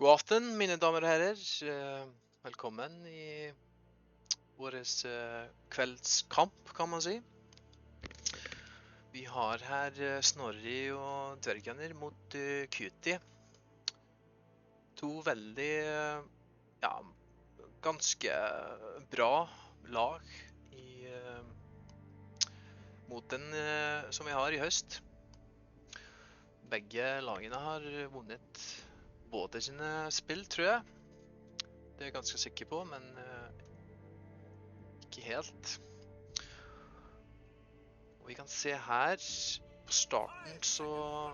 God afton mina damer och herrar. Välkommen i årets kvällskamp kan man säga. Vi har här Snorri och dvärgarna mot Cutie. Två väldigt ganska bra lag i mot den som vi har i höst. Bägge lagen har vunnit båda sina spel tror jag. Det är jag ganska säker på, men inte helt. Och vi kan se här på starten så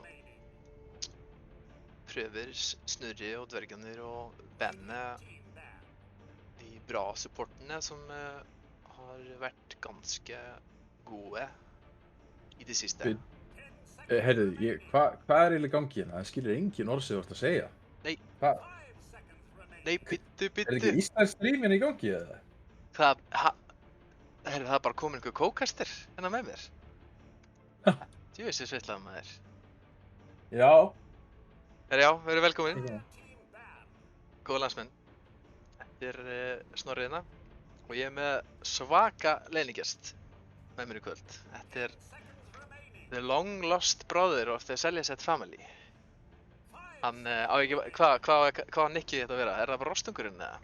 prövar Snurre och dvärgarna och banne de bra supporterna som har varit ganska goda i det sista. Heyrðu, hvað er eiginlega í gangi hérna? Það skilur enginn orð sem þú ert að segja. Nei. Hvað? Nei, bittu. Er ekki íslensk stream hérna í gangi eða? Það er bara komin einhver kókastir hérna með mér. Djöfis er svitlaðum maður. Já. Já, verið velkomin. Góða landsmenn. Þetta er Snorriðina og ég er með svaka leiningest með mér í kvöld. Þetta er The Long Lost Brother of the Seljaset Family. Hann á ekki, hvað nikkið þetta að vera? Er það bara rostungurinn eða?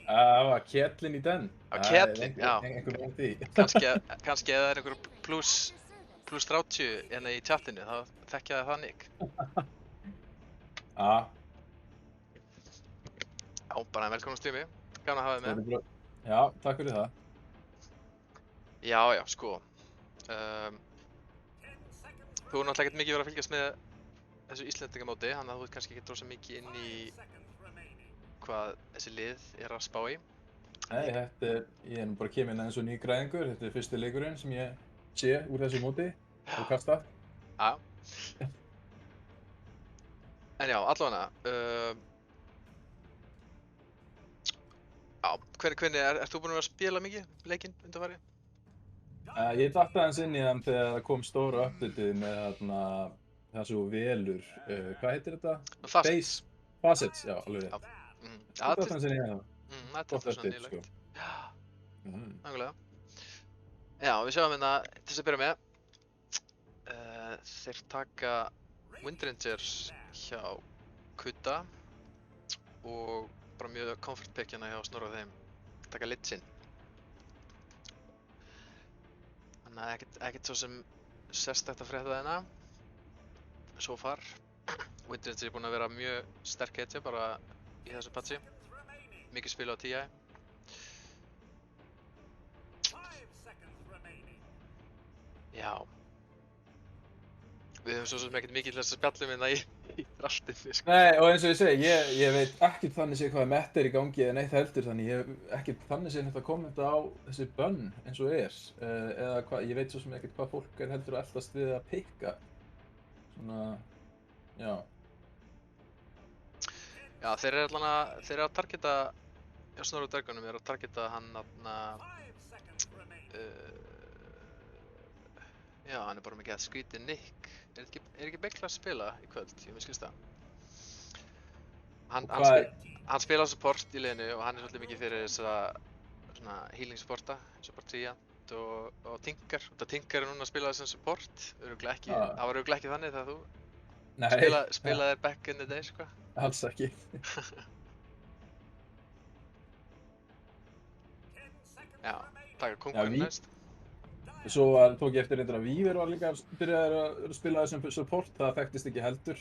Það var Ketlin í den. Ketlin, já. Einhver með því. Kannski ef það er einhver plus 30 hérna í chatinu, þá þekkja það nikk. Já. Já, bara velkomin á streami. Gaman að hafa þig með. Já, takk fyrir það. Já, sko. Þú er náttúrulega ekkert mikið verið að fylgjast með þessu Íslendingamóti, þannig að þú ert kannski ekki drosa mikið inn í hvað þessi lið er að spá í. Nei, ég er nú bara kemur inn eins og nýgræðingur, þetta er fyrsti leikurinn sem ég sé úr þessu móti og kasta. Já. En já, allavega, hvernig ert þú búinn að spila mikið leikinn undanfarið? Ég datt aðeins inn í þann þegar það kom stóra updateið með það svo velur, hvað heitir þetta? Facets, já, alveg rétt. Ég datt aðeins inn í það. Þetta er svona nýlegt. Já, nákvæmlega. Já, við sjáum hérna til þess að byrja með. Þeir taka Windrangers hjá Kuta og bara mjög comfort pick hérna hjá Snorra þeim. Taka Lich Sin. Þannig að ekkert svo sem sérstakt að frétta þeirna so far. Windrangers er búin að vera mjög sterk hetja bara í þessu patchi. Mikið spil á TI. Já. Við höfum svo sem ekkert mikið til þess að spjalla hérna í draftinni, sko. Nei, og eins og ég segi, ég veit ekkert þannig séð hvað meta er í gangi eða neitt heldur, þannig ég hef ekkert þannig séð neitt að kommenta á þessi bönn eins og er. Eða hvað, ég veit svo sem ekkert hvað fólk er heldur að eldast við að pikka. Svona, já. Já, þeir eru að targeta, já, Snorra og dvergunum eru að targeta hann já, hann er bara með gett skrítið nick. Er ekki Bekla að spila í kvöld? Ég miskist það. Hann spila support í liðinu og hann er svolítið mikið fyrir þessa svona healing supporta, eins og bara Triant og Tinkar. Og Tinkar er núna að spila þessum support. Það var örugglega ekki þannig þegar þú spilaðir back in the day, sko. Alls ekki. Já, taka kongurinn næst. Svo tók ég eftir reyndar að Víver var líka byrjaði að spila þessum support, það þekktist ekki heldur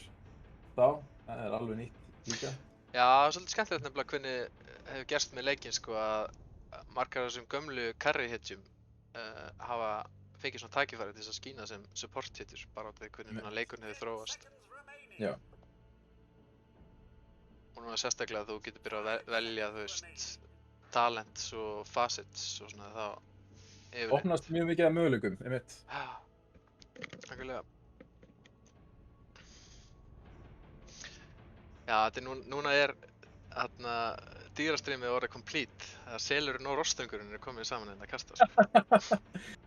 þá, það er alveg nýtt líka. Já, svolítið skemmtilegt nefnilega hvernig hefur gerst með leikinn, sko, að margar af þessum gömlu carry hitjum hafa fengið svona tækifæri til þess að skína sem support hitjur, bara á því hvernig leikurinn hefur þróast. Já. Og núna sérstaklega að þú getur byrjað að velja, þú veist, talents og facets og svona þá Opnast mjög mikið af möguleikum, einmitt. Já, takkulega. Já, þetta núna er dýrastreamið orðið complete. Það er selurinn og rostungurinn er komið saman hérna að kasta, sko.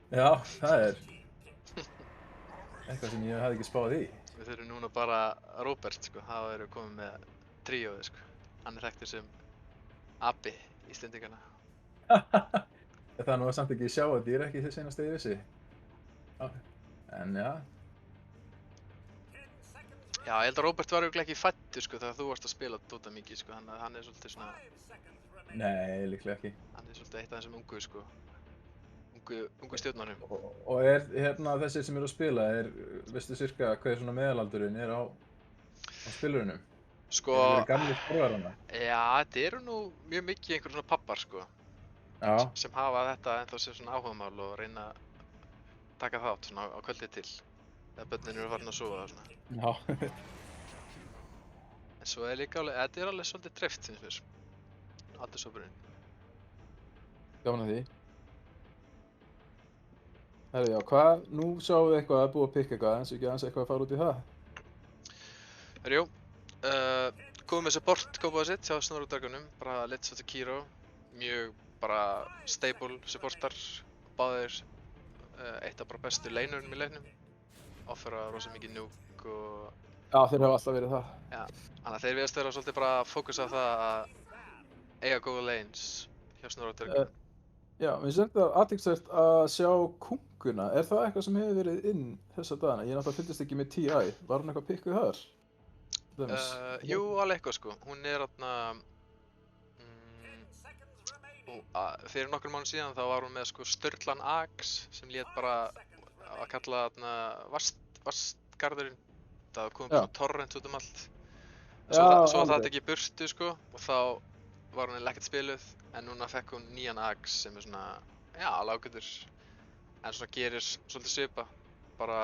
Já, það er eitthvað sem ég hafði ekki spáð í. Við þurfum núna bara Robert, sko, það eru komið með tríóið, sko. Hann þekktur sem Abi Íslendingana. Það er nú samt ekki sjáardýr, ekki þess einasta ég vissi. En já. Já, ég held að Róbert var örugglega ekki fæddur, sko, þegar þú varst að spila Dota mikið, sko, þannig að hann svolítið svona... Nei, líklega ekki. Hann svolítið eitt af þessum ungu, sko. Ungu stjórnarnum. Og þessir sem eru að spila, veistu cirka hvað svona meðalaldurinn á spilurunum? Sko... Eru verið gamlir forvarana? Já, þetta eru nú mjög mikið einhver svona pappar, sko. Já. Sem hafa þetta ennþá sem svona áhugamál og reyna að taka þátt svona á kvöldið til. Þegar börnin eru farin að sofa og svona. Já. En svo líka alveg, þetta alveg svolítið treyft, finnst mér. Aldurshópurinn. Gaman að því. Herri, já, hvað, nú sjáum við eitthvað að búið að pikka eitthvað, eins og ekki aðeins eitthvað að fara út í það? Herri, jú. Komum með support kópaða sitt hjá Snorra Dragunum, bara Litz og Kiro. Mjög bara stable supportar, báðir eitt af bara bestu lanerum í leiknum. Offera rosa mikið nuke og... Já, þeir hafa alltaf verið það. Já, þannig að þeir viðast vera svolítið bara að fókusa á það að eiga góða lanes hjá Snorra Dragunum. Já, mér finnst þetta athyglisvert að sjá kúnguna. Er það eitthvað sem hefur verið inn þessa dagana? Ég náttúrulega fylgdist ekki með TI. Var hún eitthvað pikkuð þar? Jú, alveg eitthvað sko. Hún þarna... fyrir nokkrum mánuðum síðan þá var hún með sko Sturlan Axe sem lét bara að kalla þarna Vastgarðurinn. Það kom svona torrent út allt. Svo það ekki í burtu sko og þá var hún ekkert spiluð. En núna fekk hún nýjan Axe sem svona, já, alveg ágætur. En svona gerir svolítið svipa. Bara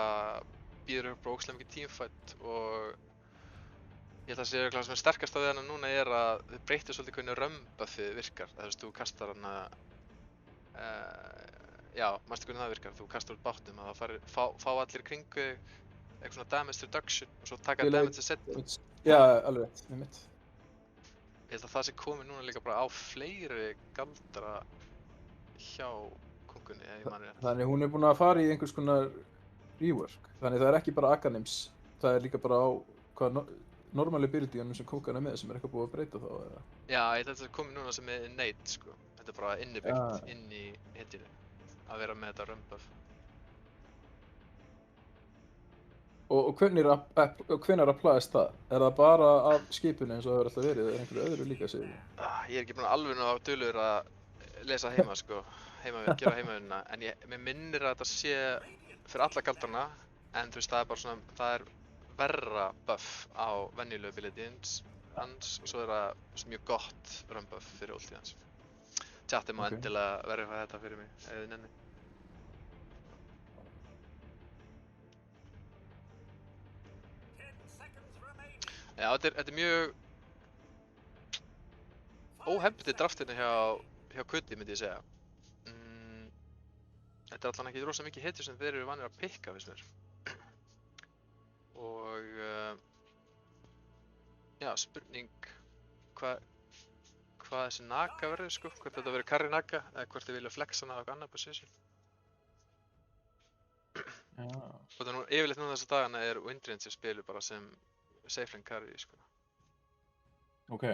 býður upp á ógeðslega mikið teamfight og ég held að það sé eitthvað sem sterkast af því hana núna að þau breytir svolítið hvernig römbuffið virkar. Þú veist, þú kastar hana, já, manstu hvernig það virkar. Þú kastar út bátnum að það fá allir kringu eitthvað svona damage reduction og svo taka damage setna. Já, alveg rétt, með mitt. Ég held að það sé komið núna líka bara á fleiri galdra hjá kóngunni, ef ég man rétt. Þannig hún búin að fara í einhvers konar rework. Þannig það ekki bara Aghanims, það líka bara á hvað normali ability-unum sem kóngan með sem eitthvað búið að breyta þá, eða? Já, ég held að þetta er komið núna sem innate, sko. Þetta bara innibyggt inn í hitinu, að vera með þetta römbuff. Og hvenær applæðist það? Er það bara af skipinu eins og það hefur alltaf verið, eða einhverju öðru líka segir þú? Ég ekki búinn alveg nú á dulur að lesa heima, sko, gera heimavinnuna, en mér minnir að þetta sé fyrir alla galdrana, en þú veist það bara svona, það verra buff á venjulegu ability-ins hans og svo það mjög gott römbuff fyrir ultið hans. Chatið má endilega verify þetta fyrir mig, ef þið nenni. Já, þetta mjög óhefndi draftinu hjá Kuti, myndi ég segja. Þetta allan ekki rosa mikið hetjur sem þeir eru vanir að pikka, finnst mér. Og já, spurning hvað þessi Naga verður, sko. Hvort þetta verður carry Naga eða hvort þið vilja flexa hana á eitthvað annað position. Já. Og það nú yfirleitt núna þessa dagana Windrind sem spilur bara sem safe lane carry, sko. Ok.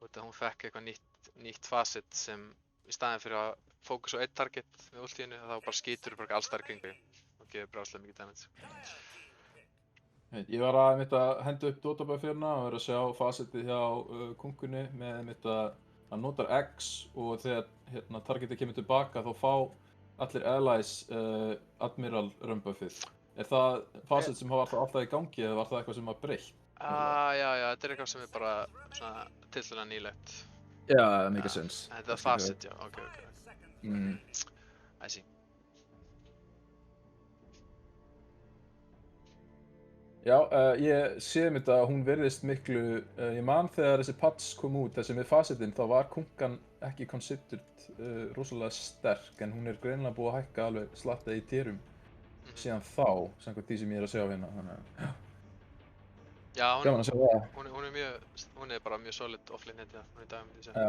Og þetta hún fekk eitthvað nýtt facet sem í staðinn fyrir að fókusa á eitt target með ultíinu þá bara skýtur bara alls þar kringu og gefur bráslega mikið damage. Ég var að henda upp Dotabuff hérna og verið að sjá facetið hjá kúngunni með hann notar X og þegar targetið kemur tilbaka þá fá allir allies Admiral römbuffið. Er það facet sem hafa alltaf í gangi eða var það eitthvað sem var breytt? Já, þetta eitthvað sem bara svona tiltölulega nýlegt. Já, það make sense. Þetta facet, já, ok. I see. Já, ég sé þetta að hún virðist miklu, ég man þegar þessi patch kom út, þessi með facetinn, þá var kúngan ekki considered rosalega sterk, en hún greinilega búið að hækka alveg slatta í tierum síðan þá, samkvæmt því sem ég að sjá hérna, þannig að, já, gaman að sjá það. Hún bara mjög solid offlane hetja, hún í dag, myndi ég segja. Já.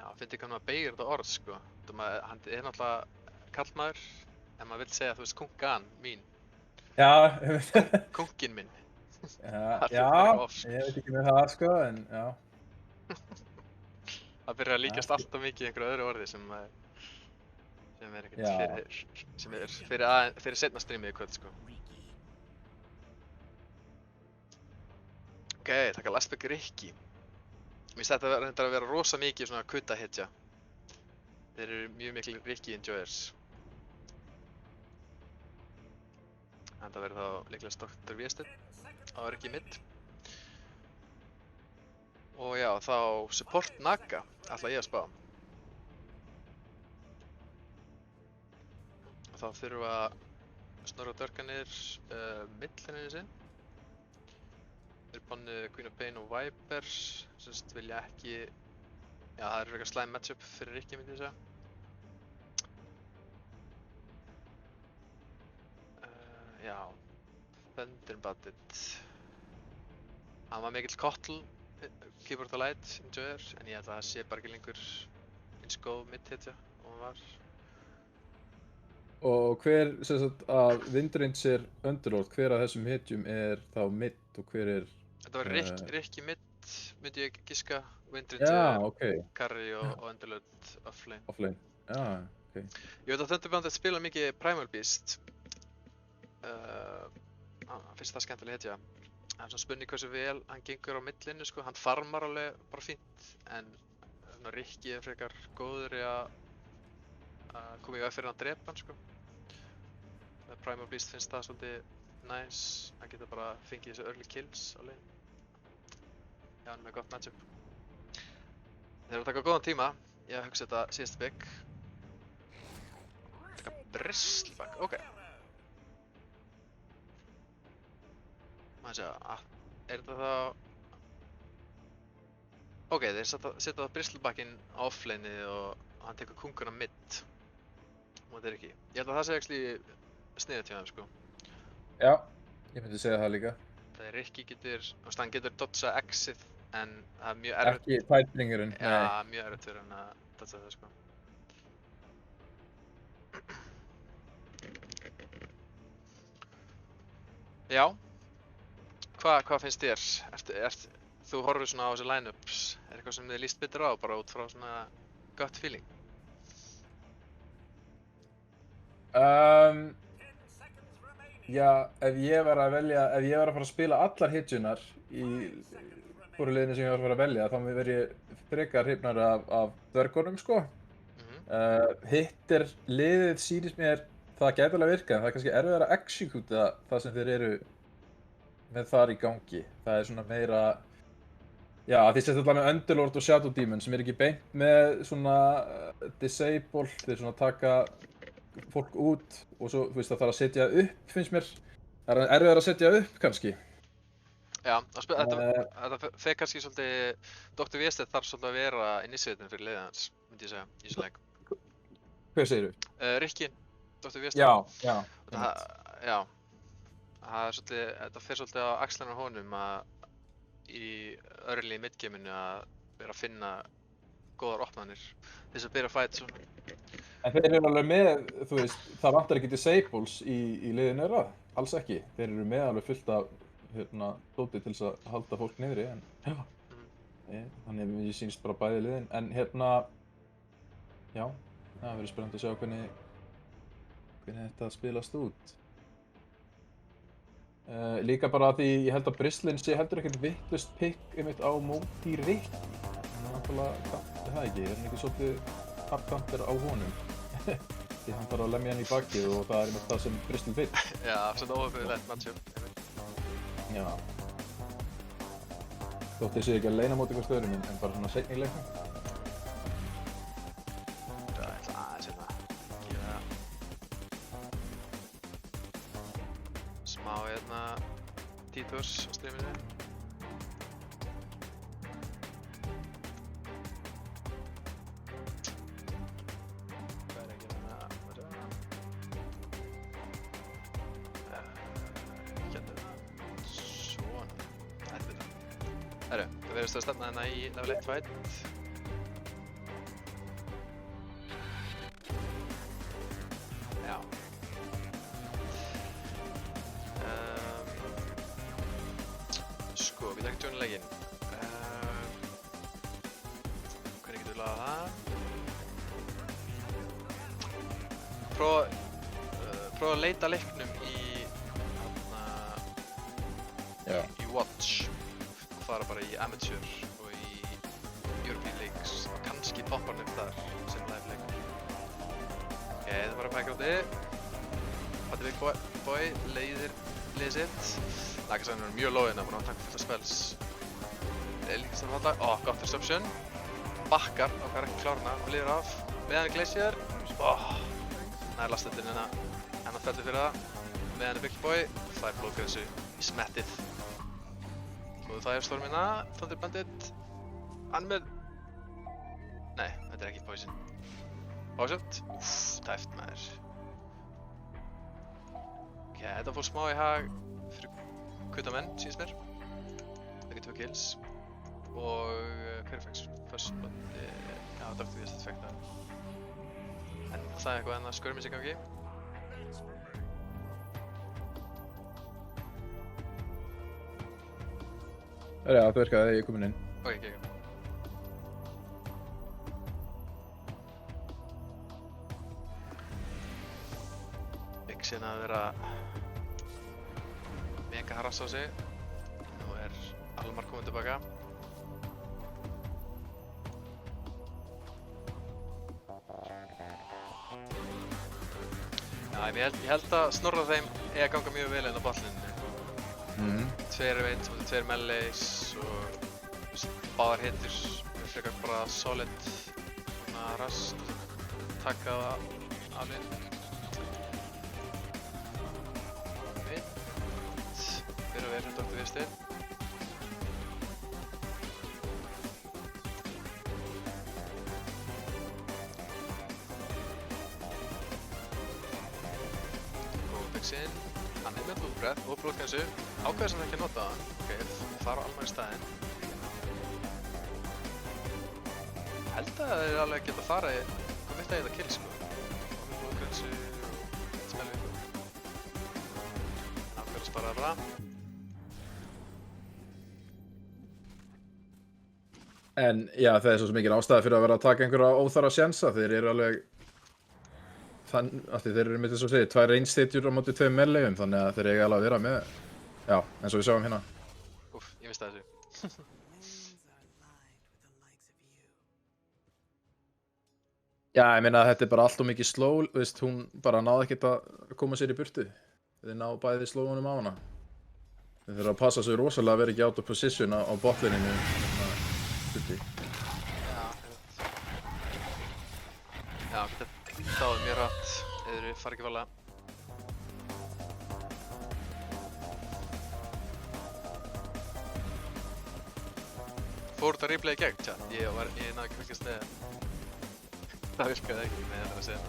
Já, fyndi hvað maður beygir þetta orð, sko. Hann náttúrulega kallmaður, en maður vill segja, þú veist, kúngan mín. Já, Kónginn minn. já, Það var eitthvað off, ég veit ekki með það sko, en já. Það byrjar að líkjast Já. alltaf mikið einhverju öðru orði sem er ekkert Já. fyrir seinna streamið í kvöld, sko. Ok, taka Lastback Rikki. Mér finnst þetta reyndar að vera rosa mikið svona kuta-hitja. Þeir eru mjög mikil Rikki enjoyers. Þetta verður þá líklegast Dr. Vésteinn á Rikki mid. Og já, þá support Naga ætla ég að spá. Og þá þurfa Snorri og Dörganir midlinni sinn. Þeir bannu Queen of Pain og Vipers, semst vilja ekki, já það er frekar slæm matchup fyrir Rikki myndi ég segja. Já, Thunder Bandit. Hann var mikill Kottl, Keyboard of Light, enjoyer, en ég held að það sé bara ekki lengur eins góð mid-hitja og hann var. Og hver, sem sagt, af Windrange Underlord, hver af þessum hitjum er þá mid og hver er... Þetta var Rikki mid, myndi ég giska, Já, Windrange, ok, Carry og Underlord offlane. offlane. Já, ok. Ég veit að Thunder Bandit spila mikið Primal Beast. Finnst það skemmtileg hetja. Það er svona spurning hversu vel hann gengur á millinu, sko. Hann farmar alveg bara fínt, en Rikki er frekar góður í að koma í veg fyrir hann að drepa hann, sko. Með Primal Beast finnst það svolítið nice. Hann getur bara fengið þessu early kills alveg. Já, hann er með gott matchup. Þeir eru að taka góðan tíma. Ég hugsa þetta síðasta pick. Taka Bristleback, ok. Maður sjá, er þetta þá... Ok, þeir setja það Bristlebackinn á offlaneið og hann tekur kunguna mid. Mótið Rikki. Ég held að það sé actually sniðugt hjá þeim, sko. Já, ég myndi segja það líka. Það er Rikki getur, hann getur dodgað X-ið, en það er mjög erfitt. Ekki tætningurinn, Já, mjög erfitt fyrir hann að dodga það, sko. Já. Hvað finnst þér? Þú horfir svona á þessi line-ups, er eitthvað sem þið líst betur á, bara út frá svona gut feeling? Já, ef ég var að fara að spila allar hitjunar í hvoru liðinu sem ég var að fara að velja, þá verð ég frekar hrifnar af dvergunum, sko. Hittir liðið sýnist mér, það gæti alveg virkað, en það er kannski erfiðara að execúta það sem þeir eru með þar í gangi. Það er svona meira, já, því sérstaklega með Underlord og Shadow Demon sem er ekki beint með svona disable, þeir svona taka fólk út og svo, þú veist, það þarf að setja upp, finnst mér. Það er erfiðara að setja upp, kannski. Já, þetta fer kannski svolítið, Dr. Vésteinn þarf svolítið að vera initiatorinn fyrir liðið hans, myndi ég segja, í þessu leik. Hvað segirðu? Rikki, Dr. Vésteinn. Já. Já. Það er svolítið, þetta fer svolítið á axlarnar á honum að í early mid-gameinu að vera að finna góðar opnanir til þess að byrja að fight svona. En þeir eru alveg með, þú veist, það vantar ekki disables í liðinu þeirra, alls ekki. Þeir eru með alveg fullt af dóti til þess að halda fólk niðri, en já. Þannig ég sýnst bara bæði liðin, en já, það verður spennandi að sjá hvernig þetta spilast út. Líka bara því ég held að Bristlin sé heldur ekkert vittlust pick einmitt á móti Rikki. Náttúrulega er það ekki, er hann ekki svolítið hardcounter á honum. Því hann þarf að lemja hann í bakið og það er einmitt það sem Bristol vill. Já, svona óhefðilegt matchup. Já. Þótt ég sé ekki að leina móti hvort öðrum en bara svona seinni í leiknum. Já, ég ætla aðeins gefa smá detours á streaminu. Við verðum að stefna hérna í level 1 fight. Já. við erum ekki tjónu leikinn. Hvernig getum við lagað það? Prófa að leita leiknum í Watch. Fara bara í Amateur og í European Leagues. Kannski poppar hann upp þar sem live leikur. Ok, þetta er bara backgroundi. Fattu Big Boy leiðir liðið sitt. Lagasæðin er mjög lóðinn að búin að taka fullt af spells. Líkast að falla. Gott reception. Bakkar á hvað ekki klárna og lifir af. Meðan Glacier. Nær lastendin hennar fellur fyrir það. Meðan Big Boy. Það er blóðgrensu í smettið. Góðu það stormina. Thunder Bandit. Hann með... Nei, þetta er ekki Poison. Poisoned. Tæft maður. Ok, þetta fór smá í hag fyrir Kuttamenn, síðast mér. Fekk 2 kills. Og hver fekk first blood? Já, Dr. Viest fekk það. En það er eitthvað annað skörmis í gangi. Já, það virkaði, ég er komin inn. Ok. Bixin að vera mega harass á sig. Nú er Almar komin tilbaka. Já, ég held að Snorra þeim að ganga mjög vel inn á botlinu. 2 melees og báðar hittur frekar bara solid rast taka það alveg. Fyrir að vera Dr. Viesti. Góð Bixin. Hann er með blúbrett og blóðgrensu. Ákveður sem ekki að nota það. Ok, fara á Almar í staðinn. Held að þeir alveg geta farið hvað mitt að þetta kill sko. Með blóðgrensu og spelvingu. Ákveður að spara það bara. En já, það er svo mikil ástæða fyrir að vera að taka einhverja óþarfa sjensa. Þeir eru alveg... Þeir eru mitt eins og segir, 2 reynstetjur á móti 2 meleum, þannig að þeir eiga alveg að vera með, já, eins og við sjáum hérna. Ég vissi það þessu. Já, ég meina að þetta er bara allt og mikið slow, veist, hún bara náði ekkert að koma sér í burtu. Þeir ná bæði slowunum á hana. Þeir þurfa að passa svo rosalega að vera ekki out of position á botlininu. Já, þetta dáði mjög rætt, eða fara ekki varlega. Fór þetta replay í gegn, tja? Ég náði ekki fylgjast með. Það virkaði ekki með þetta að segja.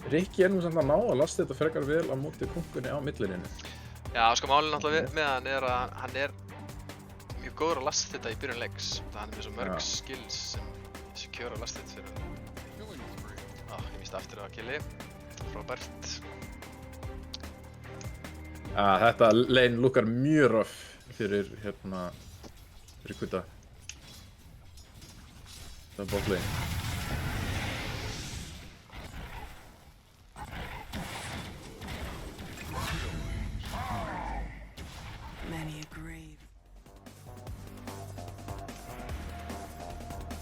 Rikki er nú samt að ná að lasta þetta frekar vel á móti kunkunni á millirinu. Já, sko málið náttúrulega með hann er að hann er mjög góður að lasta þetta í byrjun leiks. Hann er með svo mörg skills sem kjóra að lasta þetta fyrir hann. Ég misti aftur á killi. Frábært. Já, þetta lane lukkar mjög rough fyrir Kutta. Það er bot lane.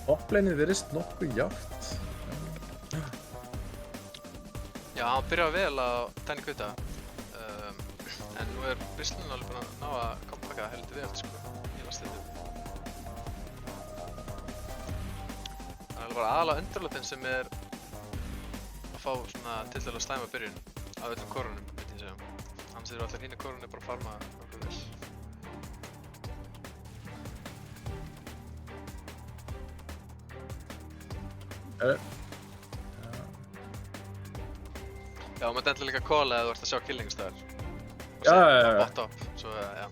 Topleinið virðist nokkuð játt. Já, hann byrjaði vel á Danny Kutta. En nú er Bristlun alveg búinn að ná að kompaka heldur vel sko, í lastinu. Það er alveg bara aðalega Underlotinn sem er að fá svona tiltölulega slæma byrjun af öllum korunum, myndi ég segja. Annars eru allir hínir korunni bara að farma nokkuð vel. Já, maður endilega líka calla eða þú ert að sjá killingstöðar. Já. Bot up, svo já.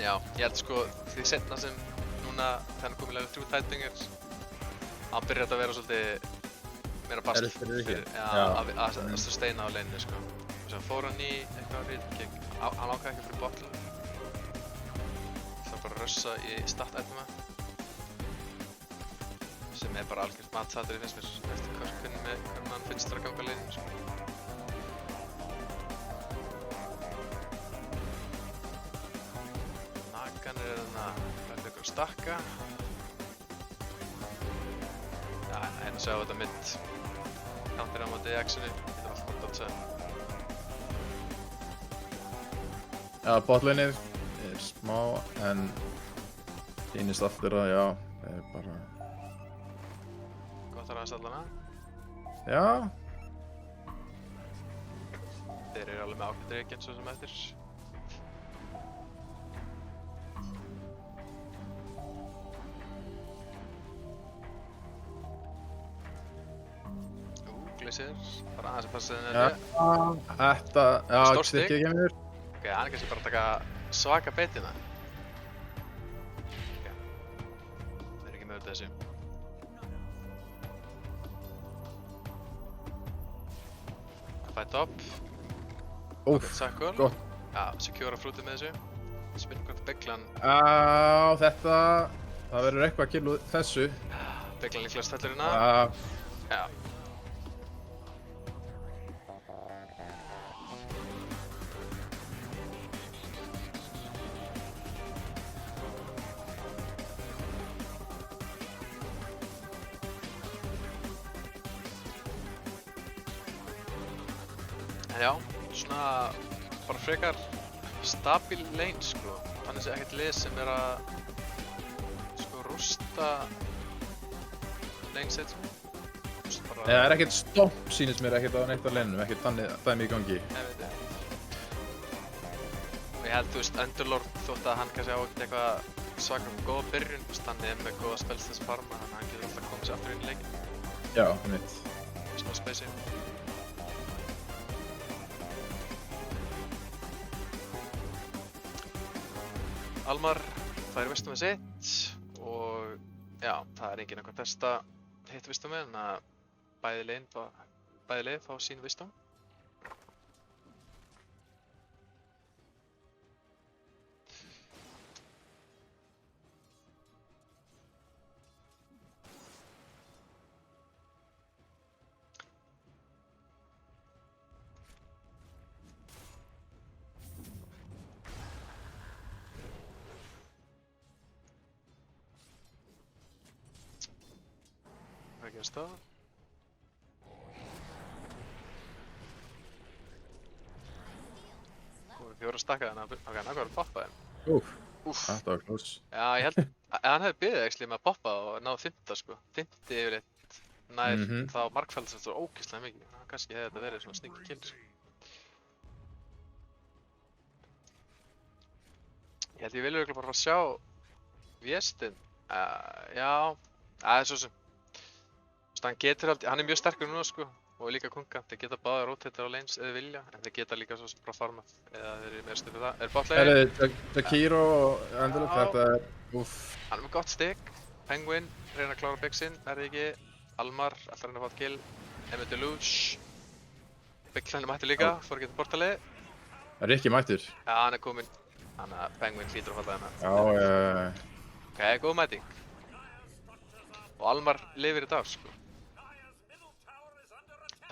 En já, ég held sko því seinna sem núna þegar hann komið level 3 Tidebringers hann byrjar þetta að vera svolítið meira basl að sustaina á laneinu sko. Og sem fór hann í eitthvað rit, hann ákvað ekki fyrir bottle. Það bara að rössa í stat-itema sem bara algjört matsatriði finnst mér eftir hvernig hann finnst það að ganga á laneinu sko. Nagan þarna verður ykkur að stakka. Já, hérna sjáum við þetta mid counter á móti X-inu, þetta alltaf bara dodsa. Já, botlaneið smá, en sýnist aftur að já, bara... Gott að ræðast allana. Já. Þeir eru alveg með ákveðið reikinn svo sem eftir. Glissir, bara aðeins að passa þenni Já, þetta, já, Stórt stig. stikkið kemur. Ok, hann er kannski bara að taka svaka beitina. Ok, þeir eru ekki með út þessu. Fight up. Úff, Circle. gott. Já, secure frútið með þessu. Spinn hvort Bygglan. Á, þetta, það verður eitthvað að kill úr þessu. Bygglan líklegast fellur hérna. Já. En já, svona bara frekar stabil lane sko. Þannig sé ekkert lið sem er að sko rústa lane set sko. Bara... Það er ekkert stopp sýnist mér ekkert á neitt á laneinu, ekkert þannig dæmi í gangi. Ég veit það. Og ég held, þú veist, Underlord þótt að hann kannski á ekkert eitthvað svaka góða byrjun, þú veist, hann er með góða spells þess farma, þannig að hann getur alltaf komið sér aftur inn í leikinn. Já, mitt. Smá spacey. Almar fær Wisdom sitt og já, það er enginn eitthvað að testa hitt Wisdom en að bæði lið fá sín Wisdom. Hvað gerst það? Fjóra stakka þannig að hann ákveður að poppa þeim. Úff, þetta var close. Já, ég held að hann hefði beðið actually með að poppa og náðu 5. sko. 50 yfirleitt nær þá markfældast þetta svo ógeðslega mikið. Kannski hefði þetta verið svona sneaky kill sko. Ég held ég vilja örugglega bara fara að sjá Vjestin. Já, það er svo sem. Hann getur aldrei, hann er mjög sterkur núna sko og líka kunga. Þeir geta báðir rotator á lanes eða vilja en þeir geta líka svo sem bara farmað eða þeir eru meira stuð fyrir það. Er botlegin? Jakiro og Andaluk, þetta er úff. Hann er með gott stig. Penguin reyna að klára Big-sinn, er það ekki? Almar, alltaf reyna að fá kill. Emil Deluge. Bygglan er mættur líka, fór að geta bortalið. Er Rikki mættur? Já, hann er kominn. Þannig að Penguin hlýtur að falla þeim með. Já, Ok, góð mæting. Og Almar lifir í dag sko.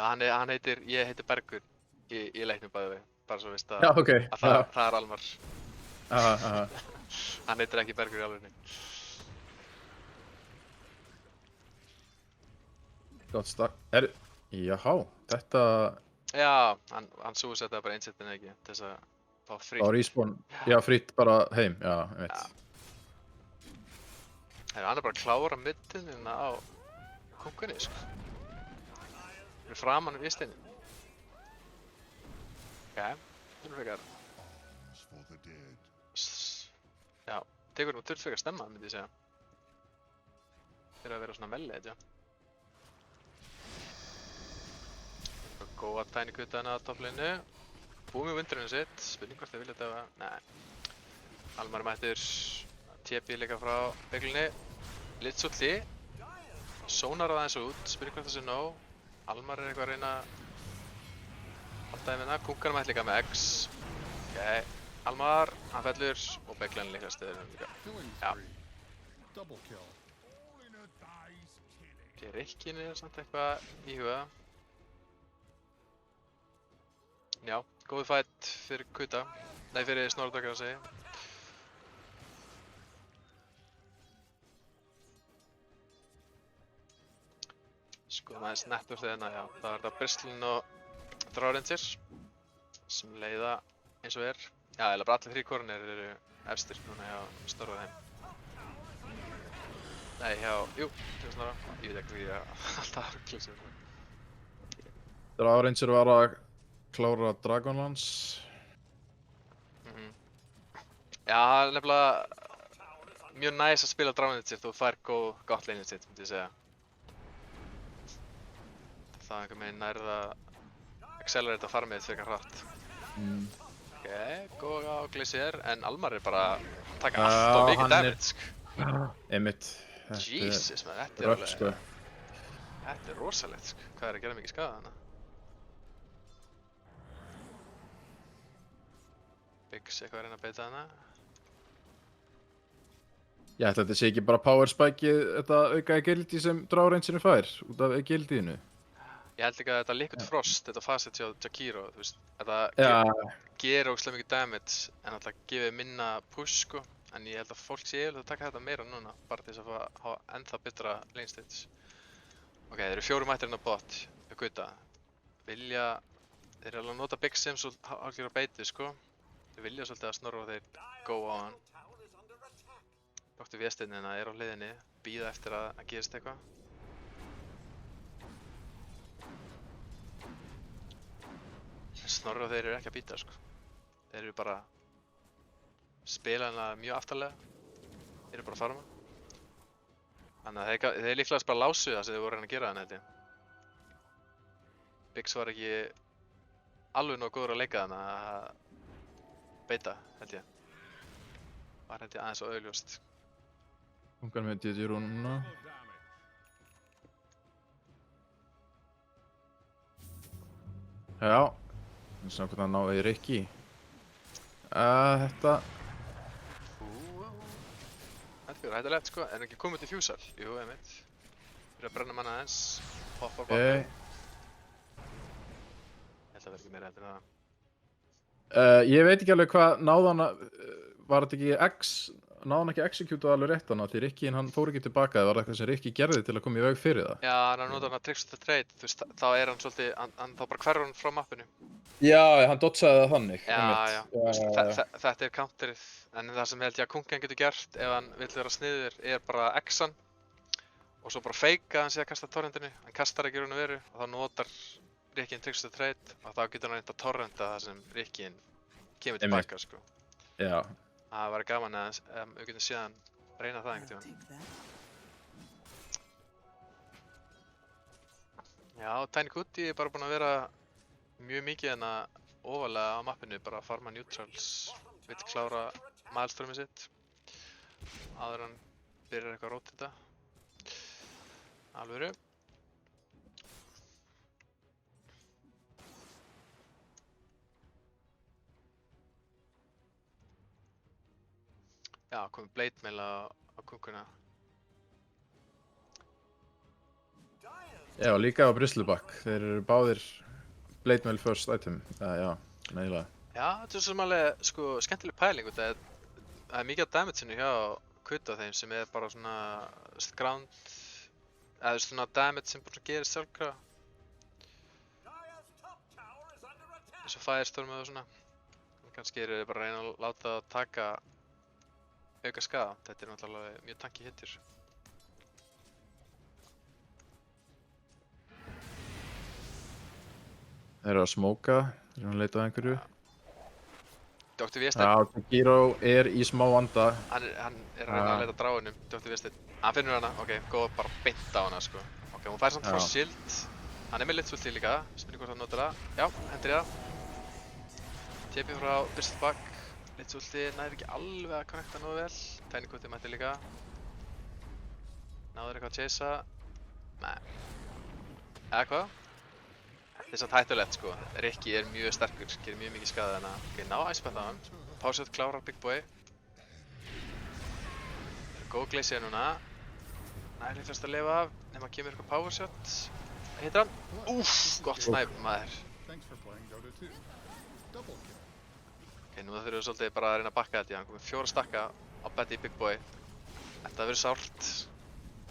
Já, ég heitir Bergur í leiknum bæði við, bara svo veist að, já, ok. að það er Almar. Aha. Hann heitir ekki Bergur í alvegni. Gott stakk. Jáhá, þetta... Já, hann súsetaði bara einsettin ekki, til þess að fá frýtt. Á respawn, já, frýtt bara heim, já, ég veit. Hann er bara að klára middinina á kungunni, sko. Fyrir framan Vjestinni. Ok, þetta er frekar. Já, tekur nú frekar stemma, myndi ég segja. Fyrir að vera svona melli, eitthvað. Góða tænikutana á toppleginu. Búið með vindurinn sitt, spurning hvort þið vilja þetta. Nei. Almar mættur TP líka frá beglunni. Litsulli. Sónar aðeins út, spyrir hvort það sé nóg. Almar eitthvað að reyna að halda þeim hérna. Kungar mætt líka með X. Ok, Almar, hann fellur og beglunni líka stöður líka. Já. Rikkin samt eitthvað í huga. Já, góð fætt fyrir Kuta. Nei, fyrir Snorradokar að segja. Skoðum aðeins nettur þeirna, já. Það er þetta Bristlin og Drárendir sem leiða eins og er. Já, eða bara allir þrír kornir eru efstir núna hjá Snorratheim. Nei, jú, Snorra. Ég veit ekki því að alltaf klíksum. Drárendir var að klára Dragonlance. Já, nefnilega mjög næs að spila Drárendir þú fær gott lane sitt, myndi ég segja. Það er einhvern veginn nærið að accelerata farmið frekar hratt. Ok, góð á Glacier, en Almar er bara að taka allt og mikið damage. Einmitt. Jesus, man, þetta er Rögg, alveg... sko. Þetta er rosalegt, sko. Hvað er að gera mikið skaða hana? Biggs eitthvað að reyna að beita hana. Ég ætla að þetta sé ekki bara power spikeið, þetta auka agility sem Drárendirinn fær, út af agilityinu. Ég held líka að þetta Liquid Frost, þetta facet hjá Jakiro, þú veist. Þetta gerir ógeðslega mikið damage, en alltaf gefið minna push, sko. En ég held að fólk sé yfirleitt að taka þetta meira núna, bara til þess að hafa ennþá betra lane states. Ok, þeir eru 4 mættir inn á bot, Kuta. Þeir eru alveg að nota Biggs sem svo hálfgerð á beiti, sko. Þeir vilja svolítið að Snorra og þeir go á hann. Dr. Vésteinnina er á hliðinni, bíða eftir að gerist eitthvað. Snorra og þeir eru ekki að býta, sko. Þeir eru bara spila hana mjög aftarlega. Þeir eru bara að farma. Þannig að þeir líklegast bara lásu það sem þeir voru að reyna að gera hana, held ég. Biggs var ekki alveg nóg góður að leika hana að beita, held ég. Var held ég aðeins og augljóst. Kungar með Didiro núna. Já. Við sjáum hvernig hann ná í Rikki. Þetta... Þetta er hættilegt, sko. Er hann ekki komið til fjúsal? Jú, einmitt. Fyrir að brenna manna aðeins. Hoppa. Ég held að vera ekki meira heldur en það. Ég veit ekki alveg hvað náði hann að... Var þetta ekki X... Náði hann ekki executað alveg rétt hana því Rikki hann fór ekki tilbaka eða var það eitthvað sem Rikki gerði til að koma í veg fyrir það? Já, hann notar hann að tricks to the trade, þú veist, þá er hann svolítið, hann þá bara hverfur hann frá mappinu. Já, hann dodsaði það þannig. Já. Þetta er counterið, en það sem held ég að Kungan getur gert ef hann vill vera sniður er bara X-an og svo bara feika hann sé að kasta torrentinu, hann kastar ekki raun og veru og þá notar Rikkin tricks to the trade og þá getur hann reynt að torrenta það sem Rikkin kemur tilbaka, sko. Já. Það var gaman að við getum síðan reyna það einhvern tíma. Já, Tiny Kuti er bara búinn að vera mjög mikið hérna ofalega á mappinu, bara að farma neutrals, vill klára maelströmmið sitt áður hann byrjar eitthvað að róta þetta. Alvöru. Já, komið blade mail á Kunguna. Já, líka á Bristleback. Þeir eru báðir blade mail first item. Já, nægilega. Já, þetta er svo alveg sko skemmtileg pæling. Það er mikið af damage-inu hjá Kuta þeim sem er bara svona ground eða svona damage sem bara gerist sjálfkrafa. Eins og Firestorm og svona. Kannski eru þið bara að reyna að láta það taka auka skaða. Þetta er náttúrulega mjög tanky hittir. Þeir eru að smóka, þeir eru að leita að einhverju. Dr. Vésteinn. Já, Takiro er í smá vanda. Hann er að reyna að leita að dráinum, Dr. Vésteinn. Hann finnur hana, ok, góð bara beint á hana sko. Ok, hún fær samt Frost Shield. Hann er með litsulti líka, spyrir hvort hann notar það. Já, hendur í það. TP frá Bristleback. Blitzulti næri ekki alveg að connecta nógu vel. Tiny mætti líka. Náður eitthvað að chasea. Nei. Eða hvað? Þetta er samt hættulegt sko. Rikki er mjög sterkur, gerir mjög mikið skaði þarna. Ok, ná Icepath á hann. Powershot klárar Big Boy. Góð glacier núna. Nær líklegast að lifa af, nema kemur eitthvað powershot. Hittir hann. Úff, gott snæp maður. Ok, nú þurfum við svolítið bara að reyna að bakka þetta. Hann komið 4 stakka á beti í Big Boy. Þetta verður sárt.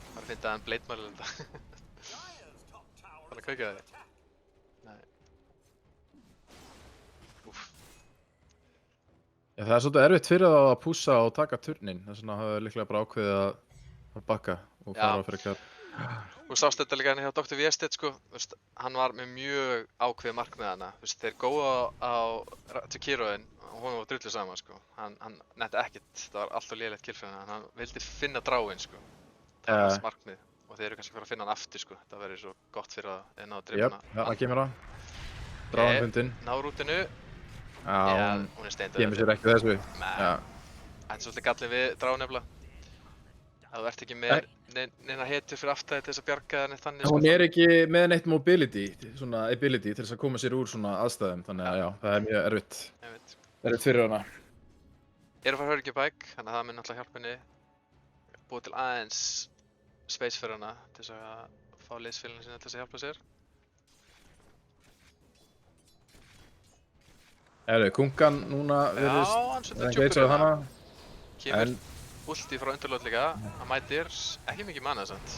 Bara að finna að hann blade-mælir þetta. Bara að kveika þig. Nei. Úff. Já, það er svolítið erfitt fyrir þá að pússa og taka turnin. Þess vegna hafa líklega bara ákveðið að bakka og fara fyrir eitthvað. Þú sást þetta líka hérna hjá Dr. Viestedt sko, hann var með mjög ákveðið markmið hana. Þeir góða á Jakiroinn og hún var drullu sama sko. Hann netti ekkert, það var alltaf lélegt kill fyrir hann. Hann vildi finna dráinn sko. Það var hans markmið og þeir eru kannski að fara að finna hann aftur sko. Það verður svo gott fyrir að ná að drepa hana. Já, það kemur hann. Dráinn fundinn. Ná rútinu. Já, hún er steindauð. Kemur sér ekki þessu. Þetta er svolítið gallið við dráinn nefnilega. Að þú ert ekki með neina hetju fyrir aftæði til þess að bjarga það neitt þannig sko. Hún er ekki með neitt mobility, svona ability til þess að koma sér úr svona aðstæðum, þannig að já, það er mjög erfitt. Erfitt fyrir hana. Ég er að fara hörgjubæk, þannig að það mun náttúrulega hjálpa henni. Búið til aðeins space fyrir hana til þess að fá liðsfélaginu sinna til þess að hjálpa sér. Kungan núna virðist. Já, hann svolítið tjúkur hana. Kemur ulti frá undirlót líka, hann mætir ekki mikið manna samt.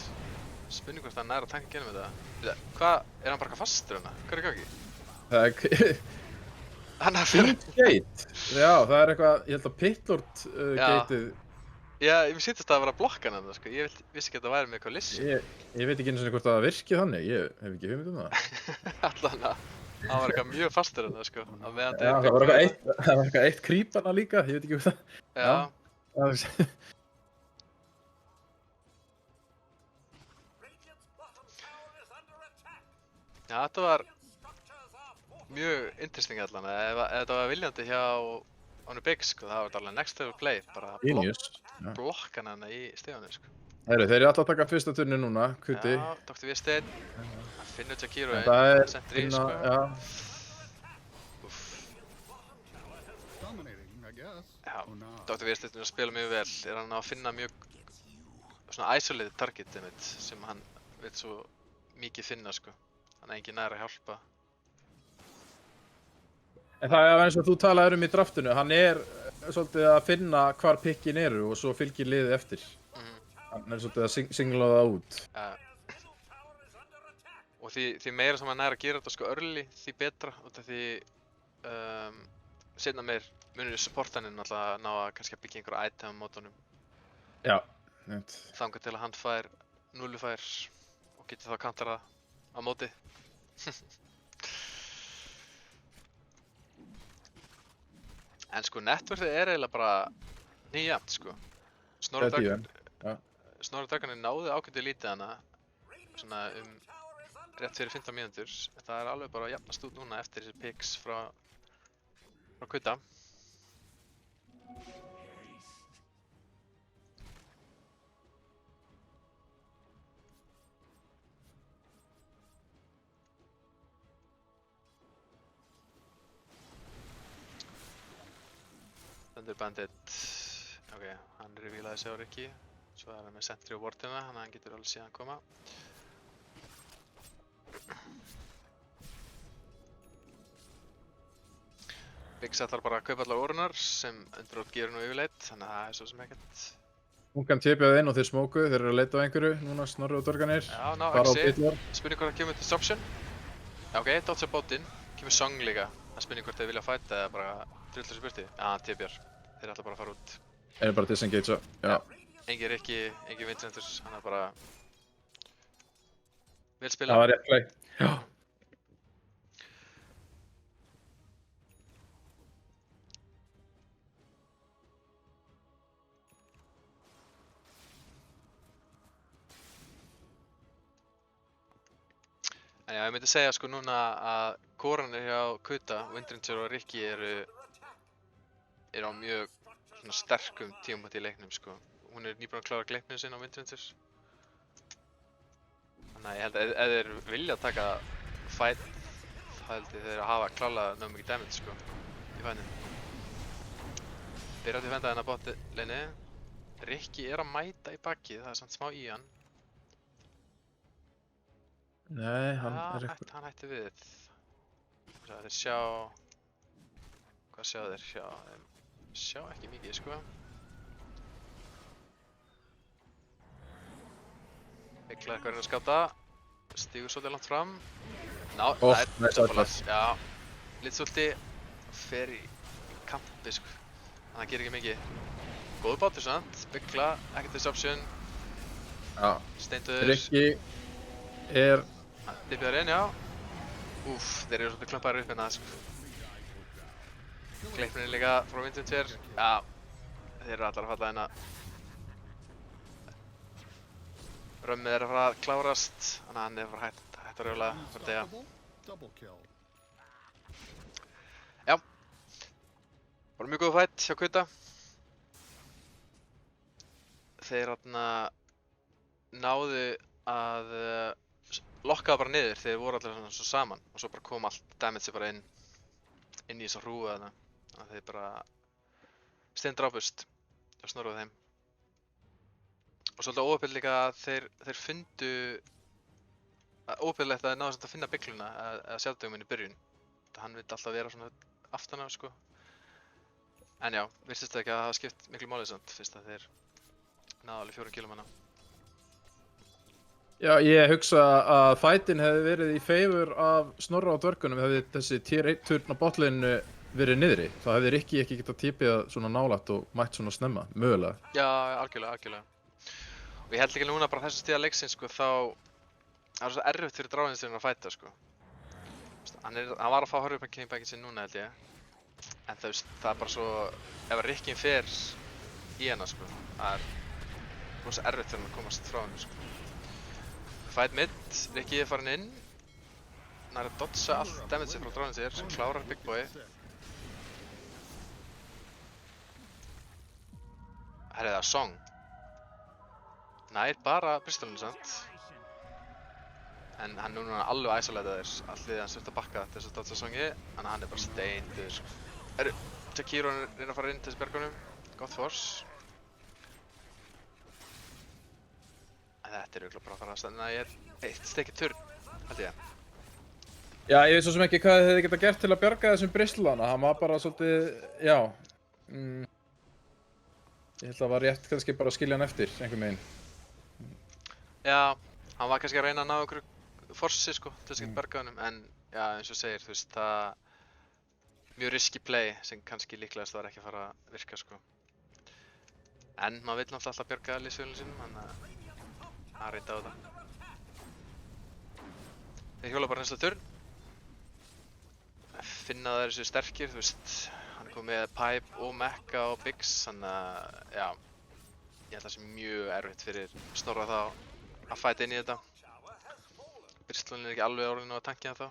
Spurning hvort hann nær að tanka genum þetta. Hvað, er hann bara fastur hana? Hvað er í gangi? Það er... Hann er fyrir... Gate. Já, það er eitthvað, ég held að Pitlord gateið. Já, ég sýttist að það var að blokka hann sko. Ég vissi ekki að það væri með eitthvað lissi. Ég veit ekki einu sinni hvort það virkið þannig, ég hef ekki hugmynd það. Allan að, hann var eitthvað mjög fastur hana sko. Já, það var eitthvað eitt creep hana líka, ég veit ekki hvað það. Já. Já, þetta var mjög interesting allan. Ef þetta var viljandi hjá Onu Big sko, það var alveg next level play, bara að blokka hana í stíðanum sko. Þeir eru alltaf að taka fyrsta turni núna, Kuti. Já, Dr. Viestedt, að finna Jakiroinn, sentri sko. Já, Dr. Viestedt er að spila mjög vel, er hann að finna mjög svona isolated target sem hann vil svo mikið finna sko. Hann er engin nær að hjálpa. En það er eins og þú talaður í draftinu, hann er svolítið að finna hvar pikkin eru og svo fylgir liðið eftir. Hann er svolítið að singla það út. Og því meira sem hann er að gera þetta sko early, því betra. Út af því seinna meir munur supportaninn alltaf ná að kannski að byggja einhverja item á mótunum. Já, nefnt. Þangað til að hann fær nullufær og getur þá kantara á móti. En sko netverðið er eiginlega bara nýjafnt sko. Snorri Dragan náði ágætið lítið hana svona rétt fyrir 15 mínútur. Það er alveg bara að jafnast út núna eftir þessi picks frá Kutta. Thunder Bandit, ok, hann revílaði sig á Rikki. Svo er hann með sentri og wardina, þannig að hann getur alveg síðan koma. Big ætlar bara að kaupa allar orunar sem Underoad gerur nú yfirleitt, þannig að það er svo sem ekkert. Kungan tépjaði inn og þeir smókuðu, þeir eru að leita á einhverju, núna Snorri og Dorganir. Já, ná, Exi, spurning hvort það kemur disruption. Já, ok, dodge á bótinn, kemur Song líka. Það spurning hvort þeir vilja fæta eða bara drullar sér burti. Já, hann tépjar. Þeir ætla bara að fara út. Þeir eru bara disengage, já. Engin Rikki, engin Vincenturs, hann er bara... Vel spila. Það var rétt play. Já. En já, ég myndi segja sko núna að kóranir hjá Kutta, Windringer og Rikki eru er á mjög svona sterkum tímapunkti í leiknum sko. Hún er nýbúin að klára Gleipnir sinn á Windrunners. Þannig að ég held að ef þeir vilja taka fight, þá held ég þeir að hafa klálega nógu mikið damage sko í fightinu. Byrja að defenda hérna bot lane'i. Rikki er að mæta í bakið, það er samt smá í hann. Nei, hann Já, er eitthvað. hann hætti við. Þeir sjá... Hvað sjá þeir? Sjá ekki mikið sko. Mikla eitthvað að skáta. Stígur svolítið langt fram. Ná, það er double-lass. Já. Litsulti fer í kampi sko. Þannig að það gerir ekki mikið. Góður bátur samt. Mikla, ekkert disruption. Já. Steindur. Rikki er... Dippiðar inn, já. Úff, þeir eru svolítið klömpaðir upp hérna sko. Gleipnir líka frá Windrunners. Já. Þeir eru allar að falla hérna. Römmið er að fara að klárast, þannig að hann er að fara hægt að rjóla fyrir degja. Já. Bara mjög góð fight hjá Kuta. Þeir náðu að lokka það bara niður þegar þeir voru allir svona svo saman og svo bara kom allt damage bara inn í þessa hrúgu þarna. Þannig að þeir bara steindrápust og snorruðu þeim. Og svolítið óöpill líka að þeir fundu óöpillegt að þeir náðu að finna bygluna eða sjálfdöguminn í byrjun. Hann vill alltaf vera svona aftan á sko. En já, virtist ekki að það hafa skipt miklu máli samt fyrst að þeir náðu alveg 4 kilum hana. Já, ég hugsa að fightinn hefði verið í favor af Snorra á dvörgunum hefði þessi tier 1 turn á botlaneinu verið niðri. Þá hefði Rikki ekki getað tipið svona nálægt og mætt svona snemma, mögulega. Já, algjörlega. Og ég held líka núna bara þessu stíða leiksins sko, þá það er svo erfitt fyrir Dráinsinn að fæta sko. Hann var að fá horfupakking sinn núna held ég. En það er bara svo, ef Rikkin fer í hana sko, það er rosa erfitt fyrir hann að komast frá henni sko. Fight mid, Rikki er farin inn. Hann er að dodga allt damage frá Dráinsinn, klárar Big Boy. Það er það Song. Nær bara Bristolinu samt. En hann er núna alveg isolateður, allir hans þurft að bakka til þess að dodga Songi. Þannig að hann er bara steindur sko. Jakiro reyna að fara inn til þessi bergunum. Gott force. En þetta er örugglega bara að fara að standa. Ég er eitt stekki turn, held ég. Já, ég veit svo sem ekki hvað þið hefði getað gert til að bjarga þessum Bristolana. Hann var bara svolítið, já. Ég held að það var rétt kannski bara að skilja hann eftir, einhvern veginn. Já, hann var kannski að reyna að ná einhverju forsi sko, til þess að geta berga honum, en já, eins og segir, þú veist, það mjög risky play sem kannski líklegast var ekki að fara að virka sko. En maður vill náttúrulega alltaf bjarga liðsfélaginu sínum, þannig að reynda á þetta. Þeir hjóla bara næsta turn. Finna að það eru svo sterkir, þú veist, hann er komið með Pipe og Mekka og Biggs, þannig að, já, ég held að það sé mjög erfitt fyrir Snorra þá að fæta inn í þetta. Bristolin er ekki alveg orðinn á að tankja það þá.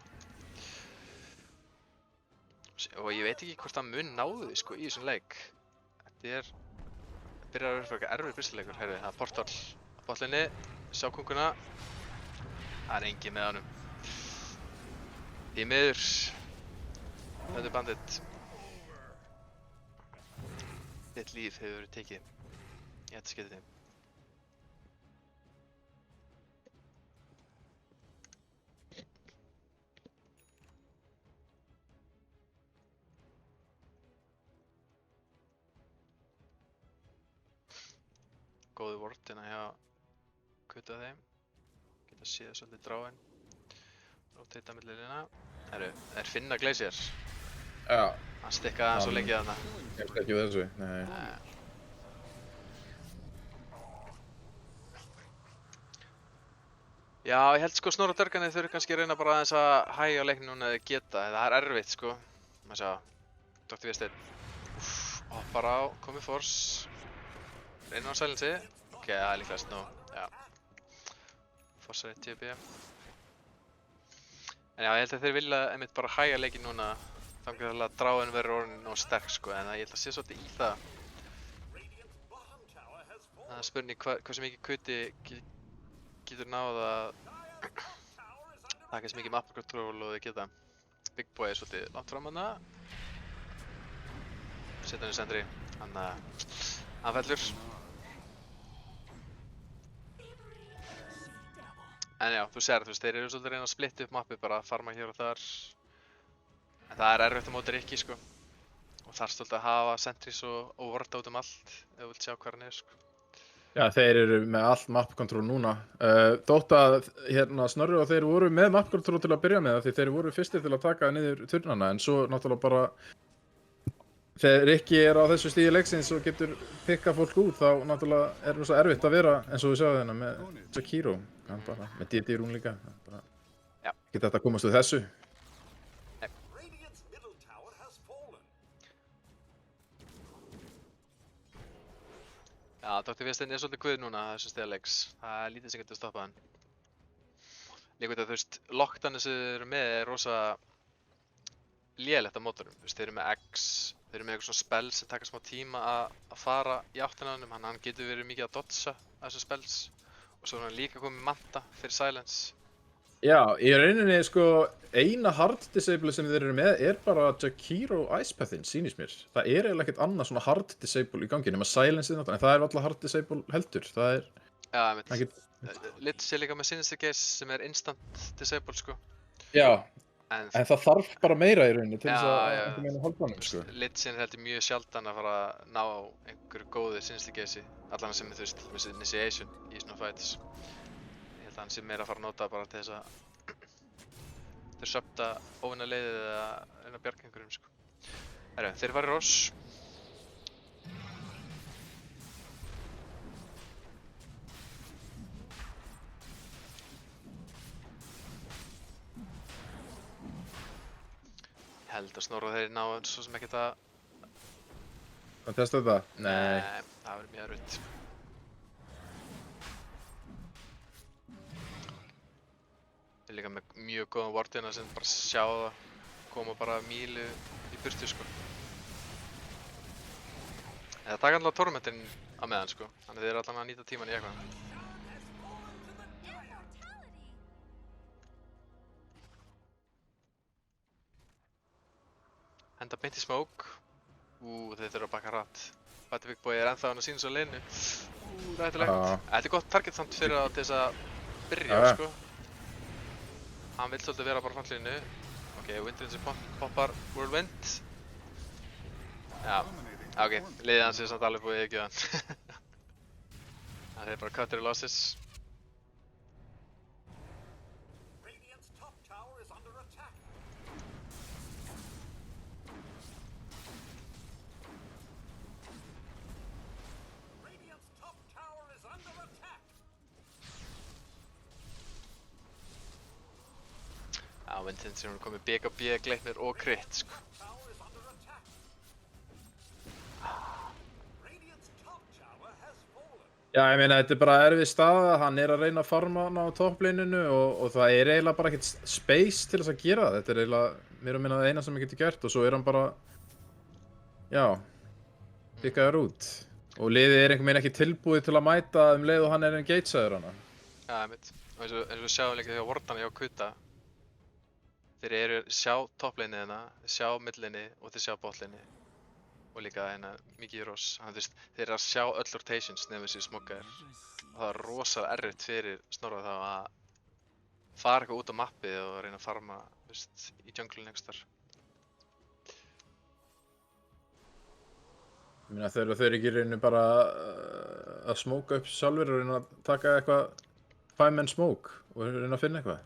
Og ég veit ekki hvort hann mun náðu því sko í þessum leik. Þetta byrjar að vera eitthvað erfið Bristol-leikur. Heyrðu, það er Portal á botlinni, sjá konguna. Það er engin með honum. Því miður. Þetta er bandit. Þitt líf hefur verið tekið í þetta skiptið. Góði vortina hjá Kuta þeim. Geta séð svolítið dráinn. Róteita milli liðina. Þeir finna Glacier. Já. Hann stikkaði hann svo lengi þarna. Ég veist ekki við þessu, nei. Já, ég held sko Snorra og Dörgani þurfi kannski að reyna bara aðeins að hægja á leiknum núna eða geta. Það er erfitt sko. Maður sjá. Dr. Vésteinn. Hoppar á, komið force. Reyna á silenci. Ok, það er líklegast nú. Já. Force er 10B. En já, ég held að þeir vilja einmitt bara hægja leikinn núna þannig að dráin verður orðin nóg sterk sko, en ég held að sé svolítið í það. Það er spurning hversu mikið Kuti getur náð að taka eins mikið map control og þau geta. Big Boy er svolítið langt fram hana. Setja hann í sendri, hann fellur. En já, þú sér, þeir eru svolítið að reyna að splitta upp mappi, bara að farma hér og þar. En það er erfitt á móti Rikki sko. Og þarf svolítið að hafa sentries og warda út allt, ef þú vilt sjá hvar hann er sko. Já, þeir eru með allt map control núna. Þótt að Snorri og þeir voru með map control til að byrja með, því þeir voru fyrstir til að taka niður turnana, en svo náttúrulega bara þegar Rikki er á þessu stíði leiksins og getur pikka fólk út, þá náttúrulega er það svo erfitt að vera, eins og við sjáum hérna með Jakiro, hann bara með DD-rún líka, bara ekki þetta að komast við þessu. Já, Dr. Viðsteinn er svolítið guð núna þessu stigaleiks. Það er lítið sem getur stoppað hann. Líka út af þú veist, lockdownið sem þeir eru með er rosa lélegt á mótorum. Þú veist, þeir eru með X, þeir eru með eitthvað svona spell sem taka smá tíma að fara í áttina á honum. Hann getur verið mikið að dodsa þessu spells. Og svo er hann líka komið manta fyrir silence. Já, í rauninni sko, eina hard disable sem þeir eru með er bara Jakiro Icepathin, sýnist mér. Það er eiginlega ekkert annað svona hard disable í gangi, nema silenceið náttúrulega, en það er alltaf hard disable heldur, það er... Já, ég veit. Lich er líka með Sinister Gaze sem er instant disable, sko. Já, en það þarf bara meira í rauninni til þess að einhvern veginn halda honum, sko. Lich er heldur mjög sjaldan að fara að ná einhverju góðu Sinister Gaze, allan sem þú veist, með initiation í svona fights. Ég held að hann sé meira að fara að nota bara til þess að þeir söpta óvinna leiðið eða reyna að bjarga einhverjum sko. Herru, þeir fara í Ross. Ég held að Snorra þeir ná svo sem ekkert að... Hvað testa þetta? Nei. Það verður mjög erfitt. Þeir líka með mjög góðan wardina sem bara sjá það koma bara mílu í burtu sko. Eða taka alltaf tormentin á meðan sko, þannig þeir eru allan að nýta tíman í eitthvað. Henda beint í smoke. Þeir þurfa að baka hratt. Big Boy er ennþá hann að sína svo leinu. Rættilegt. Þetta er gott target samt fyrir það til þess að byrja sko. Hann vill svolítið vera bara framhlíðinu. Ok, Windrinn sem poppar Whirlwind. Já, ok, liðið hans er samt alveg búið ekki þann. Það er bara cutter losses. Já, Windrinn sem er komið BKB, Gleipnir og crit sko. Já, ég meina, þetta er bara erfið staða, hann er að reyna að farma hann á toppleininu og það er eiginlega bara ekkert space til þess að gera það. Þetta er eiginlega, mér að minna það eina sem hann getur gert og svo er hann bara, já, pikkaður út. Og liðið er einhvern veginn ekki tilbúið til að mæta leið og hann er engageaður hana. Já, einmitt. Og eins og við sjáum líka því á Wardana hjá Kuta. Þeir eru sjá toppleinið hérna, þeir sjá midlinni og þeir sjá botlinni. Og líka hérna mikið í Ross. Þeir eru að sjá öll rotations nefnir þessi smoggaðir. Og það er rosalega erfitt fyrir Snorra þá að fara eitthvað út á mappið og reyna að farma í junglun einhvers þar. Ég meina þeir ekki reyna bara að smóka upp sjálfur og reyna að taka eitthvað 5-man smoke og reyna að finna eitthvað.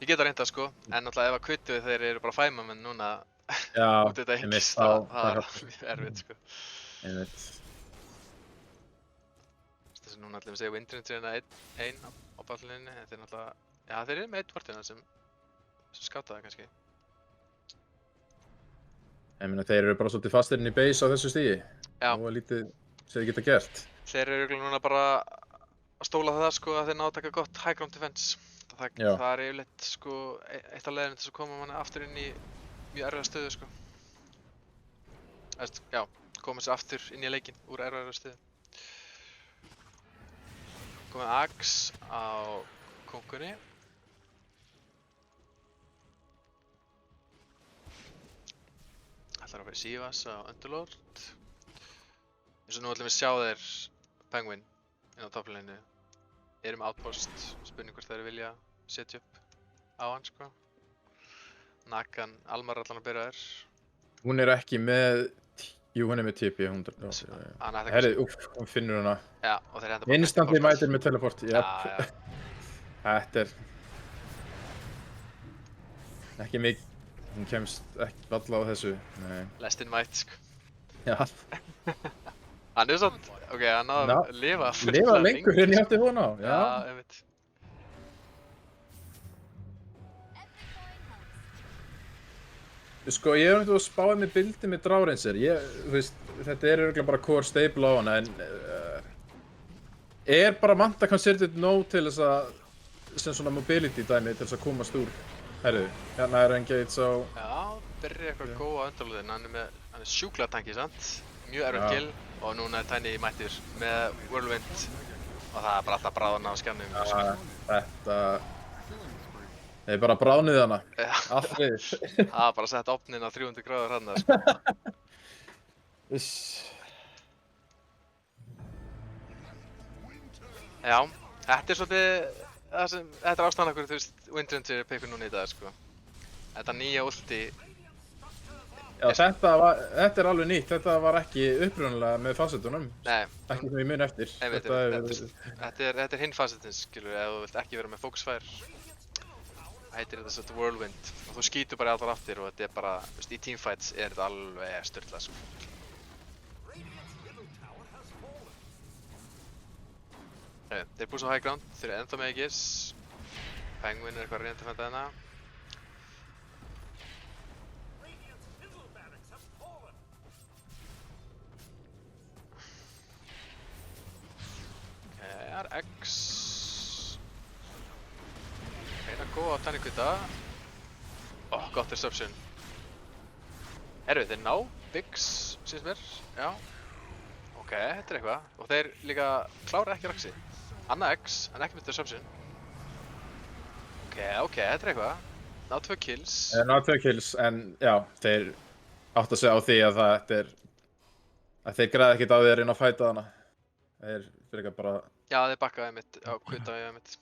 Ég geta reynda sko, en náttúrulega ef að Kutu þeir eru bara 5-man núna út þetta ekki, það er mjög erfitt sko. Einmitt. Þess að núna ætlum við að segja Windrinn til hérna einn á ballinni, en þeir náttúrulega, já þeir eru með einn vartina sem skáta það kannski. Ég meina þeir eru bara svolítið fastir inn í base á þessu stígi. Já. Og lítið sem þeir geta gert. Þeir eru núna bara að stóla það sko að þeir ná að taka gott high ground defense. Það er yfirleitt sko eitt af leiðinni til að koma manni aftur inn í mjög erfiða stöðu sko. Já, koma sér aftur inn í leikinn úr erfiðara stöðu. Komið Axe á kóngunni. Ætlar að fara í Sivas á Underlord. Eins og nú ætlum við að sjá þeir Penguin inn á topplæginu. Erum outpost, spurning hvort þeir vilja setja upp á hann sko. Nakan, Almar er allan að byrja þér. Hún er ekki með... Jú, hún er með TP, hún... Herri, hún finnur hana. Já, og þeir henda bara... Instantly mætir með teleport, Já. Þetta er... Ekki mikið... Hún kemst ekki valla á þessu, nei. Lestin mætt, sko. Já. Hann er svona... Ok, hann náði að lifa... Lifa lengur en ég átti von á, já. Já, einmitt. Sko, ég hef myndið að spáði með bildi með Dráreinsir. Þú veist, þetta er örugglega bara core stable á hana, en... er bara Manta Concerted nóg til þess að... sem svona mobility dæmi til þess að komast úr? Herru, hérna er Engage á... Já, byrja eitthvað góða Underlordinn. Hann er sjúklega tanki, sant? Mjög erfitt kill. Og núna er Tiny mættur með Whirlwind. Og það er bara alltaf bráðan á skjannum. Þetta... Ég bara bránið hana. Allt við. Það er bara að setja opnin á 300 gráður hann, sko. Já, þetta er svolítið... Þetta er ástæðan okkur, þú veist, Windrunner peikur núna í dag, sko. Þetta nýja ulti... Já, þetta er alveg nýtt. Þetta var ekki upprunalega með fasetunum. Nei. Ekki sem ég mun eftir. Þetta er hinn fasetinn, skilur, ef þú vilt ekki vera með Focusfire. Heitir þetta svona Whirlwind. Og þú skýtur bara í allar áttir og þetta er bara, þú veist, í teamfights er þetta alveg sturlað, sko. Þeir búið svo high ground, þeir eru ennþá með Aegis. Penguin er eitthvað að reyna að fenda þarna. Ok, það er X. Reyna að góða á Tiny Quita. Gott reception. Þeir ná Biggs, síðan mér. Já. Ok, þetta er eitthvað. Og þeir líka klára ekki Raxi. Anna X, en ekki með Deception. Ok, þetta er eitthvað. Ná 2 kills. Ná 2 kills, en já, þeir átt að segja á því að það er... að þeir græða ekkert á því að reyna að fæta hana. Þeir fyrir ekki bara... Já, þeir bakkaði mitt á Quita, mitt.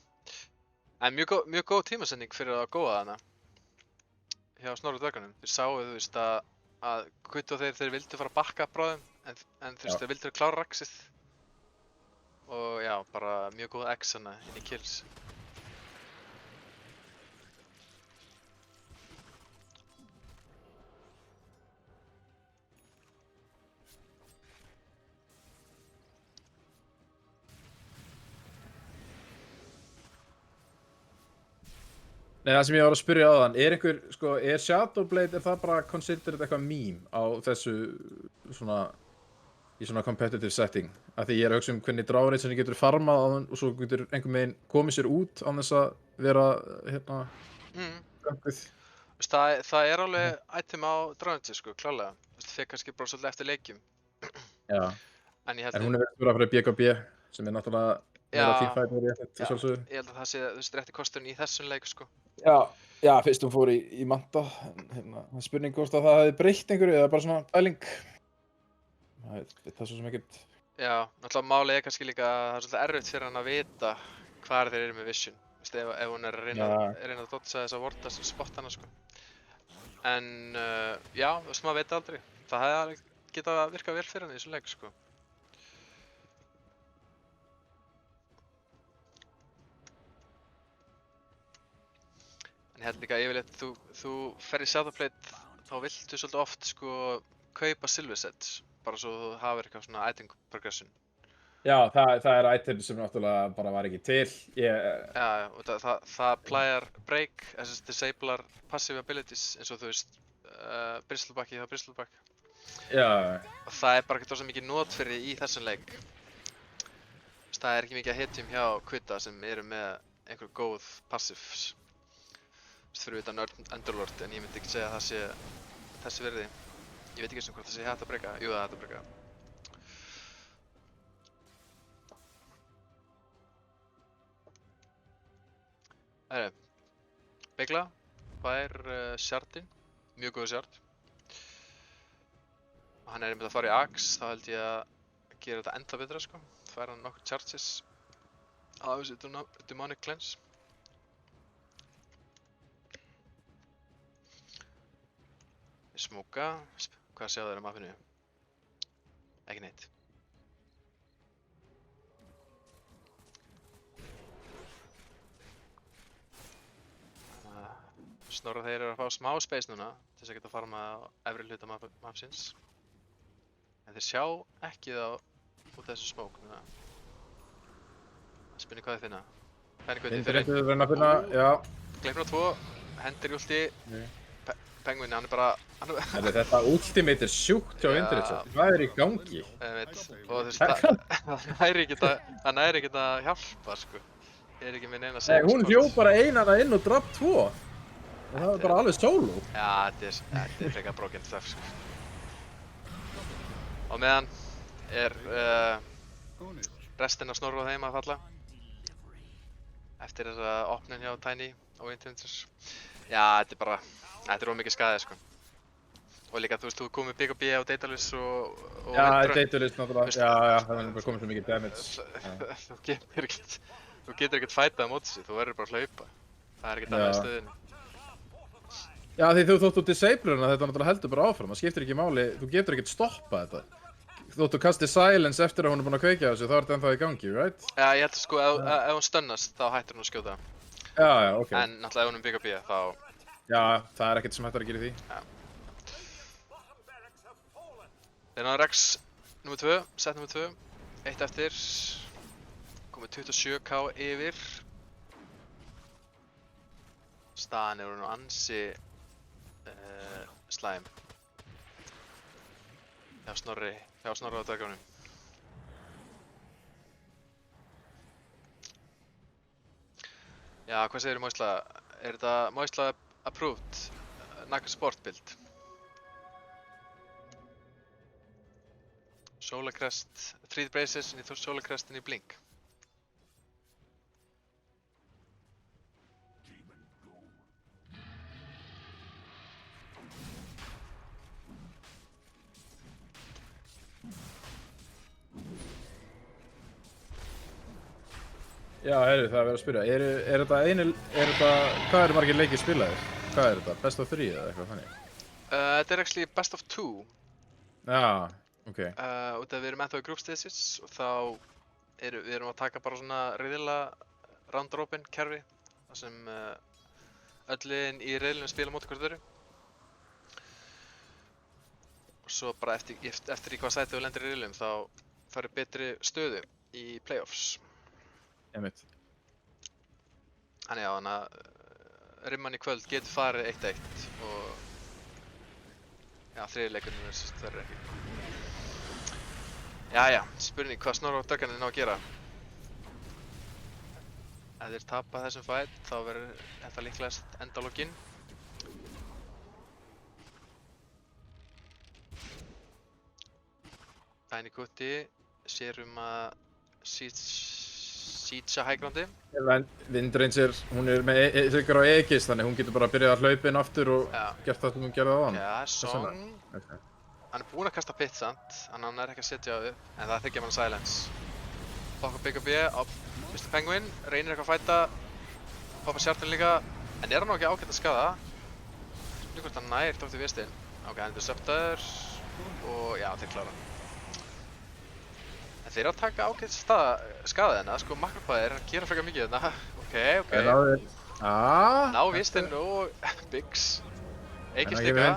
En mjög góð tímasending fyrir að góða hana. Hjá Snorra Dverganum. Þeir sáu, þú veist, að Quita og þeir vildu fara að bakka bráðum. En þú veist, þeir vildu klára Raxið. Og já, bara mjög góð X hana inn í kills. Nei, það sem ég var að spyrja á þann, er Shadowblade, er það bara considered eitthvað meme á þessu svona, í svona competitive setting? Af því ég er að hugsa hvernig Dráreinsir getur farmað á þann og svo getur einhvern veginn komið sér út án þess að vera, ganguð. Það er alveg item á Dráreinsir, sko, klálega. Þeir kannski bara svolítið eftir leikjum. Já, en hún er verið að fara í BKB, sem er náttúrulega meira teamfight í sjálfsögðu. Ég held að það sé, þú veist, rétti kosturinn í þessum leik, sko. Já, fyrst hún fór í Manta. Það er spurning hvort að það hefði breytt einhverju eða bara svona pæling. Það er svo sem ekkert... Já, náttúrulega málið er kannski líka að það er svolítið erfitt fyrir hann að vita hvar þeir eru með vision. Þú veist, ef hún er að reyna að dodsa þess að vorta spottana, sko. En, já, þú veist, maður veit aldrei. Það hefði getað að virka vel fyrir hann í þessum leik, sko. En ég held líka yfirleitt, þú fer í Shadowblade, þá viltu svolítið oft, sko, kaupa silver sets. Bara svo þú hafir eitthvað svona item progression. Já, það er item sem náttúrulega bara var ekki til. Já, og það plæjar break, þess að disablar passive abilities, eins og þú veist, Bristleback í það Bristleback. Já. Og það er bara ekkert rosa mikið not fyrir í þessum leik. Það er ekki mikið að hitjum hjá Quita sem eru með einhver góð passives. Fyrir utan Underlord, en ég myndi ekki segja að það sé þessi virði. Ég veit ekki hvort það sé hægt að breyka. Jú, það er hægt að breyka. Herri, Begla fær sjardinn, mjög góðu sjard. Og hann einmitt að fara í Axe, þá held ég að gera þetta enda betra sko. Fær hann nokkur charges á þessu Demonic Cleanse. Smóka, hvað sjá þeir á mappinu? Ekki neitt. Snorra þeir eru að fá smá space núna til þess að geta farma á efri hluta mapsins. En þeir sjá ekki þá út af þessu smók núna. Spinni hvað þeir finna. Penny Gutti fyrir. Þeir reyna að finna, já. Gleipur á 2, hendir í ulti. Penguin, hann er bara... Þetta ultimate er sjúkt hjá Indritsson. Hvað er í gangi? Ég veit, og þú veist, það næri ekkert að hjálpa, sko. Ég er ekki með neina að segja. Nei, hún hljóp bara einana inn og drapp 2. Og það var bara alveg solo. Já, þetta er frekar broken stuff, sko. Og meðan er restin af Snorra og þeim að falla. Eftir þessa opnin hjá Tiny og Intensors. Já, þetta er bara... Þetta er ómikið skaði, sko. Og líka, þú veist, þú komið BKB á Daedalus og Já, Daedalus náttúrulega. Já, það er bara komið svo mikið damage. Þú getur ekkert fætað á móti sig, þú verður bara að hlaupa. Það er ekkert annað í stöðunni. Já, því þú þóttu disabler hana, þetta náttúrulega heldur bara áfram. Það skiptir ekki máli, þú getur ekkert stoppað þetta. Þóttu kastið silence eftir að hún er búin að kveikja þessu, þá er þetta ennþá í gangi, right? Já, ég held að sko, ef hún stönnast, þá hættir hún að skjóta. Já, ok. En náttúrulega ef hún er BKB, þá... Já, það er ekkert sem hættar að gera í því. Já. Þeir náðu Rex nr. 2, set nr. 2, 1 eftir. Komið 27k yfir. Staðan er nú ansi slæm. Hjá Snorri á dvergunum. Já, hvað segirðu Moisla? Er þetta Moisla approved Naga Sport build? Solar Crest, 3 braces inn í Solar Crest inn í Blink. Já, heyrðu, það er verið að spyrja. Hvað eru margir leikir spilaðir? Hvað er þetta? Best of 3 eða eitthvað þannig? Þetta er actually best of 2. Já, ok. Út af við erum ennþá í group stages og þá við erum að taka bara svona riðla round robin kerfi þar sem öll liðin í riðlunum spila móti hvort öðru. Og svo bara eftir í hvað sæti þú lendir í riðlunum þá færðu betri stöðu í playoffs. Einmitt. Þannig já, rimman í kvöld getur farið 1-1 og já, þriði leikurinn verður ekki. Jæja, spurning hvað Snorra og Duggan ná að gera. Ef þeir tapa þessum fight þá verður þetta líklegast endalokinn. Tiny Gutti sér að Siege high groundi. Windranger, hún er með sigur á Aegis, þannig hún getur bara byrjað að hlaupa inn aftur og gert það sem hún gerði á hann. Já, Song, hann er búinn að kasta pit samt, hann er ekki að setja á upp, en það þykja mann silence. Poppa BKB á Mr. Penguin, reynir eitthvað að fæta, poppa Sjartin líka, en er hann ekki ágætt að skaða. Spurning hvort hann nær tók til vistinn. Ok, hann er disruptor og já, þeir klára. En þeir eru að taka ágætt skaða hérna, sko Macropæðir gera frekar mikið hérna. Ok. Ná vistinn og Biggs. Aegis líka.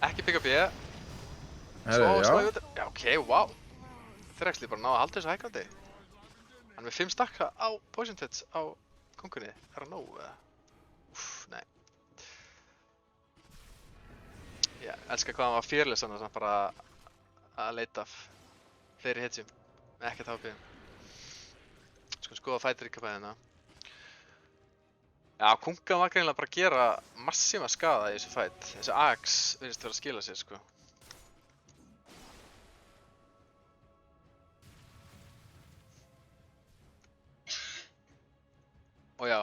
Ekki BKB. Svo já, ok, wow. Þeir actually bara náðu að halda þessu high groundi. Hann er með 5 stakka á poison hits á kongunni. Er það nóg eða? Úff, nei. Ég elska hvað hann var fearless hann bara að leita af fleiri hitsjum. Ekkert HP. Sko skoða fighter í kapæðina. Já, Kunga var greinilega bara að gera massíma skaða í þessu fight. Þessi Axe virðist vera að skila sér, sko. Og já,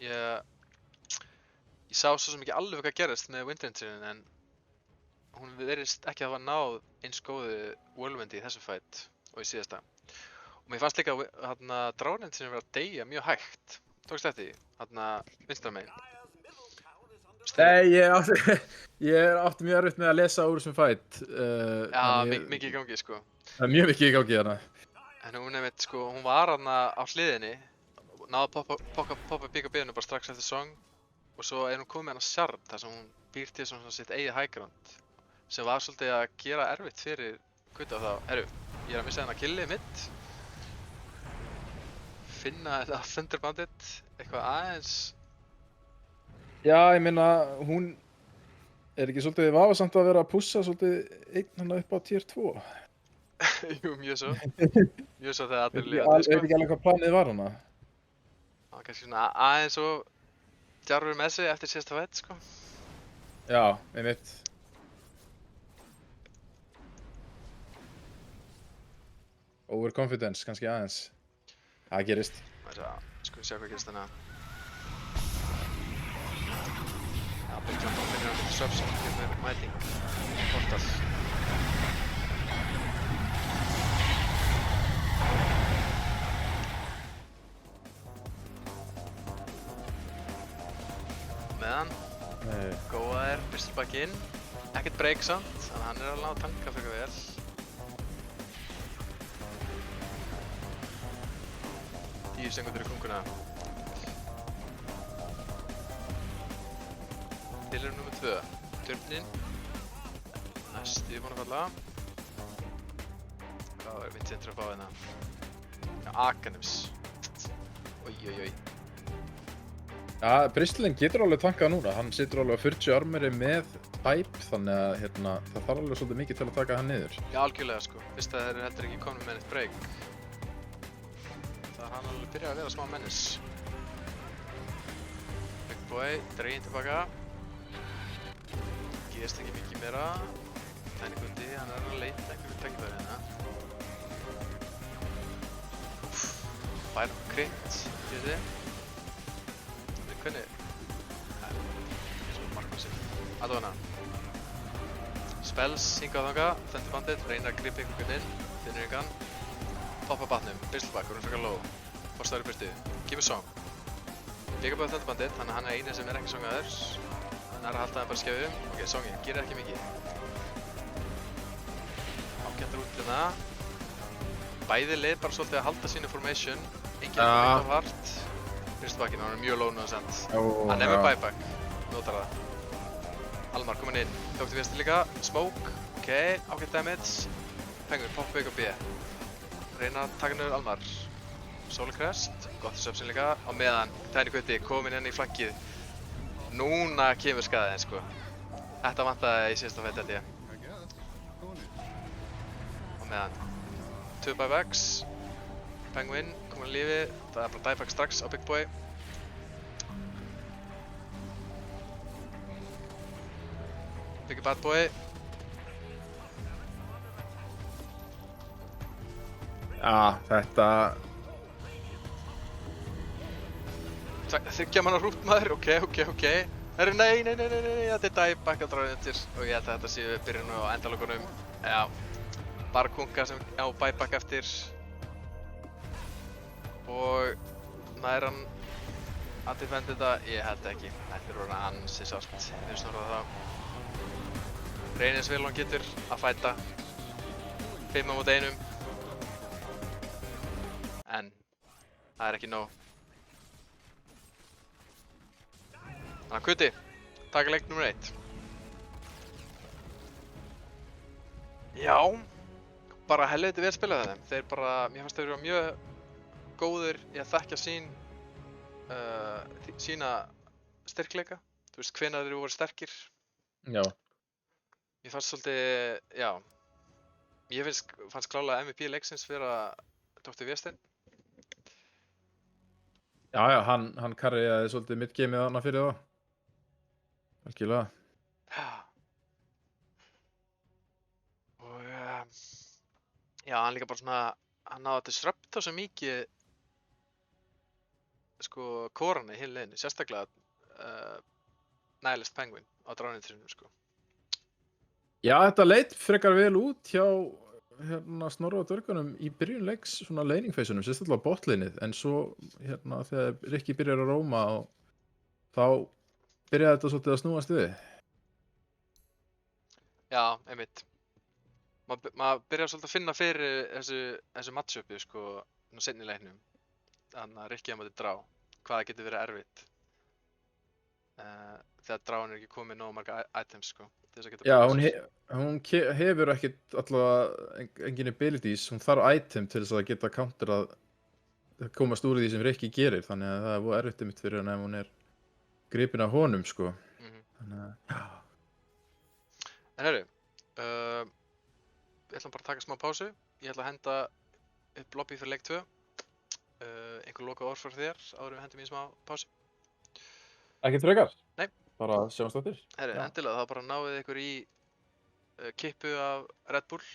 ég sá svo sem ekki alveg hvað gerist með Windrangerinn, en hún virðist ekki hafa náð eins góðu whirlwindi í þessu fight og í síðasta. Og mér fannst líka að Drownengerinn vera að deyja mjög hægt. Tókst eftir því, vinstra megin. Nei, ég átti mjög erfitt með að lesa úr þessum fight. Já, mikið í gangi, sko. Það er mjög mikið í gangi hérna. En hún einmitt, sko, hún var á hliðinni, náði að poppa BKB-inu bara strax eftir song, og svo hún komið með Shard, þar sem hún býr til svona sitt eigið high ground, sem var svolítið að gera erfitt fyrir Gutta þá. Herru, ég að missa killi mitt. Finna þetta Thunder Bandit, eitthvað aðeins. Já, ég meina, hún er ekki svolítið vafasamt að vera að pússa svolítið einn hana upp á tier 2. Jú, mjög svo. Mjög svo þegar allir Ég veit ekki alveg hvað planið var hana. Það var kannski svona aðeins og djarfur með sig eftir síðasta fight, sko. Já, einmitt. Overconfidence, kannski aðeins. Það gerist. Skulum sjá hvað gerist þannig. Já, Big Jump finnir hann fyrir subs og gefur mæting. Portal. Meðan. Góa pistolbakki inn. Ekkert break samt, þannig að hann alveg að tanka frekar vel. Sekundur í kunguna. Tilraun nummer 2. Turnin. Næstu búinn að falla. Hvað var Vincentur að fá hérna? Já, Akanims. Oj. Já, Bristolin getur alveg tankað núna. Hann situr alveg á 40 armori með pipe, þannig að það þarf alveg svolítið mikið til að taka hann niður. Já, algjörlega sko. Fyrst að þeir eru heldur ekki komin með neitt break. Hann alveg byrjaði að vera smá mennis. Big Boy, dreginn tilbaka. Gerist ekki mikið meira. Tiny Gundi, hann að leita einhverju tækifæri hérna. Fær okkur crit, þessi. Hvernig? Það er svona markað sér. Allavega. Spells, hingað og þangað. Thunder Bandit, reynir að gripa einhvern inn. Finnur yngan. Poppa batnum, Bristleback, hún er frekar low. Forstaður í burtu, Keep a Song. Líka búið Thunder Bandit, þannig að hann er eini sem er ekki songaður. Hann er að halda það bara skefum. Ok, songi, gerir ekki mikið. Ágættur út hérna. Bæði lið bara svolítið að halda sínu formation. Enginn er mikið af hart. Bristlebackinn, hann er mjög low nú að send. Hann er með buyback, notar það. Almar kominn inn, tók til fyrstu líka. Smoke, ok, ágætt damage. Pengur, pop, B og B. Reyna að taka niður Almar. Solar Crest, gott subsin líka. Á meðan, Tiny Gutti kominn inn í flaggið. Núna kemur skaðið sko. Þetta vantaði í síðasta fight held ég. Á meðan, 2 buybacks. Penguin, komin í lífi. Það er bara dieback strax á Big Boy. Big Bad Boy. Já, þetta... Þryggja manna rút maður, ok. Herru, nei, þetta er dieback að draga undir. Og ég held að þetta séu byrjun á endalokunum. Já, bara Kunga sem á buyback eftir. Og nær hann að defenda þetta? Ég held ekki. Þetta er orðin ansi sárt, við snorðum þá. Reynir eins vel hann getur að fæta. 5 á móti 1. En það er ekki nóg. Þannig að Gutti, taka leik nr. 1. Já, bara helviti vel spilað þeim. Þeir bara, mér fannst þeir vera mjög góðir í að þekkja sína styrkleika. Þú veist, hvenær þeir voru sterkir. Já. Mér fannst svolítið, já. Ég fannst klálega MVP leiksins vera Dr. Vésteinn. Já, já, hann karriðaði svolítið midgameið þarna fyrir það. Algjörlega. Já. Og já, hann líka bara svona, hann náði að disrupta svo mikið sko kórana í heilu leiðinni, sérstaklega Nihilist Penguin á dránintrinu sko. Já, þetta leit frekar vel út hjá Snorra og Dörgunum í byrjun leiks svona laning-feysunum, sérstaklega botlaneið, en svo þegar Rikki byrjar að róma og þá byrjaði þetta svolítið að snúast við. Já, einmitt. Maður byrjar svolítið að finna fyrir þessu matchupi sko, seinni leiknum. Þannig að Rikki á móti drá, hvað það getur verið erfitt. Þegar dráin ekki komið nógu marga items sko. Já, hún hefur ekkert allavega engin abilities, hún þarf item til þess að geta counterað komast úr því sem Rikki gerir, þannig að það er búið erfitt einmitt fyrir hann ef hún er gripin af honum sko. Þannig að, já. En heyrðu, við ætlum bara að taka smá pásu. Ég ætla að henda upp lobby fyrir leik 2. Einhver loka orð fyrir þér áður við hendum í smá pásu? Ekkert frekar? Nei. Bara sjáumst eftir. Herru, endilega, þá bara náið ykkur í kippu af Red Bull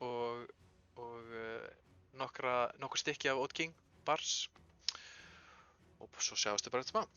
og nokkur stykki af Oat King bars og svo sjáumst við bara eftir smá.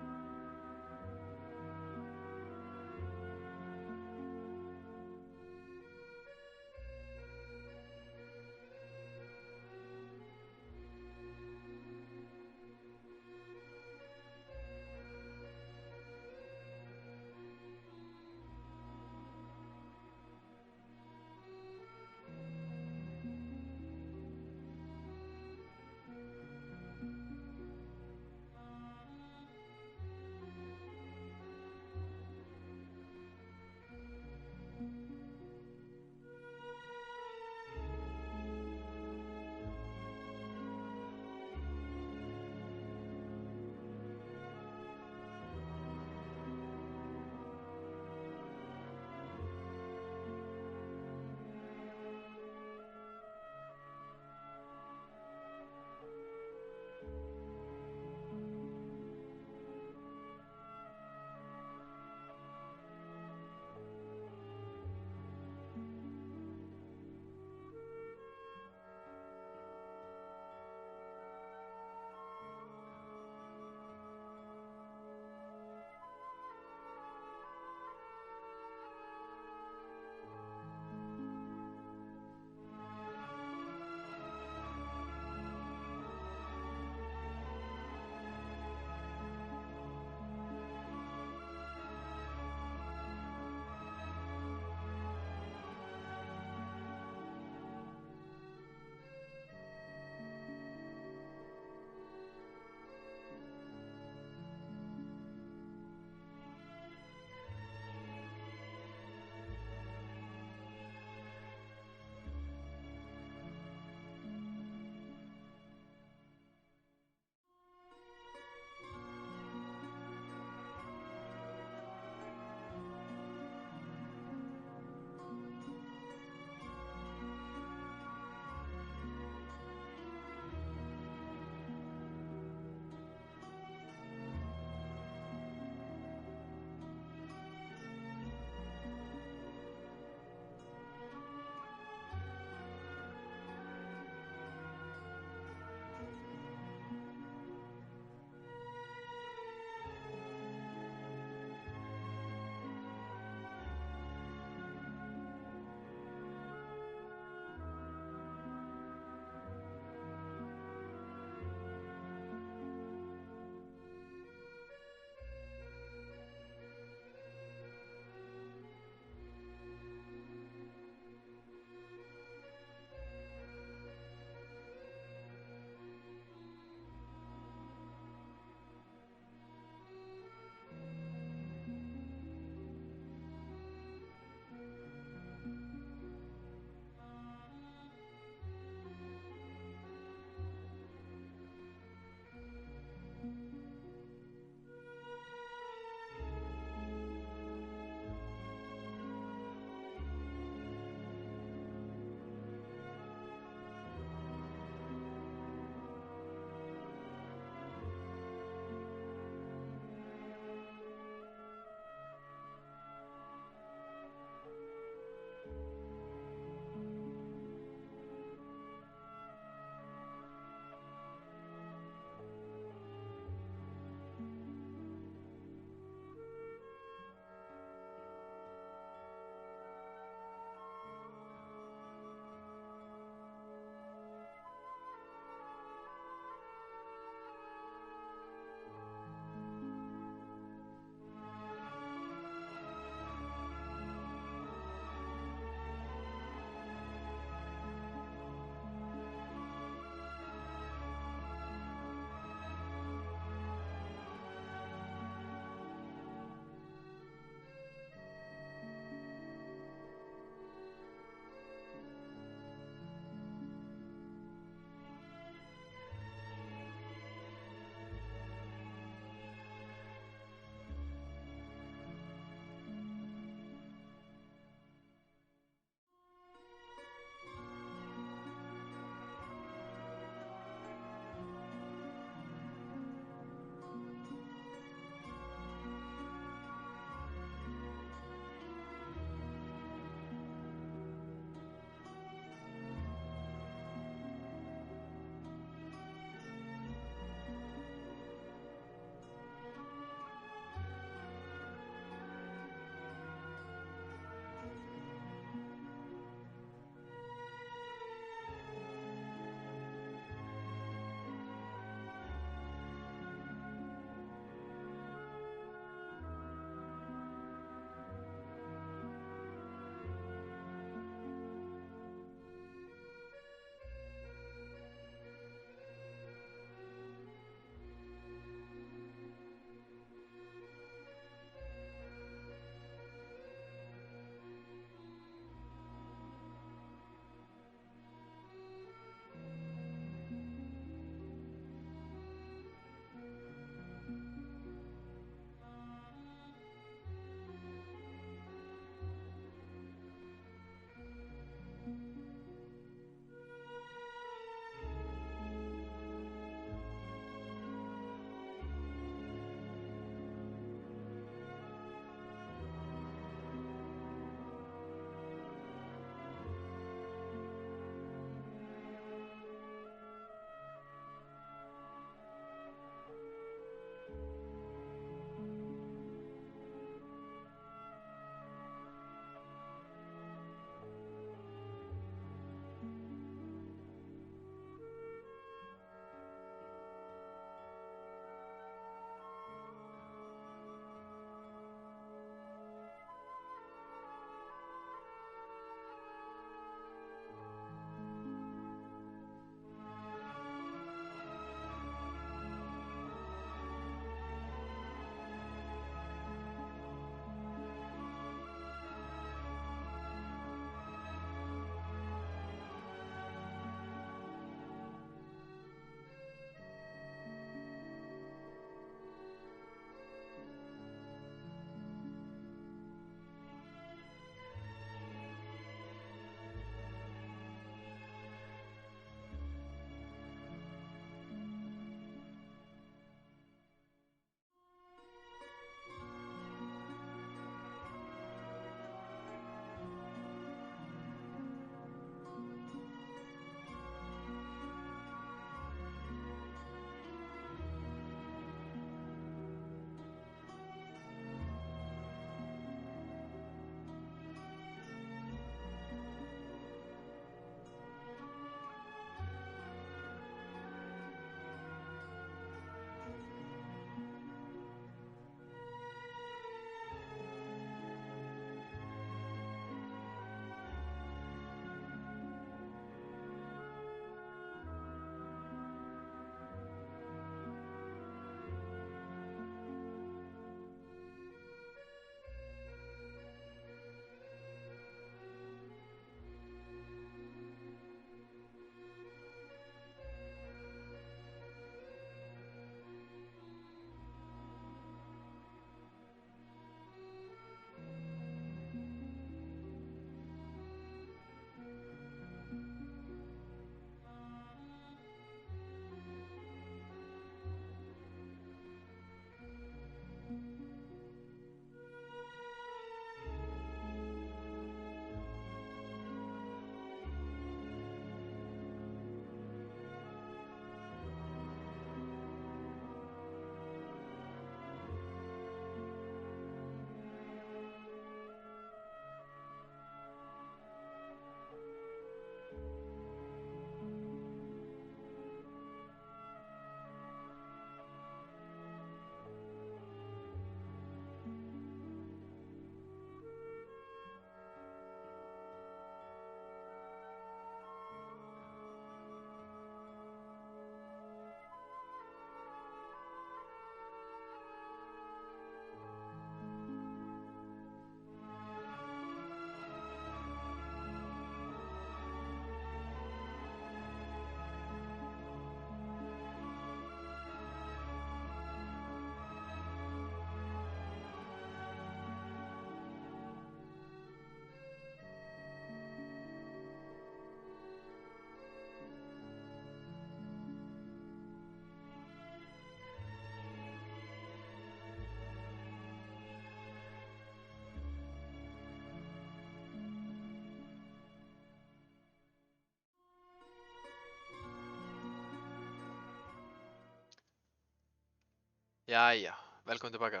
Jæja, velkomin tilbaka.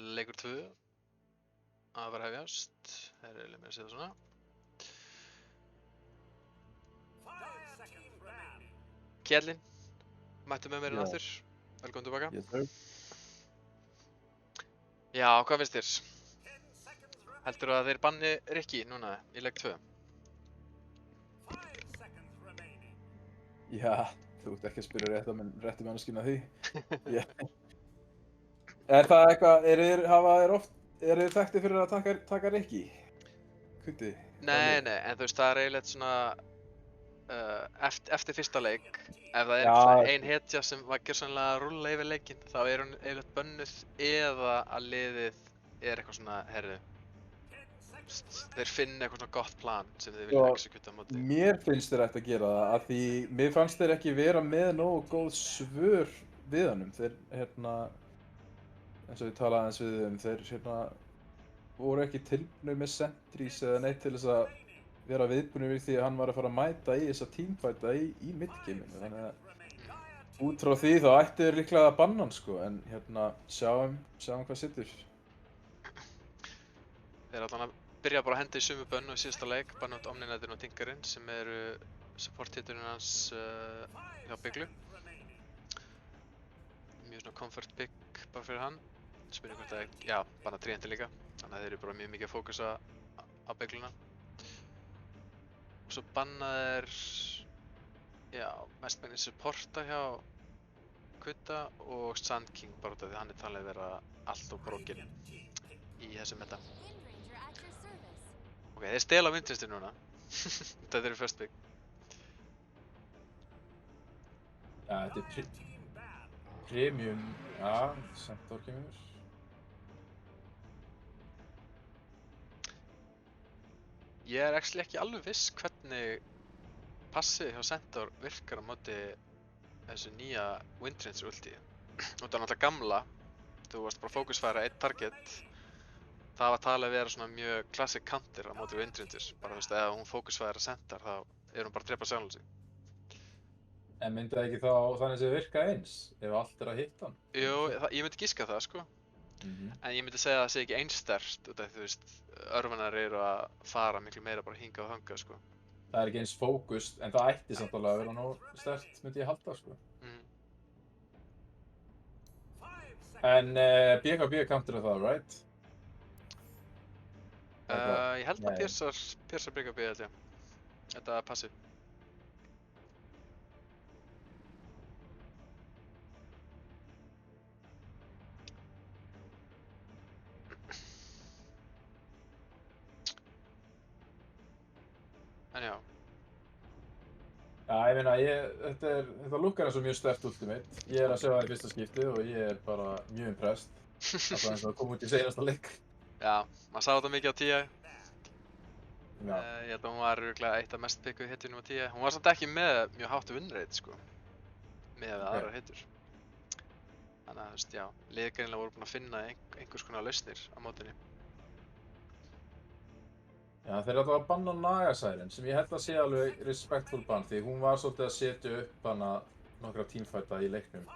Leikur 2 að vera hefjast. Herri, leið mér að setja svona. Kjellin, mættu með mér inn Já. aftur. Velkomin tilbaka. Yes, sir. Já, hvað finnst þér? Heldurðu að þeir banni Rikki núna í leik 2? Já, þú ert ekki að spyrja réttu manneskina því. Yeah. Er það eitthvað, eru þið þekktir fyrir að taka Rikki? Kundi? Nei, en þú veist, það er eiginlega svona eftir fyrsta leik, ef það er Já. svona ein hetja sem var gjörsamlega að rúlla yfir leikinn, þá er hún eiginlega bönnuð eða að liðið er eitthvað svona, herðu, þeir finna eitthvað svona gott plan sem þeir vilja executa á móti. Mér finnst þér ætti að gera það, af því mér fannst þeir ekki vera með nógu góð svör við honum. Þeir, eins og við talaði aðeins við þeir, voru ekki tilbúinir með sentries eða neitt til þess að vera viðbúinir við því að hann var að fara að mæta í þessa teamfæta í midgameinu. Þannig að út frá því þá ætti þeir líklega að banna hann sko, en sjáum hvað situr. Þeir allan að byrja bara að henda í sömu bönnu í síðasta leik, banna út Omninetinn og Tinkerinn sem eru support-hitturinn hans hjá Bygglu. Mjög svona comfort pick bara fyrir hann. Spyrir hvort að, já, banna Tríendi líka, þannig að þeir eru bara mjög mikið að fókusa á Byggluna. Og svo banna þeir, já, mestmegnis supporta hjá Kutta og Sand King bara út af því hann er talið að vera allt of broken í þessu meta. Ok, þeir stela Windrinstu núna. Þetta eru first pick. Já, þetta er premium, já, Centaur kemur. Ég er actually ekki alveg viss hvernig passið hjá Centaur virkar á móti þessu nýja Windrinsu ulti. Út af náttúrulega gamla, þú varst bara fókusfæra eitt target. Það var talið að vera svona mjög classic counter á móti Windrinsus. Bara þú veist, ef hún fókusfæra Centaur þá er hún bara að drepa sjálfan sig. En myndi það ekki þá þannig sem virka eins, ef allt er að hitta hann? Jú, ég myndi giska það sko. En ég myndi segja að það sé ekki eins sterkt út af því þú veist, örvanar eru að fara miklu meira bara hingað og þangað sko. Það er ekki eins fókust, en það ætti samt alveg að vera nóg sterkt, myndi ég halda sko. En BKB counter það, right? Ég held að Piersar BKB held ég. Þetta er passið. En já. Já, ég meina, þetta lukkar eins og mjög sterkt ultimate. Ég er að sjá það í fyrsta skiptið og ég er bara mjög impressed. Það var eins og að koma út í seinasta leik. Já, maður sá þetta mikið á TI. Já. Ég held að hún var örugglega eitt af mest pikkuð hitjunum á TI. Hún var samt ekki með mjög hátt winrate sko. Með aðrar hitjur. Þannig að þú veist, já, liðið greinilega voru búin að finna einhvers konar lausnir á mótinni. Já, þeir eru alltaf að banna Nagasærin, sem ég held að sé alveg respectful ban, því hún var svolítið að setja upp hana nokkra teamfæta í leiknum.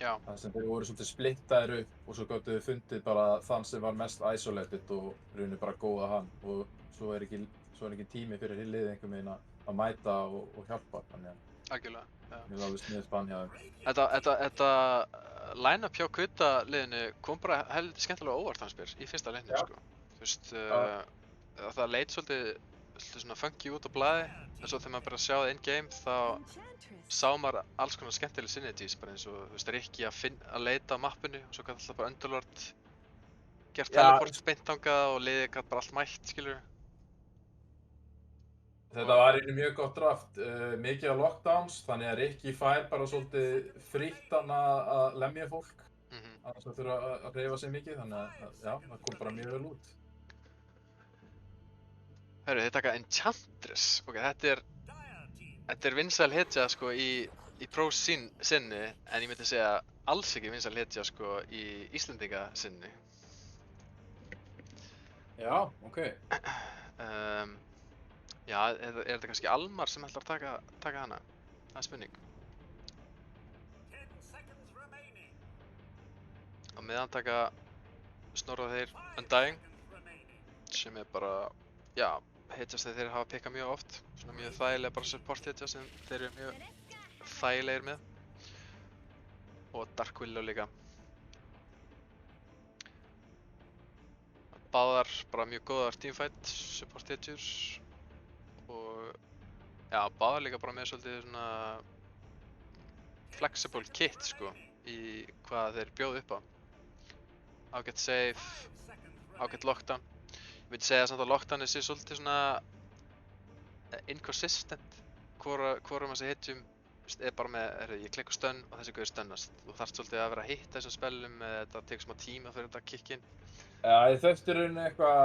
Já. Það sem þeir voru svolítið splittaðir upp og svo gáttu þau fundið bara þann sem var mest isolated og raunir bara góða hann og svo er ekki tími fyrir liðið einhvern veginn að mæta og hjálpa, þannig að Algjörlega, já. mér var alveg sniðugt ban hjá þeim. Þetta line-up hjá Kutta liðinu kom bara heldur skemmtilega óvart hans mér í fyrsta leiknum sko. Þú veist, það leit svolítið svona funky út á blaði, en svo þegar maður bara sjáði in-game þá sá maður alls konar skemmtileg synergies, bara eins og þú veist, Rikki að leita á mappinu og svo gæti alltaf bara Underlord gert teleport beint þangað og liðið gæti bara allt mætt, skilur. Þetta var einu mjög gott draft, mikið á lockdowns, þannig að Rikki fær bara svolítið frítt hann að lemja fólk, annars það þurfa að hreyfa sig mikið, þannig að já, það kom bara mjög vel út. Hörru, þið taka Enchantress, ok, þetta er vinsæl hetja sko í pro sinni, en ég myndi segja alls ekki vinsæl hetja sko í Íslendinga sinni. Já, ok. Já, er þetta kannski Almar sem ætlar að taka hana? Það er spurning. Á meðan taka Snorra þeir Undying, sem bara, já, hetjast þeir hafa pikkað mjög oft. Svona mjög þægilega bara support hetja sem þeir eru mjög þægilegir með. Og Dark Willow líka. Báðar bara mjög góðar teamfight support hetjur. Og já, báðar líka bara með svolítið svona flexible kit sko, í hvað þeir bjóða upp á. Ágætt save, ágætt lockdown. Ég myndi segja samt að lockdownið sé svolítið svona inconsistent. Hvorum þessi hitjum er bara með, ég klikka stun og þessi gauður stunnast. Þú þarft svolítið að vera að hitta þessum spellum, þetta tekur smá tíma fyrir þetta að kicka inn. Já, ég þurfti rauninni eitthvað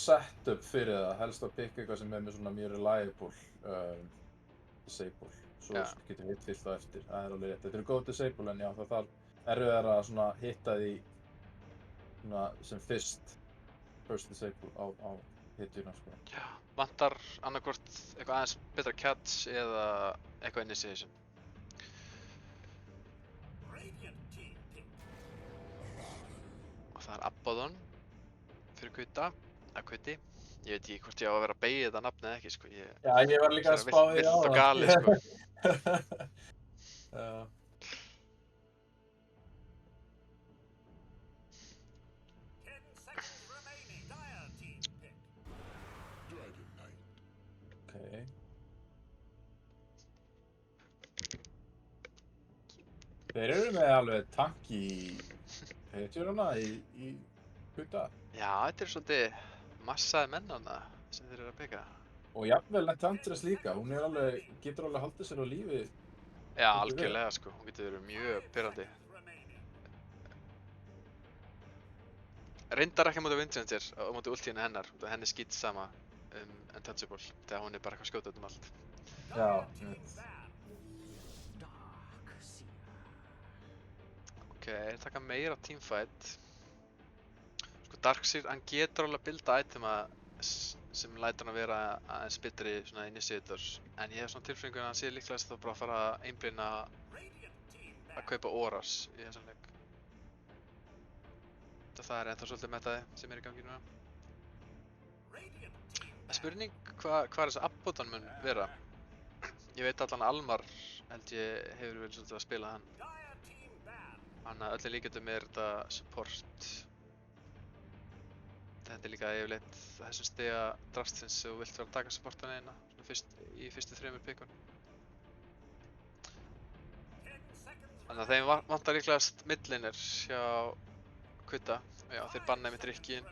setup fyrir það, helst að pikka eitthvað sem með svona mjög reliable disable. Svo getur hitt fyllt það eftir, það alveg rétt. Þetta eru góð disable en já, það þarf erfiðar að svona hitta því svona sem first disable á hitjuna sko. Já, vantar annarkvort eitthvað aðeins betra catch eða eitthvað initiation. Og það er Abaddon fyrir Kuta, eða Kuti. Ég veit ekki hvort ég á að vera að beygja þetta nafn eða ekki sko. Já, ég var líka að spá því á það. Vilt og galið sko. Já. Okay. Þeir eru með alveg tanki hetjurana í Kuta. Já, þetta er svolítið massaði menn hana sem þeir eru að peka. Og jafnvel Enchantress líka, hún getur alveg haldið sér á lífi. Já, algjörlega sko, hún getur verið mjög pirrandi. Reyndar ekki á móti Windchanger, á móti ultíinu hennar, henni skýt sama Untouchable, þegar hún er bara eitthvað skjóta um allt. Já, Ok, ég taka meira teamfight. Sko Darkseid, hann getur alveg að builda itema sem lætur hann að vera aðeins betri svona initiators. En ég hef svona tilfinningu að hann sé líklegast þá bara að fara að einblína að kaupa Auras í þessum leik. Það er ennþá svolítið metaði sem er í gangi núna. Spurning hvað þessi Abaddon mun vera. Ég veit allan að Almar held ég hefur verið svolítið að spila hann. Þannig að öllu líkjendum er þetta support. Þetta er líka yfirleitt þessum stiga draftsins sem þú vilt vera að taka supportana eina í fyrstu 3 pikkun. Þannig að þeim vantar líklegast midlaner hjá Kuta. Já, þeir banna einmitt Rikki inn.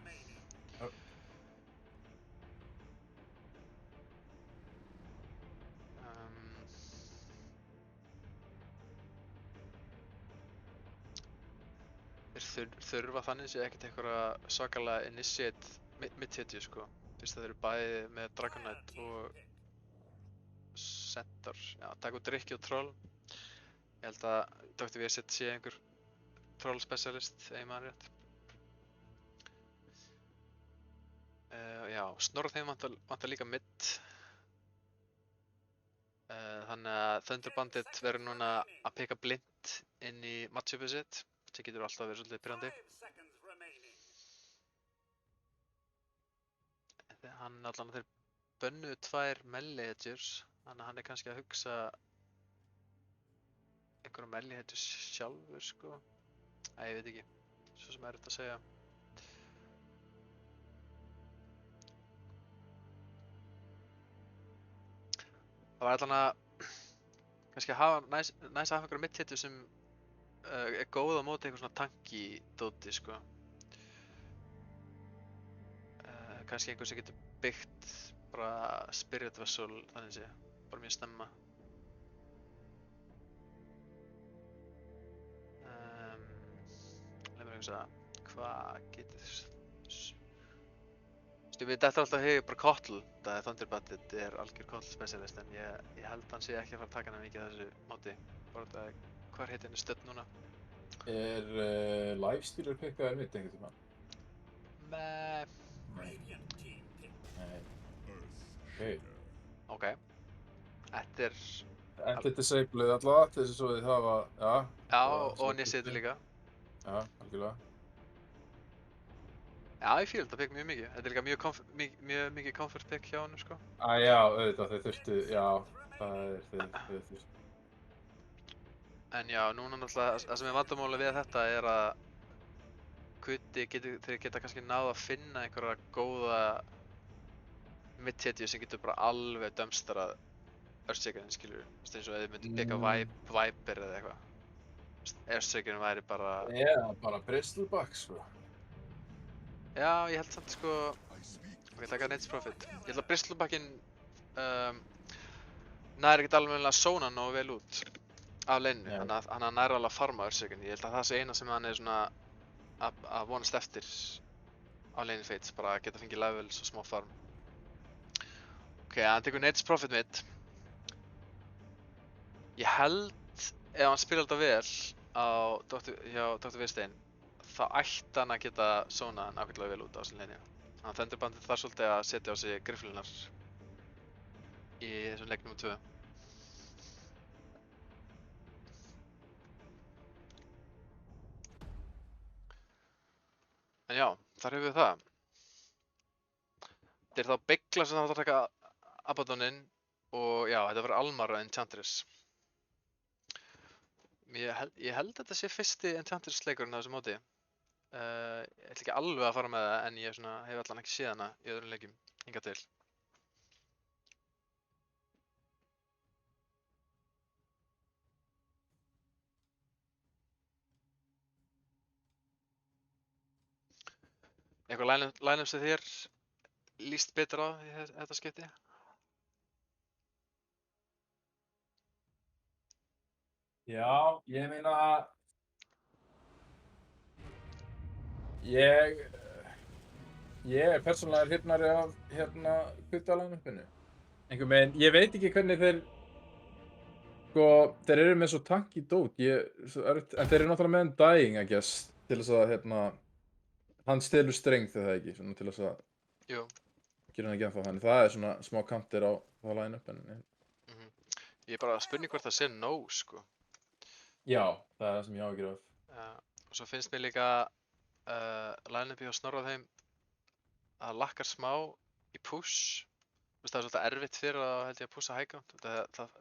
Þeir þurfa þannig sé ekkert einhverja svakalega initiate mid-hitju sko. Fyrst að þeir eru bæði með Dragon Knight og Centaur. Já, taka út Rikki og Troll. Ég held að Dr. VZ sé einhver Troll specialist, ef ég man rétt. Já, Snorra þeim vantar líka mid. Þannig að Thunder Bandit verður núna að pikka blind inn í matchupið sitt. Það getur alltaf verið svolítið pirrandi. Hann allan að þeir bönnuðu 2 melee hetjur. Þannig að hann er kannski að hugsa einhverja melee hetjur sjálfur sko. Æ, ég veit ekki. Svo sem er þetta að segja. Það var allan að kannski að hafa næs að hafa einhverja mid-hitju sem er góð á móti eitthvað svona tanki dóti sko. Kannski einhver sem getur byggt bara Spirit Vessel þannig sé, bara mjög snemma. Leif mér hugsa, hvað getur ég veit þetta alltaf hefur bara Kotl, það er Thunder Bandit er algjör Kotl specialist en ég held hann sé ekki að fara að taka hann mikið á þessu móti. Bara þetta hvar heitir henni stödd núna? Er Lifestealer pikkaður mitt einhvern tímann? Nei. Ok. Þetta er Entity Disableið allavega, til þess að þið hafa, já. Já, og Nissið líka. Já, algjörlega. Já, ég fíla þetta pick mjög mikið. Þetta er líka mjög mikið comfort pick hjá honum, sko. Já, auðvitað, þeir þurftu, já, það er þeir þurftu. En já, núna náttúrulega, það sem er vandamáli við þetta er að þeir geta kannski náð að finna einhverja góða mid-tetju sem getur bara alveg dumpsterað Earthshakerinn, skilur. Þú veist, eins og ef þið myndu pika Viper eða eitthvað. Earthshakerinn væri bara... Bara Bristleback, sko. Já, ég held samt sko... Ok, taka Nate's Profit. Ég held að Bristlebackinn næri ekkert alveg að zóna nógu vel út af laneinu, þannig að hann næri alveg að farma Earthshakerinn. Ég held að það sé eina sem hann er svona að vonast eftir á lane fates, bara að geta fengið levels og smá farm. Ok, hann tekur Nate's Profit mitt. Ég held, ef hann spilar þetta vel hjá Dr. Vistein, þá ætti hann að geta zónað hann ákveðlega vel út á þessum lane. Þannig að Thunderbandið þarf svolítið að setja á sig grifflunar í þessum leik nr. 2. En já, þar hefur við það. Þetta er þá Byggla sem það var að taka Abaddoninn og já, þetta verður Almar og Enchantress. Ég held að þetta sé fyrsti Enchantress leikurinn á þessu móti. Ég ætla ekki alveg að fara með það en ég hef allan ekki séð hana í öðrum leikjum hingað til. Eitthvað line-up sem þér líst betur á í þetta skipti? Já, ég meina... Ég er persónulega hrifnari af Kudda-line-upinu. Einhvern veginn, ég veit ekki hvernig þeir... Sko, þeir eru með svo tanky dót, en þeir eru náttúrulega með Undying, I guess, til þess að, hann stelur strength eða ekki, svona til þess að... Jú. Gera hann ekki ennþá þannig, það er svona smá kantir á line-upinu. Ég er bara að spurning hvort það sé nóg, sko. Já, það er það sem ég á að gera af. Og svo finnst mér líka line-upi hjá Snorra þeim að lakkar smá í push. Það er svolítið erfitt fyrir að pusha high ground.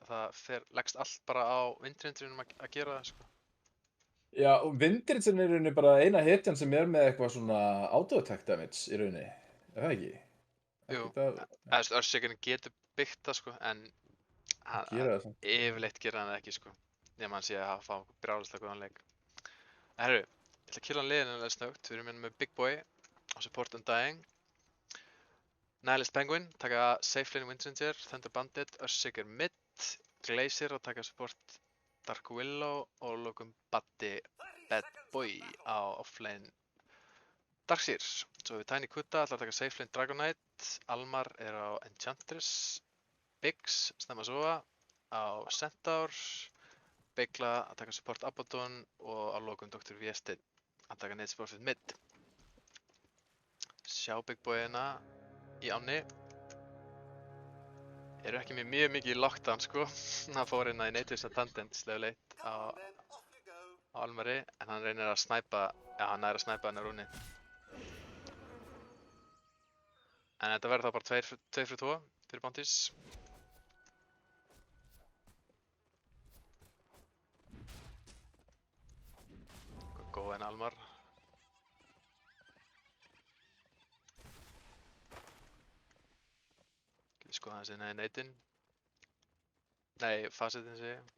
Það leggst allt bara á Windrinsinum að gera það, sko. Já, og Windrinsin er í rauninni bara eina hetjan sem er með eitthvað svona auto-attack damage í rauninni, er það ekki? Jú, Earthshakerinn getur byggt það, sko, en yfirleitt gera hann það ekki, sko. Nema hann sé að fá brjálæðislega góðan leik. Herru, ég ætla að killa hann liðinu alveg snögt. Við erum hérna með Big Boy á support Undying. Nihilist Penguin, taka safe lane Windringer, Thunder Bandit, Earthshaker mid, Glacier að taka support Dark Willow og lokum Bad Boy á offlane Darkseer. Svo við Tiny Kudda ætlar að taka safe lane Dragonite, Almar er á Enchantress, Biggs snemma sofa á Centaur, Byggla að taka support Abaddon og að lokum Dr. Viestein að taka Nate's Profit mid. Sjá Big Boyina í ánni. Eru ekki með mjög mikið í lockdown, sko. Hann fór inn í Native Attendants level 1 á Almari, en hann reynir að snæpa, hann næri að snæpa hennar rúni. En þetta verður þá bara 2 fyrir 2 fyrir Bounties. Góð en Almar. Getur skoða hans inn í Nateinn. Nei, Facetinn sé ég.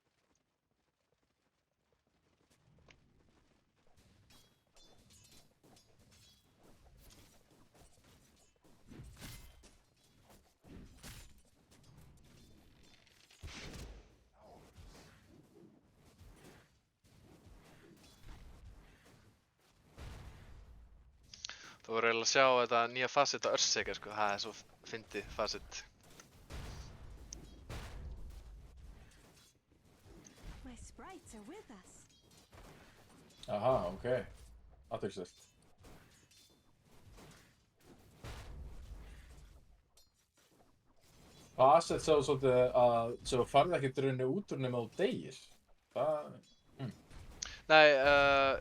Þú voru eiginlega að sjá þetta nýja facet á Earthshaker, sko, það er svo fyndið facet. Aha, ok. Athyglisvert. Facet sá svolítið að þú farði ekkert rauninni út úr nema þú deyir. Það... Nei,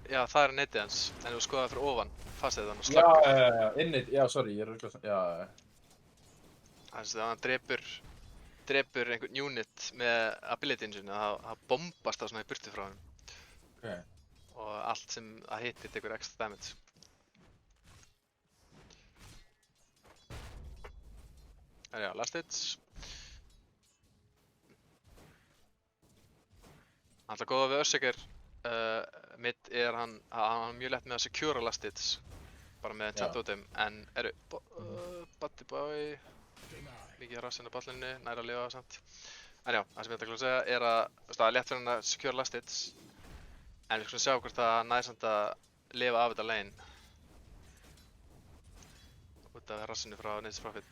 já, það er netið hans, en þú skoðaði fyrir ofan, fastið þannig, Já, slögg. innit, já, sorry, ég er ruglað, já. Þannig að hann drepur einhvern unit með ability-inn sinni, það bombast það svona í burtu frá hann. Ok. Og allt sem það hittir tekur extra damage. Það já, last hits. Alltaf góða við Össeker mitt er hann mjög lett með að secura last hits. Bara með enchant totem, en Buddy Boy mikið rassinn á ballinu, næra að lifa samt. En já, það sem ég ætla að segja er að það er létt fyrir hann að secure last hits. En við skulum sjá hvort það næði samt að lifa af þetta lane. Út af rassinu frá Nidus Prophet.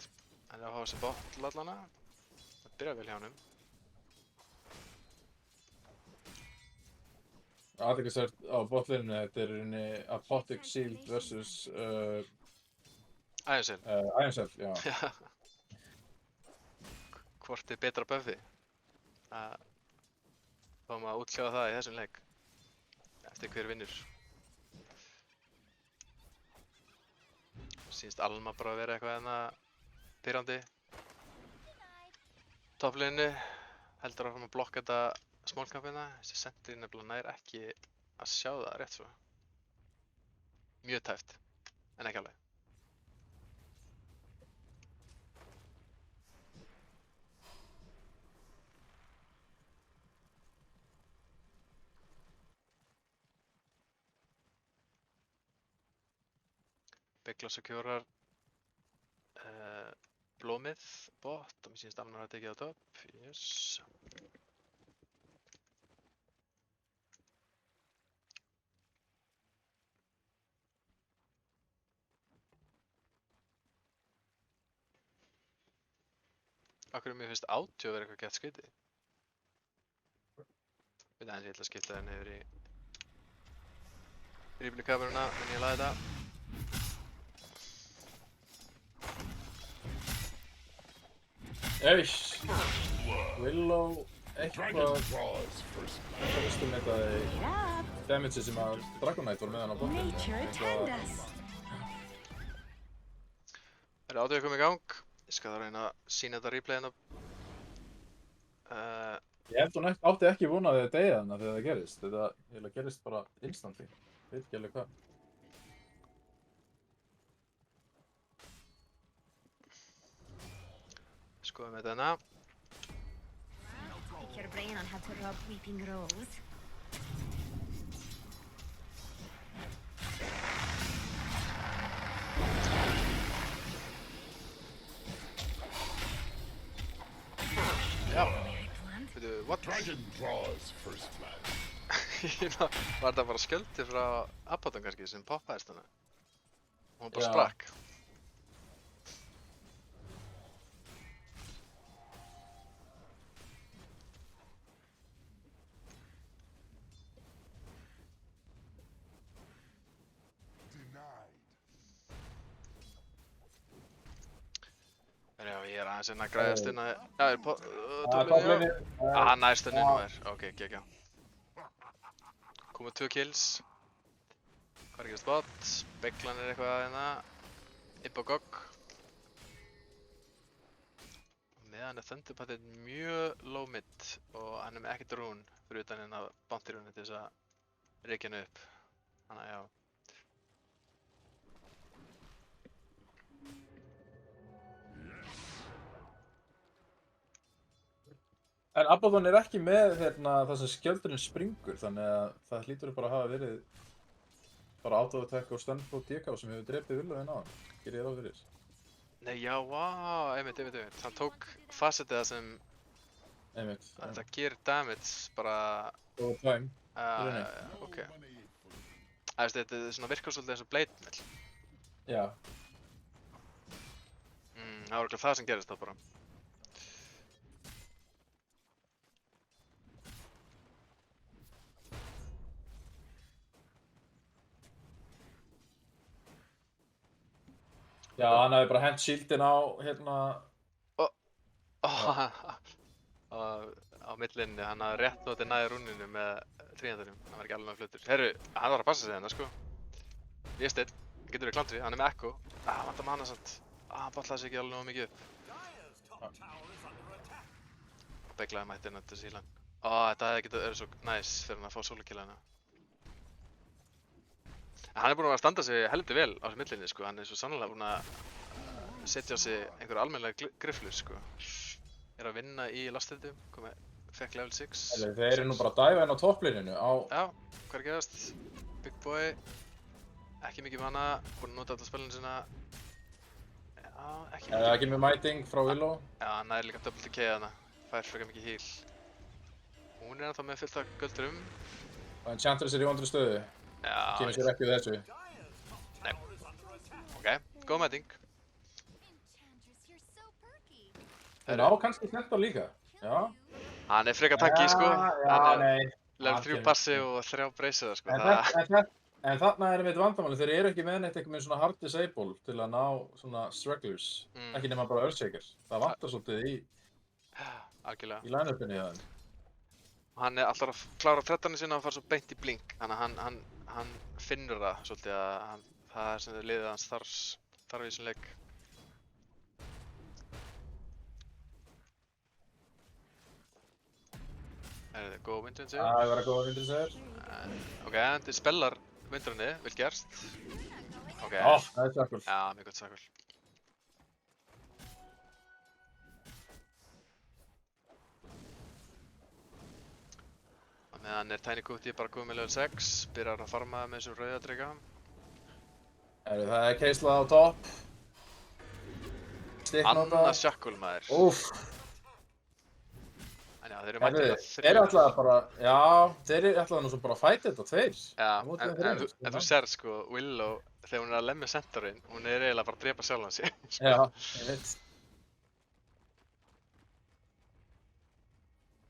En það hafa þessi bottle allana. Það byrjar vel hjá honum. Aðeinsvært á botlinu, þetta er rauninni Apothic Shield versus Iron Seal. Iron Seal, já. Hvort er betra buffið? Fáum að útkljá það í þessum leik. Eftir hver vinnur. Sýnst Alma bara að vera eitthvað hérna pirrandi. Toppliðinu heldur áfram að blokka þetta smólkampina. Þessi sentri nefnilega nær ekki að sjá það rétt svo. Mjög tæft, en ekki alveg. Begla securar blómið bot og mér sýnist annar að tekið á topp. Yes. Akkur mér finnst átjó vera eitthvað gett skrítið. Veit aðeins ég ætla að skipta henni yfir í replay-kameruna en ég laði þetta. Eish! Willow eitthvað vistum þetta damage sem að Dragon Knight var með hann á botninu. Það er átjó komið í gang. Ég skal þá reyna að sína þetta replay hérna. Ég held hún átti ekki vonaði að deyja þarna þegar það gerist. Þetta gerist bara instantly. Ég veit ekki alveg hvað. Skoðum þetta hérna. Pick your brain on how to rub Weeping Rose. Já. Veitu, what? Dragon Claws first blood. Var þetta bara skjöldi frá Apothon kannski sem poppaðist hana? Og hún bara Já. sprakk. Já, ég er aðeins að græðast inn að... Já, er Topplinu. næst henni nú er. Ok, geggjá. Komið 2 kills. Hvað er ekki spot? Beglan er eitthvað hérna. Ibbogog. Meðan er Thunderpattið mjög low mid og hann er með ekkert rún fyrir utan hérna bounty rúnni til þess að reykja hann upp. Þannig að já. En Apothon er ekki með það sem skjöldurinn springur, þannig að það hlýtur bara að hafa verið bara auto-attack og stun på DK sem hefur drepið Willow hérna á hann. Gerir ég ráð fyrir. Nei, já, vá, einmitt. Hann tók facetið sem Einmitt. það gerir damage bara... Og time. Rauninni. Ok. Þetta er svona virkar svolítið eins og Blade Mill. Já. Það var örugglega það sem gerist þá bara. Já, hann hefði bara hent shieldin á Á millinni, hann hafði rétt notið næði rúninu með tríhendarum, hann var ekki alveg með fluttur. Herru, hann var að passa sig hérna sko. Vésteinn, getur verið klantri, hann er með Ekko. Hann vantar mana samt. Hann bollaði sig ekki alveg nógu mikið upp. Beglaði mætti hérna til sílan. Þetta hefði getið verið svo næs fyrir hann að fá sólukilla hérna. Hann er búinn að standa sig heldur vel á þessu millinni sko, hann er svo sannlega búinn að setja á sig einhver almennilega grifflur sko. Er að vinna í lastildum, fekk level 6. Þeir eru nú bara að dæfa inn á topplininu á... Já, hvað er að gerast? Big Boy, ekki mikið mana, búinn að nota alltaf spilinu sinna. Já, ekki mikið. Ekki með mæting frá Willow. Já, hann er líka double decay hana, fær frekar mikið heal. Hún er ennþá með fullt af göldurum. Og Enchantress er í vondri stöðu. Já, Kemur sér ekki við þessu. Nei. Ok, góð mæting. En á kannski Centaur líka. Já. Hann er frekar tanky sko. Já, Hann er nei. level 3 passi og 3 breysiða sko. En þarna er mitt vandamáli, þeir eru ekki með neitt eitthvað með svona hard disable til að ná svona stragglers. Ekki nema bara Earthshaker. Það vantar svolítið í Algjörlega. line-upinni hjá þeim. Hann er alltaf að klára 13 sinna og fara svo beint í blink. Þannig að hann finnur það svolítið að það er sem liðið hans þarf í þessum leik. Er þetta góð vindurinn sigur? Það var að góða vindurinn sigur. Ok, þetta spellar vindurinni, vel gert. Ok. Það er sakul. Já, mjög gott sakul. Meðan er Tiny Cootie bara komið með level 6, byrjar að farma með þessum rauðadrega. Það er keislað á topp. Annað sjakkul maður. Úff. En já, þeir eru mættið að Þeir eru alltaf bara, já, þeir eru alltaf nú svo bara að fæta þetta tveir. Já, en þú sér sko, Willow, þegar hún er að lemja Centaurinn, hún er eiginlega bara að drepa sjálfan sig. Já, ég veit.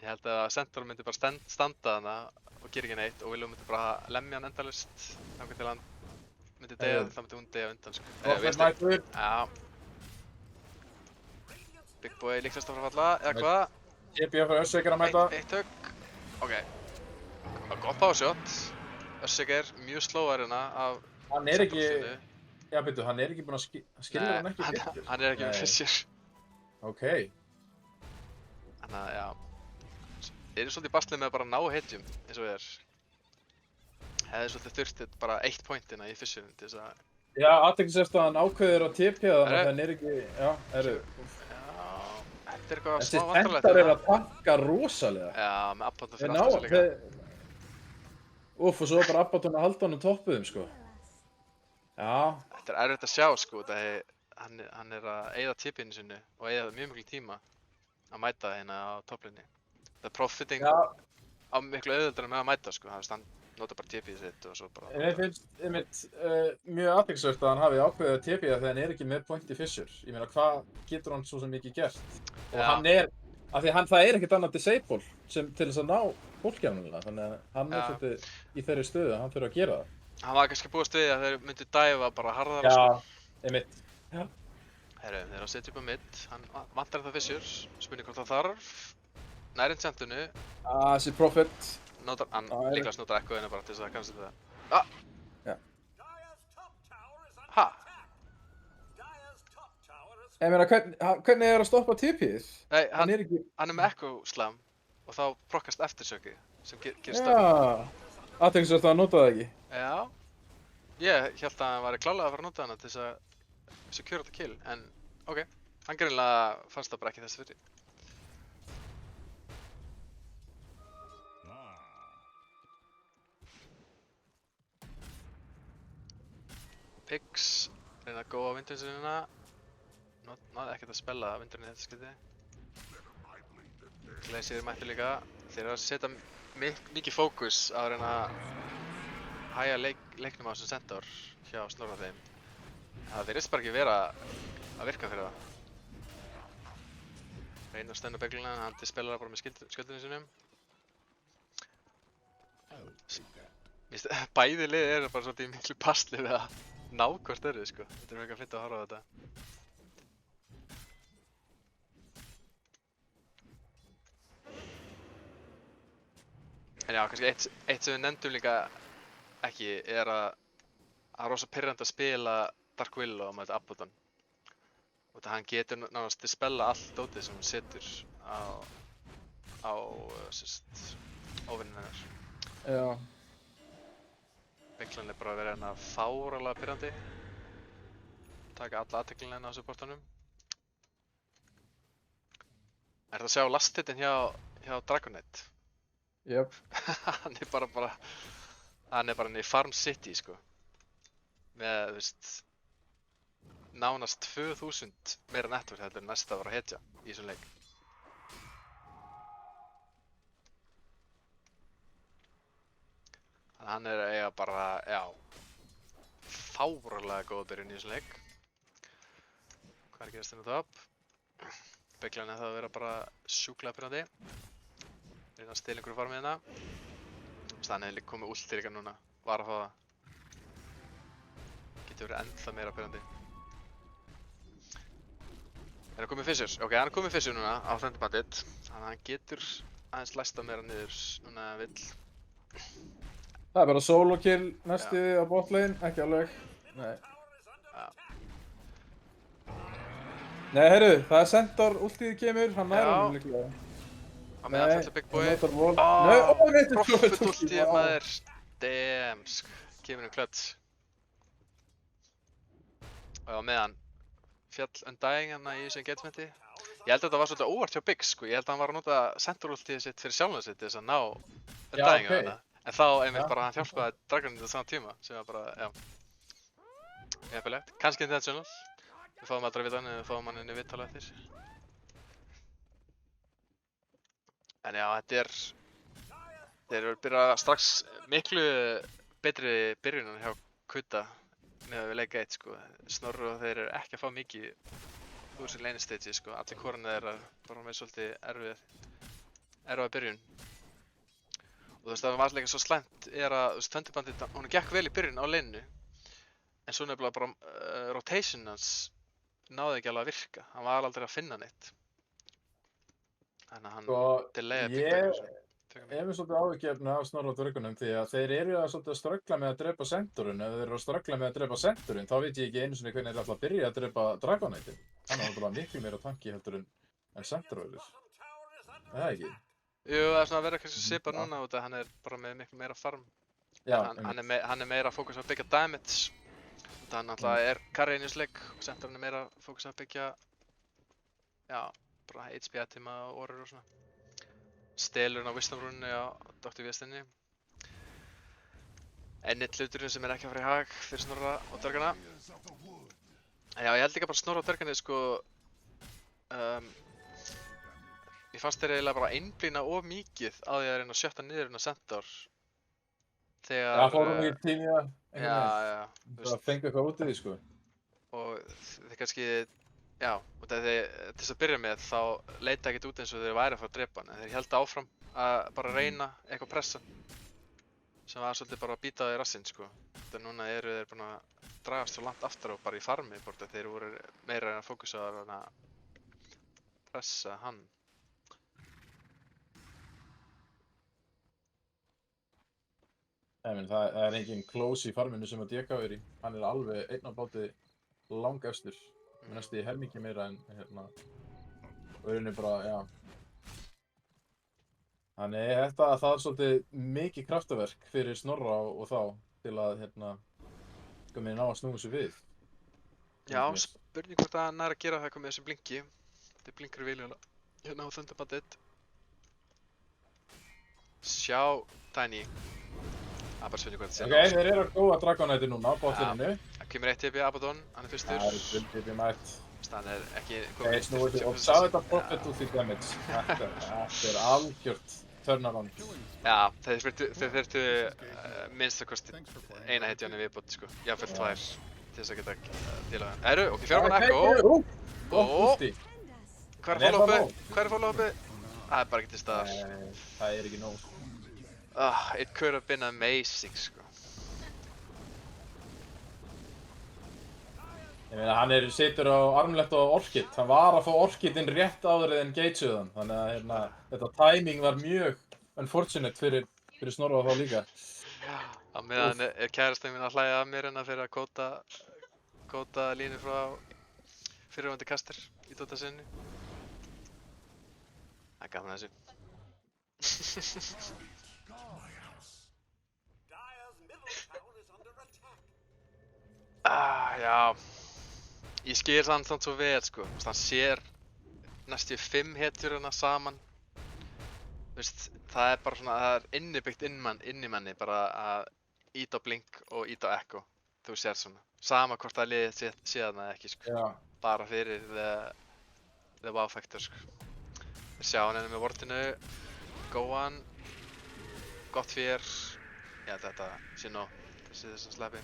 Ég held að Centaur myndi bara standa hana og gera ekki neitt og Willow myndi bara lemja hann endalaust þangað til hann myndi deyja, þá myndi hún deyja undan sko. Mættur. Já. Big Boy líklegast að fara að falla, eða hvað? TP fyrir Earthshaker að mæta. Eitt högg. Ok. Gott powershot. Earthshaker mjög slóar hérna af Hann er ekki, já byrju, hann er ekki búinn að skilja hann ekki Nei, fyrir. hann er ekki með fissure. Ok. Þannig að, já. Þeir eru svolítið í baslið með að bara ná hitjum, eins og við er. Hefði svolítið þurftið bara 1 pointina í fissurinn til þess að... Já, aðteklisefst að hann ákveður að TP það, þannig að hann er ekki, já, Já, þetta er eitthvað Þessi smá vantarlegt Centaur er að tanka rosalega. Já, með Abaddon fyrir aftur sig líka. Úff, og svo bara Abaddon að halda hann um toppuðum, sko. Já. Þetta er erfitt að sjá, sko, hann er að eyða TP-inu sinni og eyða mjög miklu tíma að mæta hérna á topplinni. Það er profiting á miklu auðvöldar með að mæta, sko, hann nota bara TP-ið sitt og svo bara... En ég finnst einmitt mjög aðteklisvert að hann hafi ákveðið að TP það þegar hann er ekki með point í fissure. Ég meina, hvað getur hann svo sem mikið gert? Og hann er, af því það er ekkert annað disable sem til þess að ná fólkjafnulega, þannig að hann er svolítið í þeirri stöðu að hann þurfa að gera það. Hann var kannski búist við að þeir myndi dæfa bara harðara, sko. Já, einmitt. Já. Herru, þeir eru að setja upp á midd, hann vantar það fissure, spurning hvort það þarf. Nær enchantinu. Þessi Prophet. Hann líka snótar ekkoðinu bara til þess að kannast þetta. Já. Ha? Ég meina, hvernig er að stoppa TP-ið? Nei, hann er er með Ekko slam og þá prokkast eftirsöki sem gerist Já, aðteklisvert að hann nota það ekki. Já. Ég held að hann væri klálega að fara að nota hana til þess að secure þetta kill, en ok. Hann greinilega fannst það bara ekki þess fyrir. Pigs, reyna að góða vindurinnsinina. Náði ekkert að spella vindurinn í þetta skipti. Glacier mætti líka. Þeir eru að setja mikið fókus á að reyna að hægja leiknum á þessum Centaur hjá Snorra þeim. Það virðist bara ekki vera að virka fyrir það. Reyna að stöðna begluna, hann dispellar bara með skjöldunum sínum. Bæði lið eru bara svolítið miklu pasli við að ná hvort öðru, sko. Þetta er mjög fyndið að horfa á þetta. En já, kannski eitt sem við nefndum líka ekki er að rosa pirrandi að spila Dark Willow á móti Abaddon. Og það hann getur nánast dispella allt dótið sem hann setur á óvinnin hennar. Já. Beiklan bara að vera hérna fáralega pirrandi. Taka alla aðteklina hérna á supportanum. Er það að sjá last hitin hjá Dragon Knight? Jöp. Hann er bara í Farm City sko. Með, þú veist, nánast 2000 meira network heldur en næsta var að hetja í þessum leik. Þannig að hann er eiga bara, já, fáránlega góða byrjun í þessum leik. Hvað er að gerast inn á top? Beiklan það að vera bara sjúklega pirrandi. Reyna að stela einhverju farmið hérna. Þannig er líka komið ulti líka núna, var að fá það. Getur verið ennþá meira pirrandi. Er það komið Fissure? Ok, hann er komið Fissure núna á Thunder Bandit. Þannig að hann getur aðeins læsta meira niður núna ef hann vill. Það er bara solo kill næstu á botlane, ekki alveg. Nei. Já. Nei, heyrðu, það er Centaur ultið kemur, hann nær honum líklega. Á meðan fellur Big Boy. Nei, ó, veitir Profit ultið maður. Damn, kemur clutch. Og á meðan fjall Undying hérna í þessu engagementi. Ég held að þetta var svolítið óvart hjá Biggs sko. Ég held að hann var að nota Centaur ultið sitt fyrir sjálfan sitt til þess að ná Undying á þetta. En þá einmitt bara hann hjálpaði Dragonið á sama tíma sem var bara, já, heppilegt. Kannski intentional. Við fáum aldrei að vita hann en við fáum hann inn í viðtala eftir. En já, þeir eru byrjað strax miklu betri byrjunar hjá Kuta með við leika 1 sko. Snorri og þeir eru ekki að fá mikið úr þessu lane stage sko. Allir korunni þeirra bara með svolítið erfiða byrjun. Og þú veist það var líka svo slæmt er að þú veist Thunder Bandit, hún gekk vel í byrjun á laneinu. En svo nefnilega bara rotation hans náði ekki alveg að virka. Hann var aldrei að finna neitt. Þannig að hann delayaði pickback. Ég er svolítið áhyggjefni af Snorra og Dvergunum því að þeir eru svolítið að ströggla með að drepa Centaurinn. Ef þeir eru að ströggla með að drepa Centaurinn, þá veit ég ekki einu sinni hvernig þeir ætla að byrja að drepa Dragon Knightin. Hann er bara miklu meira tanki heldur en Centaur er. Það ekki? Jú, það er svona að vera kannski svipað núna út að hann er bara með miklu meira farm. Já, hann er meira fókus á að byggja damage. Hann alltaf carry í þessu leik og Centaurinn er meira fókus á að byggja, já, bara HP atima og orur og svona. Stelurinn á Wisdom Runni á Dr. Vestinni. Ennitt hluturinn sem er ekki að fara í hag fyrir Snorra og Dvergana. En já, ég held líka bara Snorra og Dvergana sko, ég fannst þeir eiginlega bara einblína of mikið á því að reyna að sjötta niður hérna Centaur. Þegar... Það fórum ekki til í það. Já. Það fengu eitthvað út í því sko. Og þeir kannski, já, og til þess að byrja með þá leita ekkert út eins og þeir væri að fara að drepa hann. En þeir héldu áfram að bara reyna eitthvað pressa. Sem var svolítið bara að býta það í rassinn sko. Þegar núna eru þeir búin að dragast svo langt aftur og bara í farmi bort að þeir voru meira að fókusa að pressa hann. Það er engin close í farminu sem að DK er í. Hann er alveg einn á báti langefstur. Næstu í helmingi meira en hérna. Og er bara, já. Þannig það er svolítið mikið kraftaverk fyrir Snorra og þá til að hérna komið ná að snúa sig við. Já, spurning hvort að hann er að gera það komið þessi blinki. Þetta blinkar viljulega hérna á Thunder Bandit. Sjá Tiny. Það er bara spurning hvað þetta sé. Ok, þeir eru að góða Dragon Knighti núna á botlininu. Það kemur 1 TP Abaddon, hann er fyrstur. Það er 1 TP mætt. Það er ekki komið fyrstur. Og sá þetta Profit út í damage. Þetta er algjört turnaround. Já, þeir þurftu minnst að kosti eina hetja hann í viðbót sko. Jáfnvel 2 til þess að geta díla hann. Ok, fjármann Echo. Hvað er follow-upið? Það er bara ekki til staðar. Það er ekki nóg. It could have been amazing sko. Ég meina, hann situr á armleft á Orchid. Hann var að fá Orchidinn rétt áður en Gage'uð hann. Þannig að þetta timing var mjög unfortunate fyrir fyrir Snorra þá líka. Á meðan er kærastinn mín að hlæja að mér en að fyrir að kóta línu frá fyrirvændi kastir í Dota sinni. Það er gaman að þessu. Já. Ég skil hann samt svo vel, sko. Hann sér næstu 5 hetjur hérna saman. Það er bara svona, það er innibyggt inn í manni bara að íta á blink og íta á echo. Þú sér svona. Sama hvort það liðið sé þarna eða ekki, sko. Já. Bara fyrir the wow factor, sko. Við sjá hann með vortinu, góan, gott fyrir. Já, þetta sé nóg, þessum sleppi.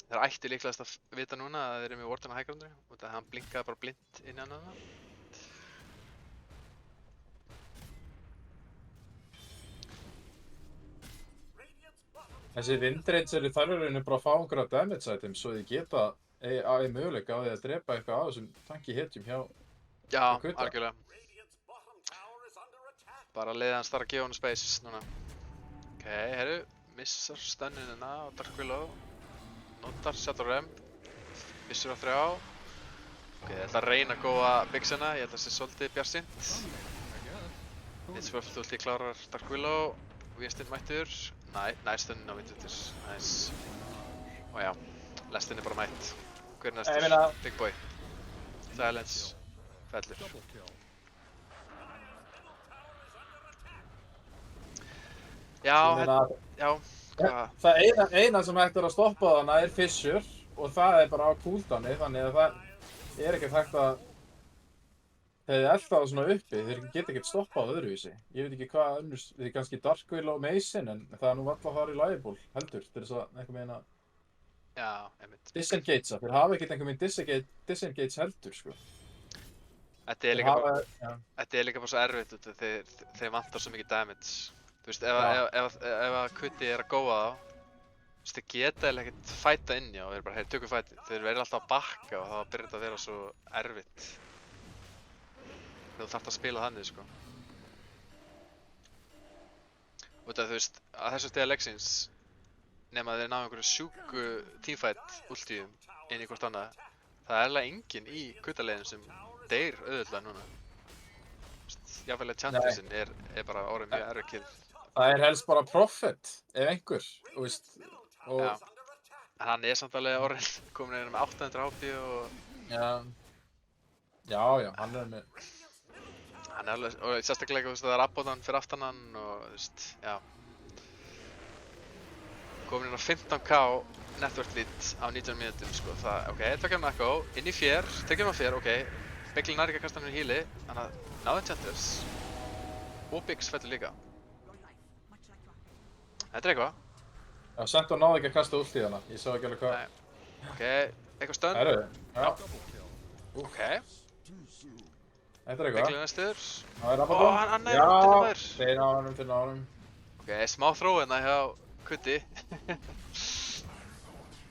Þeir ættu líklegast að vita núna að þeir eru með vortinu á hægrandri og það hann blinkaði bara blind inn í hann þarna. Þessi windreights eru þar í rauninu bara að fá einhverja damage items svo þið geta að möguleika á því að drepa eitthvað af þessum tanki hetjum hjá Já, Kutta. algjörlega. Bara leiði hans þar að gefa hann space núna. Ok, herru, missar stönnunina á Dark Willow. Notar Shadow Rem. Missur á 3. Ok, ég ætla að reyna að góða Bixina, ég ætla að sé svolítið bjarsint. Lidswöft ulti klárar Dark Willow. Vinstinn mættur. Næ, stönnun á Vinduttir. Nice. Og já, lestinn er bara mætt. Hver er næstur? Big Boy. Silence. Fellur. Já, hvað? Það eina sem hægt að stoppa þarna er Fissure og það er bara á cooldowni, þannig að það er ekkert hægt að þeir elda það svona uppi, þeir geta ekkert stoppað öðruvísi. Ég veit ekki hvað önnur, þeir kannski Dark Willow og Mason, en það er nú varla að fara í liable, heldur, til þess að einhver meina Já, einmitt. disengagea, þeir hafa ekkert einhver meginn disengage heldur, sko. Þetta er líka bara svo erfitt, þeir vantar svo mikið damage. Þú veist, ef að Kuti er að góða þá, þeir geta eða ekkert fæta inn, já, og þeir bara, hey, tökum fæti. Þeir verður alltaf að bakka og þá byrjar þetta að vera svo erfitt. Þú þarft að spila þannig, sko. Og þú veist, að þessu stegi leiksins, nema að þeir ná einhverju sjúku teamfight ultíum inn í hvort annað, það er alveg enginn í Kutta-leiðin sem deyr auðvitað núna. Jáfnvel að Chantressinn er bara orðið mjög erfið kill. Það er helst bara Prophet, ef einhver, þú veist, og Já. En hann er samt alveg orðið komin inn með 800 HP og Já, hann er með hann er alveg, og sérstaklega, þú veist, það er abbótan fyrir aftan hann og, þú veist, já. Komin inn á 15k network lead á 19 mínútum, sko, það, ok, tökja hann Echo, inn í fér, tökja hann á fér, ok, Begli nær ekki að kasta hann í heali, þannig að náðu Chantress og Biggs fellur líka. Þetta er eitthvað. Já, Sentor náði ekki að kasta ult í hana, ég sá ekki alveg hvað. Nei. Ok, eitthvað stönn. Herru, já, Ok, þetta er eitthvað. Begli næstur. Það er Abaddon. Hann er til maður. Þeir á honum. Ok, smá þróu hérna hjá Kuti.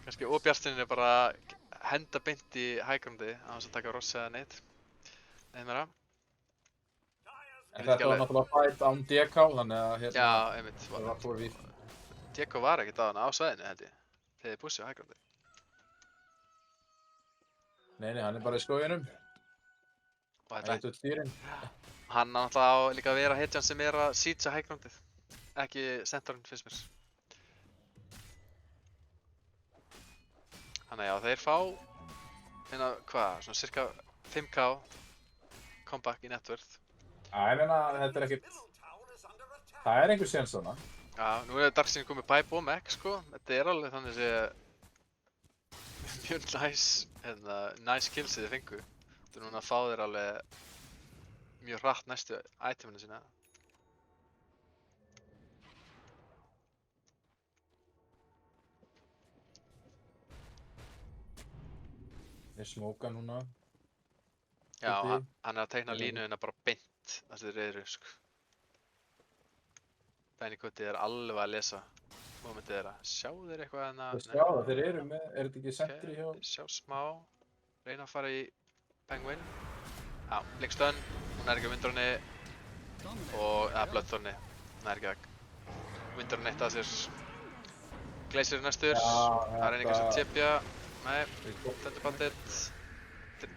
Kannski óbjartinn er bara að henda beint í hægrandi á þess að taka Ross eða neitt. Nei meira. En þetta var náttúrulega fight án DK, þannig að hérna Já, einmitt. það var búið vítt. Diego var ekkert á hana á svæðinu, held ég. Þegar þið bussið á hægrandi. Nei, hann er bara í skóginum. Og Það þetta, er út dýrin. hann náttúrulega á líka að vera hetjan sem er að siege hægrandið. Ekki Sentorinn, finnst mér. Þannig að já, þeir fá hérna, hvað, svona cirka 5k comeback í networth. Ég meina, þetta er ekkert það er einhver séns þarna. Já, nú er Darkseid komið pipe og mech, sko. Þetta er alveg þannig að mjög nice kills þið fengu. Þú er núna að fá þér alveg mjög hratt næstu iteminu sína. Ég smóka núna. Já, Kuti. hann er að teikna línuðina bara beint þar sem þeir eru, sko. Benny Kuti er alveg að lesa momentið þeirra. Sjá þeir eitthvað hérna? Þeir sjá það, þeir eru með, er þetta ekki sentri hjá? Sjá smá. Reyna að fara í Penguin. Já, Blink stun. Hún er ekki á vindrunni. og eða Bloodthorni, það er ekki að vindur hann eitt að sér. Glacier er næstur, það reynir kannski að tipja, nei, Thunder Bandit,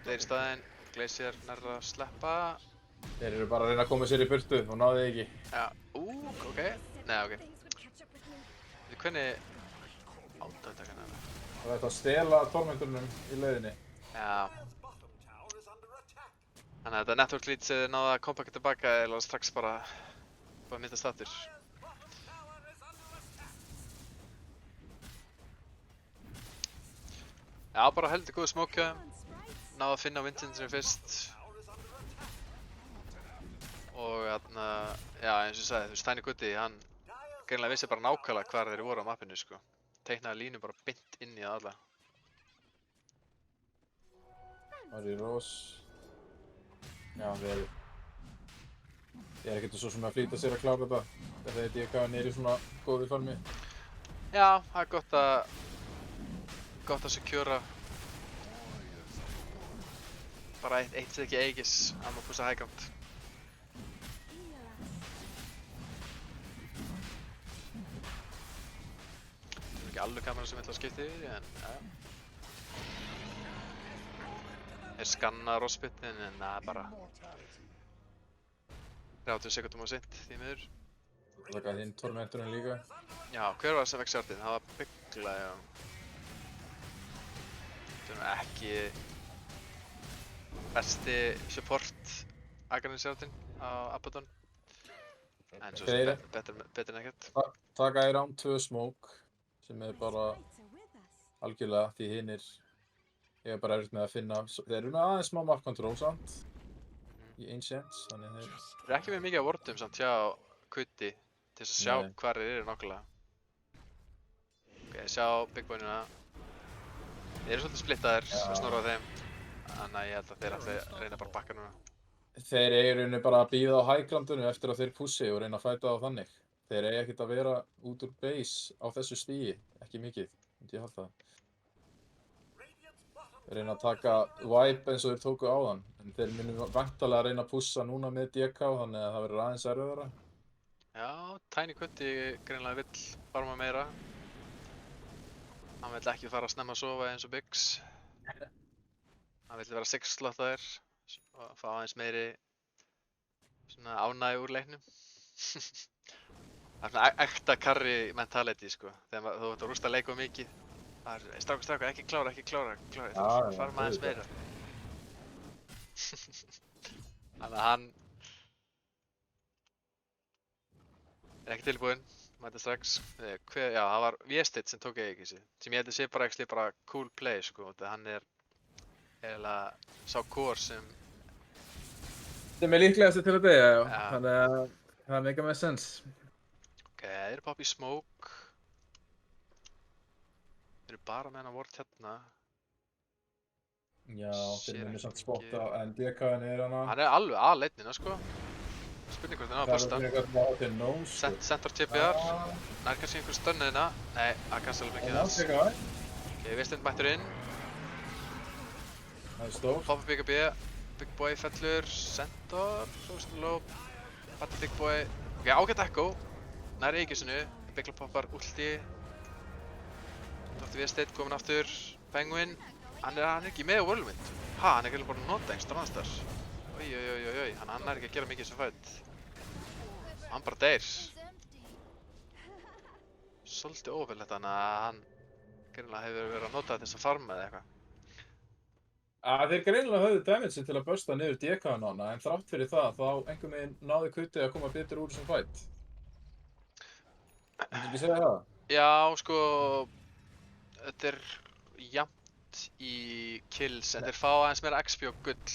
þeir í staðinn, Glacier nærra að sleppa. Þeir eru bara að reyna að koma sér í burtu og náðu þið ekki. Já, ok, nei, ok. Veitu hvernig átakaðan er það? Það ætti að stela tormenturnum í leiðinni. Já. Þannig að þetta network lead sem þið náðu að kompakka tilbaka eða strax bara myndast aftur. Já, bara heldur góðu smókja, náðu að finna windinsinni fyrst. Og þarna, já eins og ég sagði, þú veist Tiny Goody, hann greinilega vissi bara nákvæmlega hvar þeir voru á mappinu sko. Teiknaði línu bara beint inn í það alla. Mari Rose. Já, við Ég er ekkert svo sem að flýta sér að klára þetta. Þetta er DK niður í svona góðu formi. Já, það er gott að secura bara eitt sem ekki eigis að maður púsa high ground. Það er ekki alveg kamera sem ég ætla að skipta yfir, en já. Þeir skanna rossbitnin, en það er bara 30 sekundum á seint, því miður. Það gæti hinn tormenturinn líka. Já, hver var það sem vekk sjártinn? Það var Byggla, já. Þetta er nú ekki besti support Aghanim sjártinn á Abaddon. En svo sem betur en ekkert. Taka í round 2 smoke, sem er bara algjörlega því hinnir ég er bara erfitt með að finna. Þeir eru með aðeins smá map control samt í Ancients, þannig þeir... Þeir eru ekki með mikið af wardum samt hjá Kuti til þess að sjá hvar þeir eru nákvæmlega. Ok, sjá Big Boy-nuna. Þeir eru svolítið splittaðir að snorra á þeim. Þannig að ég held að þeir ætli að reyna bara að bakka núna. Þeir eru bara að bíða á high groundinu eftir að þeir pussi og reyna að fæta á þannig. Þeir eiga ekkert að vera út úr base á þessu stigi, ekki mikið, myndi ég halda. Þeir reyna að taka wipe eins og þeir tóku áðan, en þeir munu væntanlega að reyna að pussa núna með DK, þannig að það verður aðeins erfiðara. Já, Tiny Kuti greinilega vill farma meira. Hann vill ekki fara að snemma að sofa eins og Biggs. Hann vill vera 6 slottaðir og fá aðeins meiri svona ánægju úr leiknum. Það er svona ekta carry mentality sko, þegar þú ert að rústa leik of mikið. Það er strákur, ekki klára, ég þarf að farma aðeins meira. Þannig að hann er ekki tilbúinn, mæta strax. Já, það var Viestit sem tók Aegisi, sem ég held að sé bara actually bara cool play sko, þegar hann er eiginlega sá core sem er líklegasti til að deyja, já. Þannig að það make með sense. Ok, þeir eru poppa í smoke. Þeir eru bara með hennar ward hérna. Já, þeir munu samt spotta, en DK-in er hana. Hann er alveg að leinnina sko. Spurning hvort hann á að busta. Sentor TPR. Nær kannski einhver stönnið hérna. Nei, það kannski alveg ekki þess. Ok, Viestit mættur inn. Það er stór. Poppa BKB. Big Boy fellur. Sentor. Svo low. Patti Big Boy. Ok, ágætt echo. Nær Aegisinu. Byggla poppar ulti. Dr. Viestit kominn aftur. Penguin. Hann er ekki með whirlwind. Hann er ekki bara að nota einhverstaðar annars þar. Oi, hann er ekki að gera mikið sem fætt. Hann bara deyr. Svolítið ófællegt þannig að hann greinilega hefur verið að nota þess að farma eða eitthvað. Þeir greinilega höfðu damage til að bursta niður DK-in á hana, en þrátt fyrir það, þá einhvern veginn náði Kuti að koma betur úr þessum fætt. Myndu ekki segja það? Já, sko, þetta er jafnt í kills, en þeir fá aðeins meira XP og gull.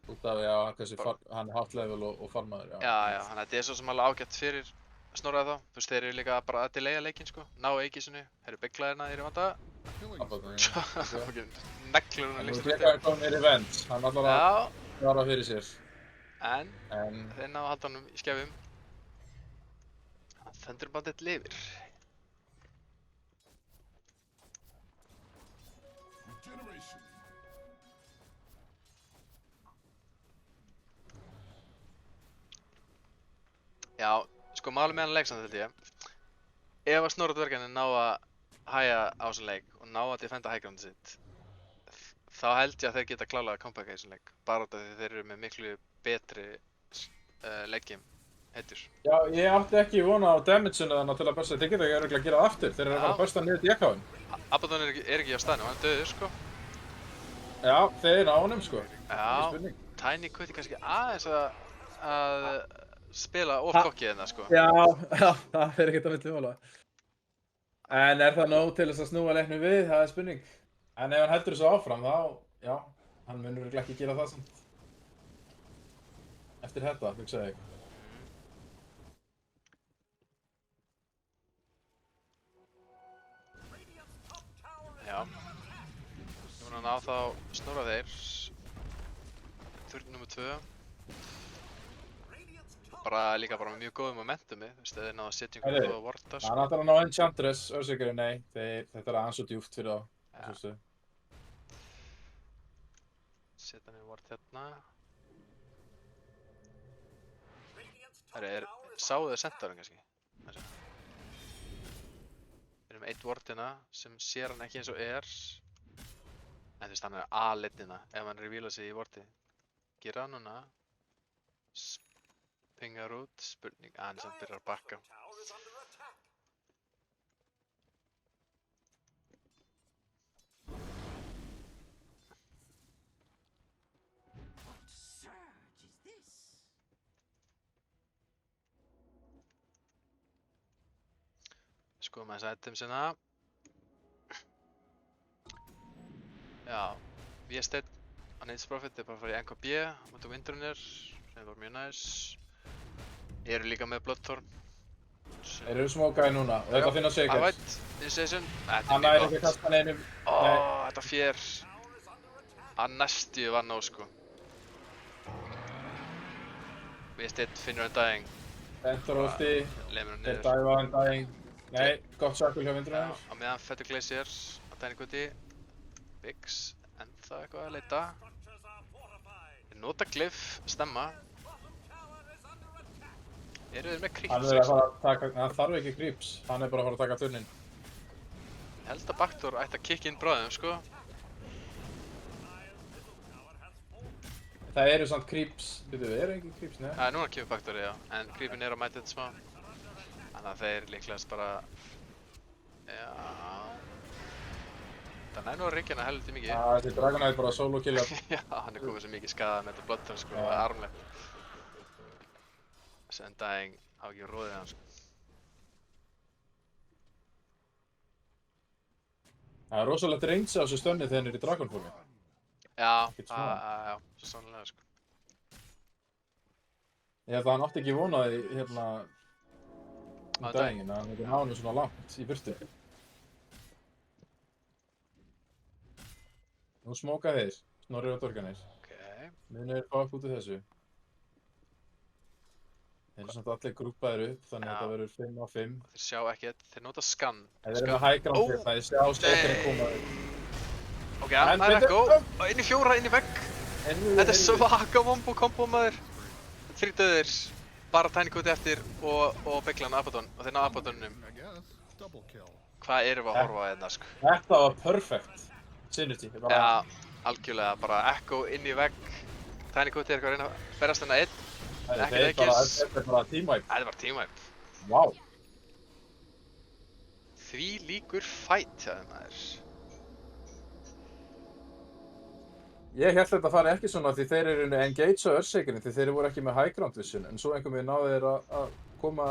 Út af, já, hann er hot level og farmaður, já. Já, þannig að þetta er svo sem alveg ágætt fyrir Snorra þá. Þú veist, þeir eru líka bara að delaya leikinn, sko. Ná Aegisinu, þeir eru bygglaðirna, þeir eru vanda. Neglur hún líka. DK er komin í revenge, hann allar að svara fyrir sér. En þeir ná að halda honum í skefum. Thunder Bandit lifir. Já, sko málið með hann leik samt held ég. Ef að Snorra dvergarnir ná að hæja á þessum leik og ná að defenda highgroundið sitt, þá held ég að þeir geta klárlega að comebacka í þessum leik. Bara út af því þeir eru með miklu betri leggjum heitur. Já, ég átti ekki vona á damage-unu þannig til að bursta. Þeir geta ekki örugglega að gera það aftur. Þeir eru að fara að bursta niður DK-in. Abaddon er ekki á staðnum, hann er döður sko. Já, þeir á honum sko. Já, spurning. Tiny Cutie kannski aðeins að spila of kokkið hérna sko. Já, það fer ekkert að milli mála. En er það nóg til þess að snúa leiknum við? Það er spurning. En ef hann heldur þessu áfram þá, já, hann munur örugglega ekki gera það samt. Eftir þetta, hugsaði ég. Já. Núna ná þá Snorra þeir. Turn nr. 2. Líka bara með mjög góðu momentumi, þú veist, þeir náðu að setja einhverju góða vorta sko. Hann ætlar að ná Enchantress, Örsíkari, nei, þetta er aðeins svo djúpt fyrir þá. Ja. Setja niður vort hérna. Sáu þau sentarinn kannski? Við erum eitt vort hérna sem sér hann ekki eins og er. En þú veist, hann er A-leitina ef hann revílar sig í vorti. Gera það núna. Pingar út, spurning, hann sem byrjar að bakka. Skoðum aðeins itemsina. Já, Vésteinn á Nades Profit er bara að fara í NKB mútið Windrunner, sem var mjög næs. Eru líka með Bloodthorn. Þeir eru smókaði núna og þetta finna Shakers. Alright, Initiation. Þetta er Hann mjög næri ekki að gott. kasta neinum. Þetta fér. Hann næstu vann á sko. Vésteinn finnur hann daginn. Ventur úti, Lemur hann þeir niður. dæfa hann daginn. Nei, gott circle hjá Windrunner. Á meðan Fettur Glacier á Tiny Cutie. Biggs, ennþá eitthvað að leita. Þeir nota glyph, stemma. Eru þeir með creeps? Hann er að fara að taka, hann þarf ekki creeps. Hann er bara að fara að taka turnin. Ég held að Baktor ætti að kicka inn bráðum, sko. Það eru samt creeps. Veitu, eru ekki creeps, nei? Núna kemur Baktori, já. En creepin er á mætið smá. Þannig að þeir líklegast bara... Já... Það nær nú að ryggja hana helviti mikið. Já, þessi Dragonite bara solo killa. Já, hann er komið svo mikið skadað með þetta Bloodthorn, sko. Það er armlegt. Þessi Undying á ekki róðið hann, sko. Það er rosalegt range á þessu stönni þegar hann er í Dragonformi. Já, Ekkert smá. já, svo sannlega, sko. Ég held að hann átti ekki vonaði hérna... Á Daginn, að hann ekki ná hann svona langt í burtu. Nú smóka þeir, Snorri og Dvergarnir. Ok. Munir fá upp út úr þessu. Þeir eru samt allir grúpaðir upp, þannig að Já. þetta verður 5 á 5. Þeir sjá ekkert, þeir nota scan. Þeir eru með high ground hérna, ég sjá Shakerinn koma upp. Ok, það er Echo. Inn í 4, inn í vegg. Þetta er svaka vombo kombo maður. 3 döðir. Bara Tiny Cutie eftir og Beglan Abaddon. Og þeir ná Abaddonum. I guess. Double kill. Hvað erum við að horfa á hérna, sko? Þetta var perfect. Synergy. Já, algjörlega. Bara Echo inn í vegg. Tiny Cutie er eitthvað að reyna að berast hérna einn. Ekki veikis. Þetta er bara teamwipe. Það er bara teamwipe. Vá. Því líkur fight hjá þeim maður. Ég held þetta fari ekki svona því þeir eru engage á Earthshakerinn því þeir voru ekki með high ground vision en svo einhvern veginn náðu þeir að koma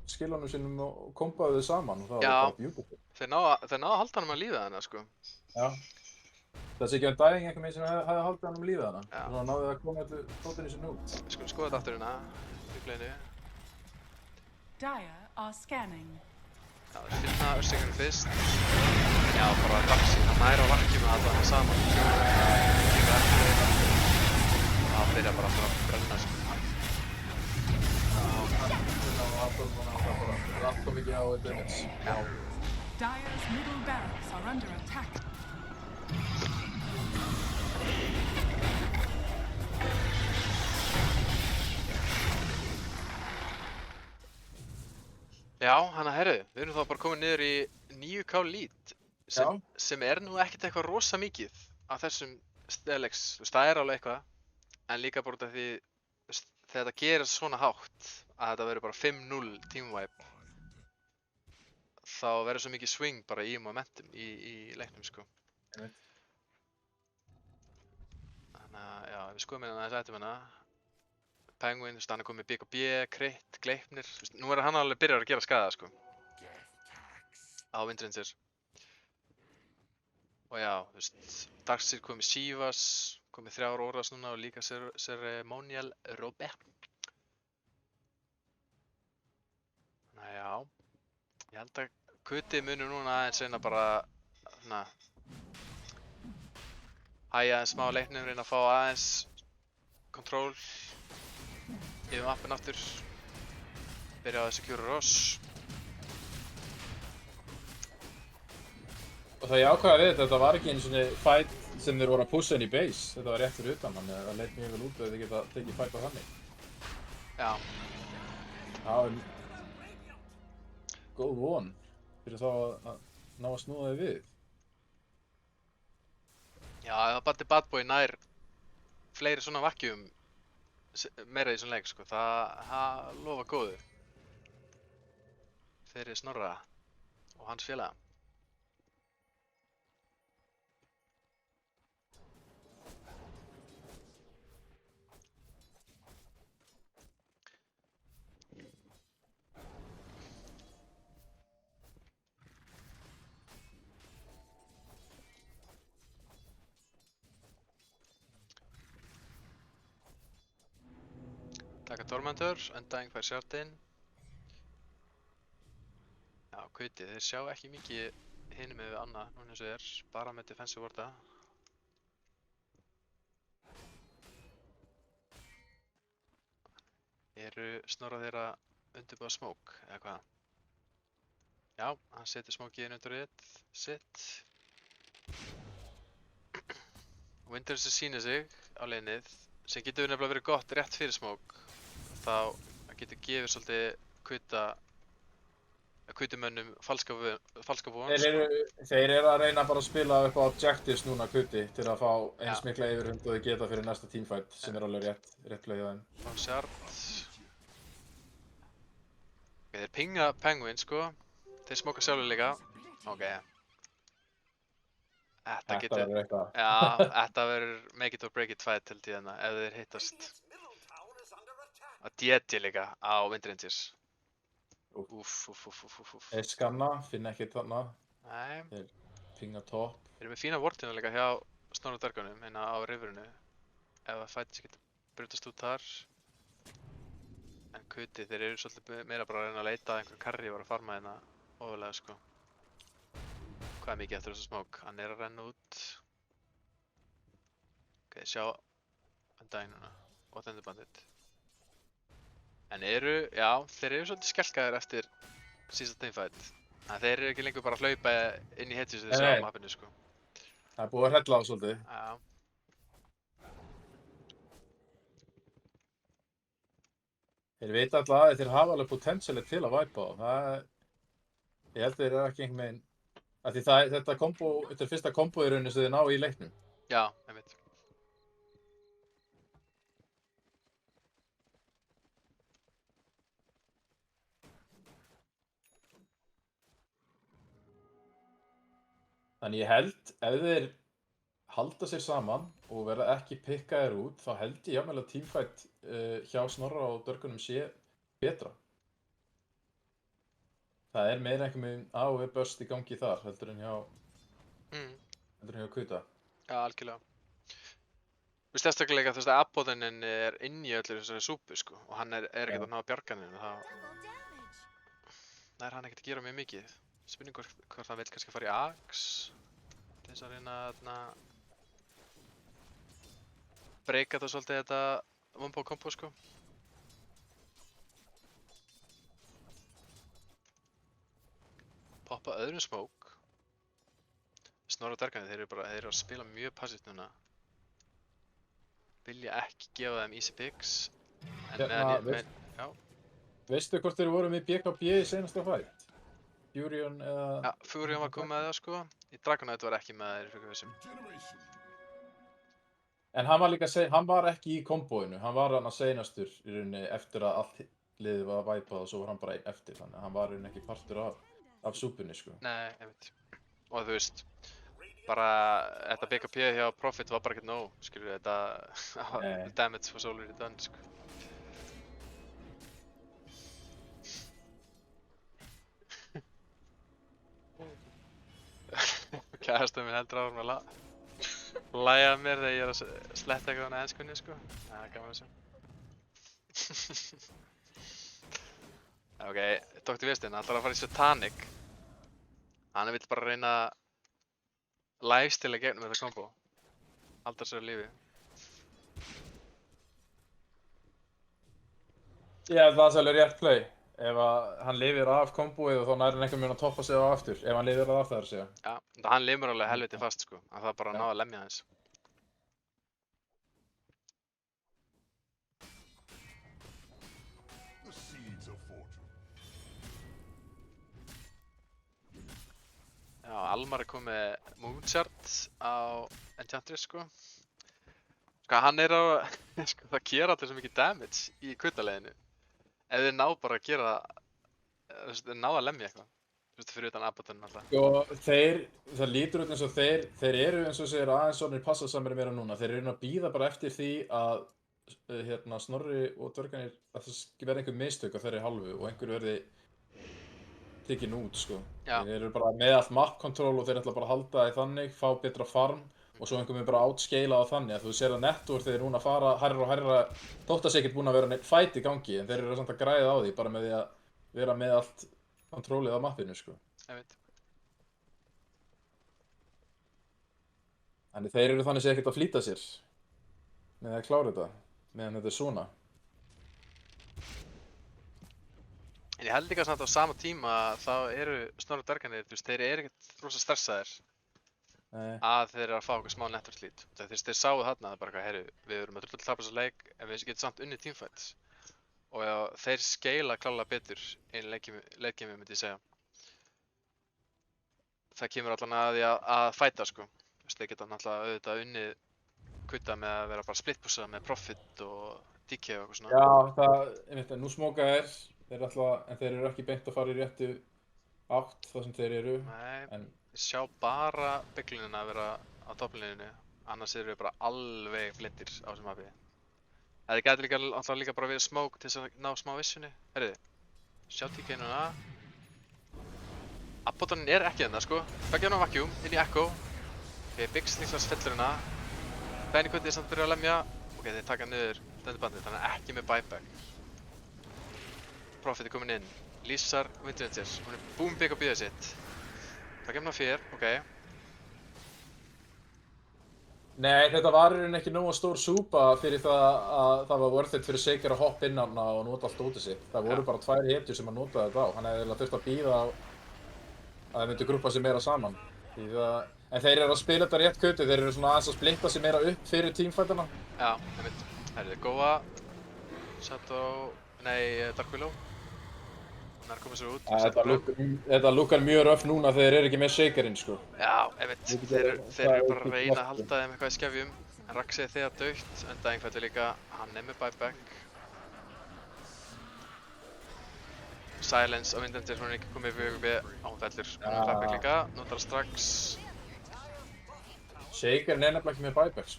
skillunum sínum og kompaðu þau saman og það var bara beautiful. Þeir náðu að halda hann um að líða hana, sko. Já. Það sé ekki Undying einhvern veginn sem hefði haldið hann um lífið hana. Já. Svo náðu þeir að koma allir tóttinni sinni út. Við skulum skoða þetta aftur hérna. Replayinu. Dire are scanning. Já, þeir finna Earthshakerinn fyrst. Já, bara Darcy, hann næra á lakki með alltaf hann saman. Það byrja bara aftur að brenna, sko. Það er allt kom ekki á damage. Já. Dire's middle barracks are under attack. Já, hann að herru, við erum þá bara komin niður í 9k lead sem er nú ekkert eitthvað rosa mikið á þessum stelegs, það er alveg eitthvað, en líka bara út af því þegar þetta gerist svona hátt að þetta verður bara 5-0 teamwipe þá verður svo mikið swing bara í momentum í leiknum sko. Þannig að já, ef við skoðum hérna aðeins ættum hérna Penguin, hann er komið BKB, Crit, Gleipnir, nú er hann alveg byrjar að gera skaða sko á Windrancer. Og já, Darkseid komið Sivas, komið 3 Auroras núna og líka Ceremonial Robert. Þannig að já, ég held að Kuti munum núna aðeins reyna bara hægja aðeins smá leiknum, reyna að fá aðeins control yfir mappin aftur, byrja á að secure Ross. Og það ég ákvæða við þetta var ekki einu svona fight sem þeir voru að pussa inn í base. Þetta var rétt fyrir utan, þannig að það leit mjög vel út að þið geta tekið fight á þannig. Já. Það var góð von fyrir þá að ná að snúða þig við. Já, ef að Bad Boy nær fleiri svona vakkjum meira í þessum leik sko, það lofa góðu fyrir Snorra og hans félaga. Taka Tormentor, Undying fær Shardin. Já, Kuti, þeir sjá ekki mikið hinum með Anna núna eins og þeir, bara með defensive warda. Eru Snorra þeirra undirbúa smoke, eða hvað? Já, hann setur smokeið inn undir sitt. Windrancer sýnir sig á leiðnið, sem getur nefnilega verið gott rétt fyrir smoke. Þá getur gefið svolítið Kutumönnum falska von. Þeir eru að reyna bara að spila upp á objectives núna Kuti til að fá eins mikla yfirhund og þau geta fyrir næsta teamfight sem er alveg rétt play á þeim. Fá Shard. Þeir pinga Penguin sko, þeir smoka sjálfur líka. Ok. Þetta verður eitthvað. Já, þetta verður make it or break it fight held ég hérna ef þeir hittast. Að DT líka á Windrangers. Þeir skanna, finna ekkert þarna. Nei. Þeir pinga top. Þeir eru með fína vortina líka hjá Snorra Dörgunum hérna á riverinu. Ef að fightið getur brutast út þar. En Kuti, þeir eru svolítið meira bara að reyna að leita að einhver carry var að farma hérna ofalega sko. Hvað er mikið eftir þessu smók? Hann er að renna út. Ok, sjá Undying núna og Thunderbandit. En já, þeir eru svolítið skelkaðir eftir síðasta teamfight. En þeir eru ekki lengur bara að hlaupa inn í hedges þessu á mappinu sko. Það er búið að hrella á svolítið. Já. Þeir vita alltaf að þeir hafa alveg potentialið til að væpa á. Ég held að þeir eru ekki einhvern veginn. Af því þetta er fyrsta kombo í rauninni sem þeir ná í leiknum. Já, einmitt. Þannig ég held, ef þeir halda sér saman og verða ekki pikkaðir út, þá held ég jafnvel að teamfight hjá Snorra og Dörgunum sé betra. Það er meira einhvern veginn AOE burst í gangi þar, heldur en hjá Kuta. Já, algjörlega. Þú veist eftirlega að Abbotinin er inn í öllu þessari súpu sko, og hann er ekkert að ná bjarganinu, þá er hann ekkert að gera mjög mikið. Spurning hvort hann vil kannski fara í Axe til þess að reyna að breyka það svolítið þetta one-po combo sko. Poppa öðrum smoke. Snorra og Dörgunum, þeir eru að spila mjög passíft núna. Vilja ekki gefa þeim easy picks. Já. Veistu hvort þeir voru með BKB í seinasta fight? Furion eða... Já, Furion var komið með það sko. Í Dragonite var ekki með það í fyrir vissum. Generation. En hann var líka, hann var ekki í kombóinu, hann var hann að seinastur í rauninni eftir að allt liðið var að væpa og svo var hann bara eftir, þannig að hann var í rauninni ekki partur af súpunni, sko. Nei, ég veit. Og þú veist, bara þetta BKP hjá Profit var bara ekkert nóg, skilur við, þetta Nei. damage was already done, sko. Kærastan minn heldur áfram að læja mér þegar ég er að sletta eitthvað á enskunni, sko. Það er gaman þessu. Ok, Dr. Wistin, hann ætlar að fara í Satanic. Hann vill bara reyna að lifestila gegnum þetta kombo. Halda sér á lífi. Já, það er alveg rétt play. Ef hann lifir af kombóið og þá næri hann einhvern veginn að toppa sig á aftur. Ef hann lifir af það að segja. Já, hann limur alveg helviti fast, sko. Hann þarf bara að ná að lemja hans. The seeds of fortune. Já, Almar er komið Moonshard á Enchantress, sko. Sko, hann er á... sko, það gera allir svo mikið damage í kuttaleginu. Ef þið ná bara að gera... þið ná að lemja eitthvað. Þú veist, fyrir utan Abaddon alltaf. Og það lítur út eins og þeir eru eins og segir aðeins orðnir passasamir meira núna. Þeir eru að bíða bara eftir því að Snorri og dvergarnir, að það verði einhver mistök á þeirri hálfu og einhver verði tekinn út, sko. Já. Þeir eru bara með allt map control og þeir ætla bara að halda því þannig, fá betra farm og svo einhver með bara outscala á þannig að þú sér að network þeir eru núna að fara hærra og hærra þótt að sé ekkert búin að vera neitt fight í gangi en þeir eru samt að græða á því bara með því að vera með allt controlið á mappinu, sko. Ég veit. Þannig þeir eru þannig sé ekkert að flýta sér með að klára þetta meðan þetta er svona. En ég held líka samt á sama tíma þá eru Snorri og dvergarnir, þú veist, þeir eru ekkert rosa stressaðir að þeir eru að fá eitthvað smá network lead. Þeir sáu þarna að það bara eitthvað, heyru, við erum að drulla tapa þessa leik en við getum samt unnið teamfights. Og já, þeir skeila klálega betur einn leikgemi myndi ég segja. Það kemur allan að því að fæta, sko. Þú veist, þeir geta náttúrulega auðvitað unnið kutta með að vera bara splitpussa með Profit og DK og eitthvað svona. Já, ég veit að nú smóka þeir alltaf, en þeir eru ekki beint að fara í réttu átt þar sem þeir eru. Nei, En þeir sjá bara bygglunina að vera á topplininu, annars eru við bara alveg flittir á þessum mappi. Það gæti líka bara verið smoke til þess að ná smá vissunni. Herriði, sjá TK núna. Abaddon er ekki þarna, sko. Begja hann á vacuum, inn í Echo. Ok, Biggs líklega fellur hérna. Benny er samt byrjað að lemja. Ok, þeir taka niður stendubandið, þannig að ekki með buyback. Profit er komin inn. Lýsar Windrangers, hún er búin bygg á bíðið sitt. Það kemur á fér, ok. nei, þetta var í rauninni ekki nógu stór súpa fyrir það að það var worth it fyrir Shaker að hoppa inn hana og nota allt ótið sitt. Það voru bara 2 hetjur sem að nota þetta á. Hann hefði þurft að bíða að þeir myndu grúppa sig meira saman. En þeir eru að spila þetta rétt kauti, þeir eru svona aðeins að splitta sig meira upp fyrir teamfightana. Já, einmitt. Herriði, Góa, Shadow, nei, Dark Willow. Hann er komið sér út. Þetta lukkar mjög röff núna þegar þeir eru ekki með Shakerinn, sko. Já, einmitt. Þeir eru bara að reyna að halda þeim eitthvað í skefjum. En Raxi er þegar dautt, en Dagingfættur líka, hann er með buyback. Silence á Windrangers, hún er ekki komið í VVB á hún fellur. Hún er buyback líka, notar það strax. Shakerinn er nefnilega ekki með buybacks.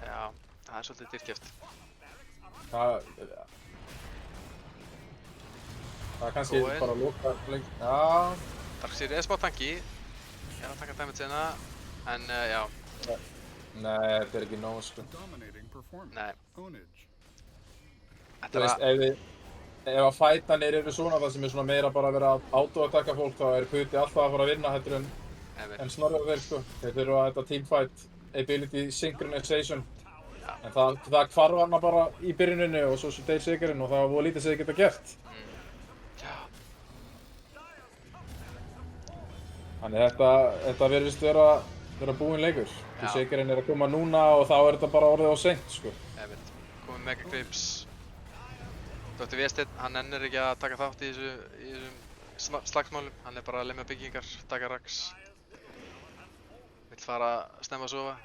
Já, það er svolítið dýrkeypt. Það er kannski Góin. bara að loka lengi. Já. Darkseid er smá tanki. Ég er að taka damage hérna, en já. Nei, þetta er ekki nóg, sko. Dominating performance. Nei. Ownage. Þú Þetta veist, er ef að fætanir eru svona, það sem er svona meira bara að vera að auto-attacka fólk, þá er Puti alltaf að fara að vinna heldur en Snorri og þeir, sko. Þeir þurfa þetta teamfight, ability, synchronization. En það hvarf hana bara í byrjuninni og svo deyr Shakerinn og það var lítið sem þeir geta gert. Já. Þannig þetta virðist vera búinn leikur. Því Já. Shakerinn er að koma núna og þá er þetta bara orðið á seint, sko. Komið Mega Grips. Dr. Vésteinn, hann ennir ekki að taka þátt í þessum slagsmálum. Hann er bara að lemja byggingar, taka raks. Vill fara snemma að sofa.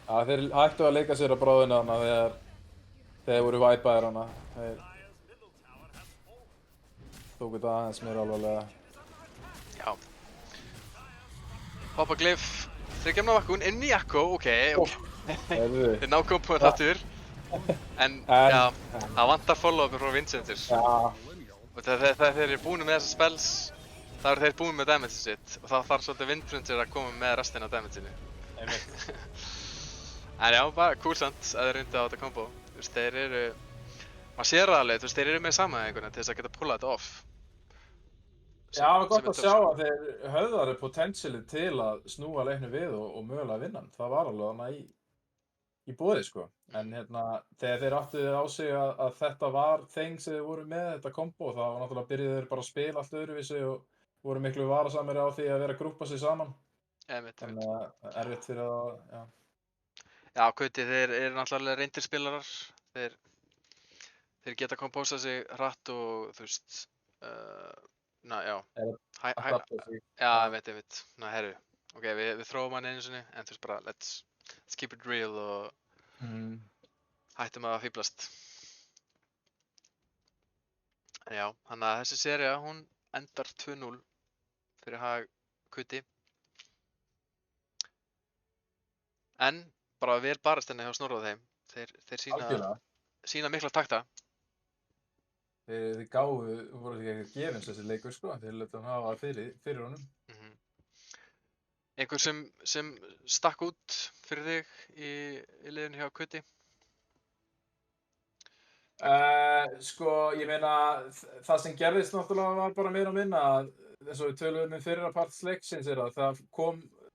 Já, þeir hættu að leika sér á bráðina þarna þegar voru væpaðir hana. Þeir tóku þetta aðeins meira alvarlega. Já. Hoppa glyf, þryggjamna vakkun, inn í Jakko, ok. Heyrðu. Þeir ná kompun aftur. En já, það vantar follow-up frá Vincentur. Já. Og þegar þeir eru búin með þessa spells, þá eru þeir búin með damageið sitt. Og þá þarf svolítið Vincentur að koma með restina af damageinu. En já, bara cool samt að þeir reyndu á þetta kombo. Þú veist, þeir eru, maður sér það alveg, þú veist, þeir eru með samhæfinguna til þess að geta pullað þetta off. Já, það var gott að sjá að þeir höfðu alveg potentialið til að snúa leiknum við og mögulega vinna hann. Það var alveg þarna í boði, sko. En þegar þeir áttu á sig að þetta var þeng sem þeir voru með, þetta kombo, þá náttúrulega byrjuðu þeir bara að spila allt öðruvísi og voru miklu varasamir á því að vera að grúppa sig saman. Þannig að erfitt fyrir að, já. Já, Kuti, þeir eru náttúrulega reyndir spilarar. Þeir geta kompósað sig hratt og, þú veist, já. Já, ég veit. Herru, ok, við þróum hann einu sinni, en þú veist bara, let's keep it real og hættum að fíblast. En já, þannig að þessi sería, hún endar 2-0 fyrir hag Kuti. En bara vel barist henni hjá Snorra og þeim. Þeir sína mikla takta. Þeir voru ekki ekkert gefins þessi leikur, sko. Þeir létu hann hafa fyrir honum. Einhver sem stakk út fyrir þig í liðinu hjá Kuti? Sko, ég meina, það sem gerðist náttúrulega var bara meira og minna eins og við töluðum fyrra parts leiksins að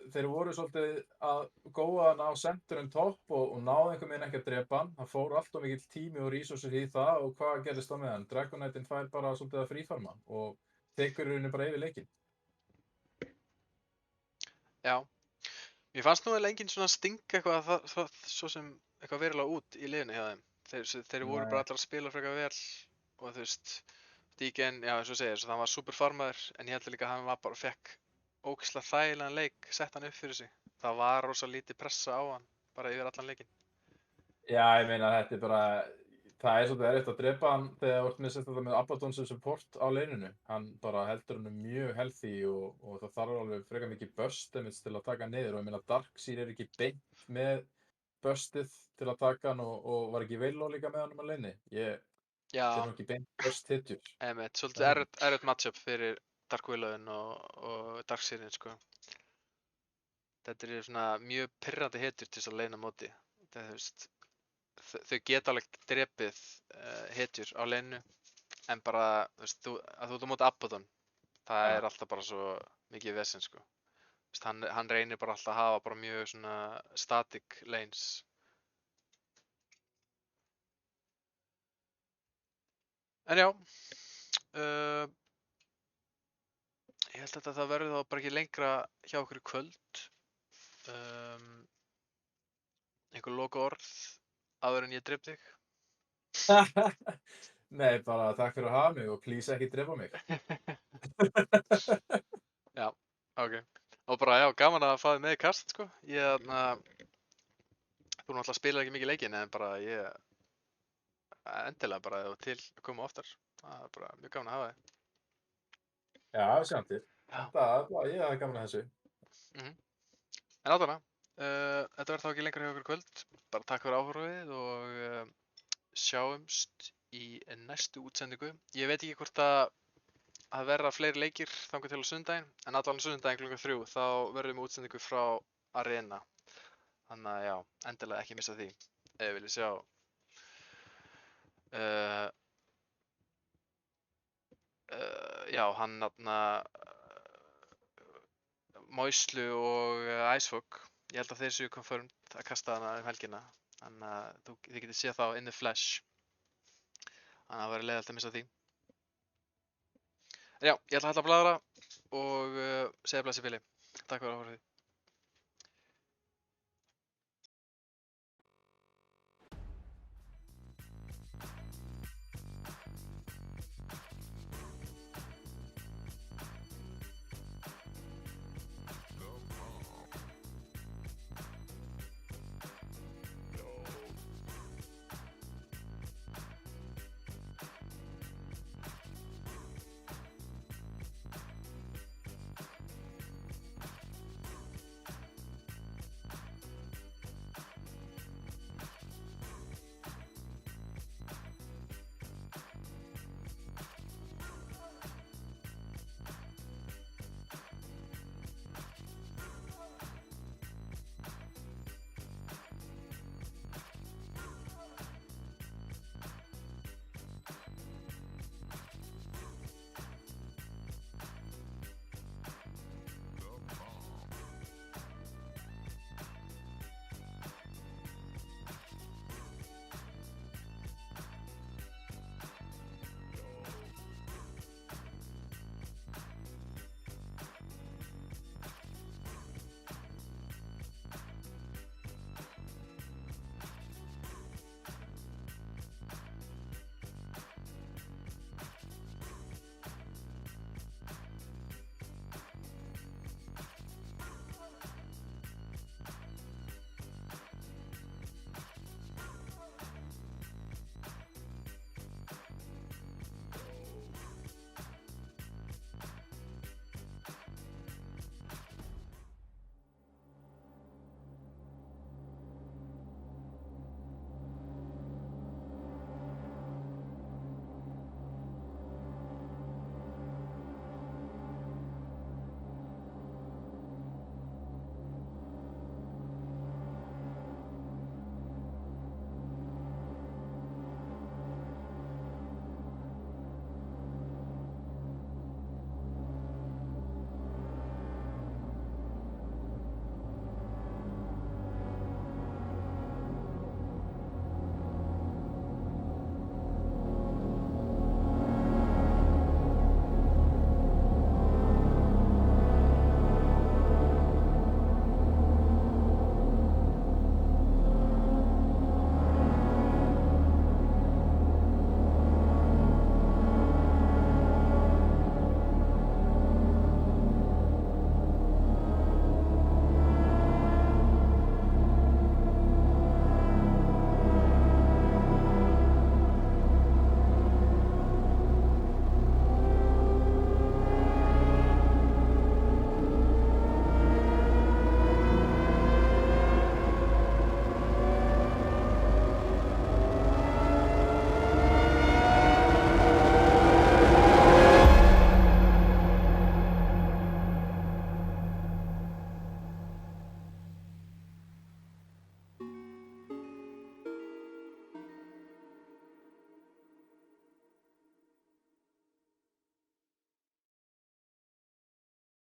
þeir voru svolítið að góða hann á centurum topp og náðu einhvern veginn ekki að drepa hann. Það fór allt of mikill tími og resources í það og hvað gerðist á með hann? Dragon Knightin fær bara svolítið að frífarma og tekur henni bara yfir leikinn. Já, mér fannst nú eiginlega enginn svona stinga eitthvað svo sem eitthvað verulega út í liðinu hjá þeim. Þeir voru bara allar að spila frekar vel og þú veist, Deacon, já eins og segir, það var super farmaður en ég held líka að hann var bara fekk ógeðslega þægilegan leik, sett hann upp fyrir sig. Það var rosa lítið pressa á hann, bara yfir allan leikinn. Já, ég meina þetta er bara, það er svolítið erfitt að drepa hann þegar þú ert með sérstaklega með Abaddon sem support á leininu. Hann bara heldur hann mjög healthy og það þarf alveg frekar mikið burst damage til að taka hann niður og ég meina Darkseer er ekki beint með burstið til að taka hann og var ekki Veiló líka með hann á leini. Þetta er nú ekki beint burst hitjur. Svolítið erfitt matchup fyrir Dark Willowin og Darkseerin, sko. Þetta eru svona mjög pirrandi hetjur til þess að leina móti. Þú veist, þau geta alveg drepið hetjur á leinu, en bara, þú veist, að þú ert á móti Abaddon, það er alltaf bara svo mikið vesen, sko. Þú veist, hann reynir bara alltaf að hafa bara mjög svona static lanes. En já, ég held að það verður þá bara ekki lengra hjá okkur í kvöld. Einhver loka orð áður en ég drep þig? Nei, bara takk fyrir að hafa mig og please ekki drepa mig. Já, ok. Og bara já, gaman að fá þig með í kast, sko. Þú náttúrulega spilar ekki mikið leikinn en bara endilega bara ef þú til að koma oftar. Það er bara mjög gaman að hafa þig. Já, sjáum til. Ég hafði gaman að þessu. En allavega, þetta verður þá ekki lengra hjá okkur í kvöld. Bara takk fyrir áhorfið og sjáumst í næstu útsendingu. Ég veit ekki hvort að verða fleiri leikir þangað til á sunnudaginn, en allavega sunnudaginn klukkan 3 þá verðum við útsendingu frá Arena. Þannig að já, endilega ekki missa því ef þið viljið sjá já, hann Moislu og Icefog. Ég held að þeir séu confirmed að kasta hana helgina. Þannig að þið getið séð þá in the flash. Þannig að það verður leiðilegt að missa því. En já, ég ætla að hella að bladra og segja bless í bili. Takk fyrir áhorfið.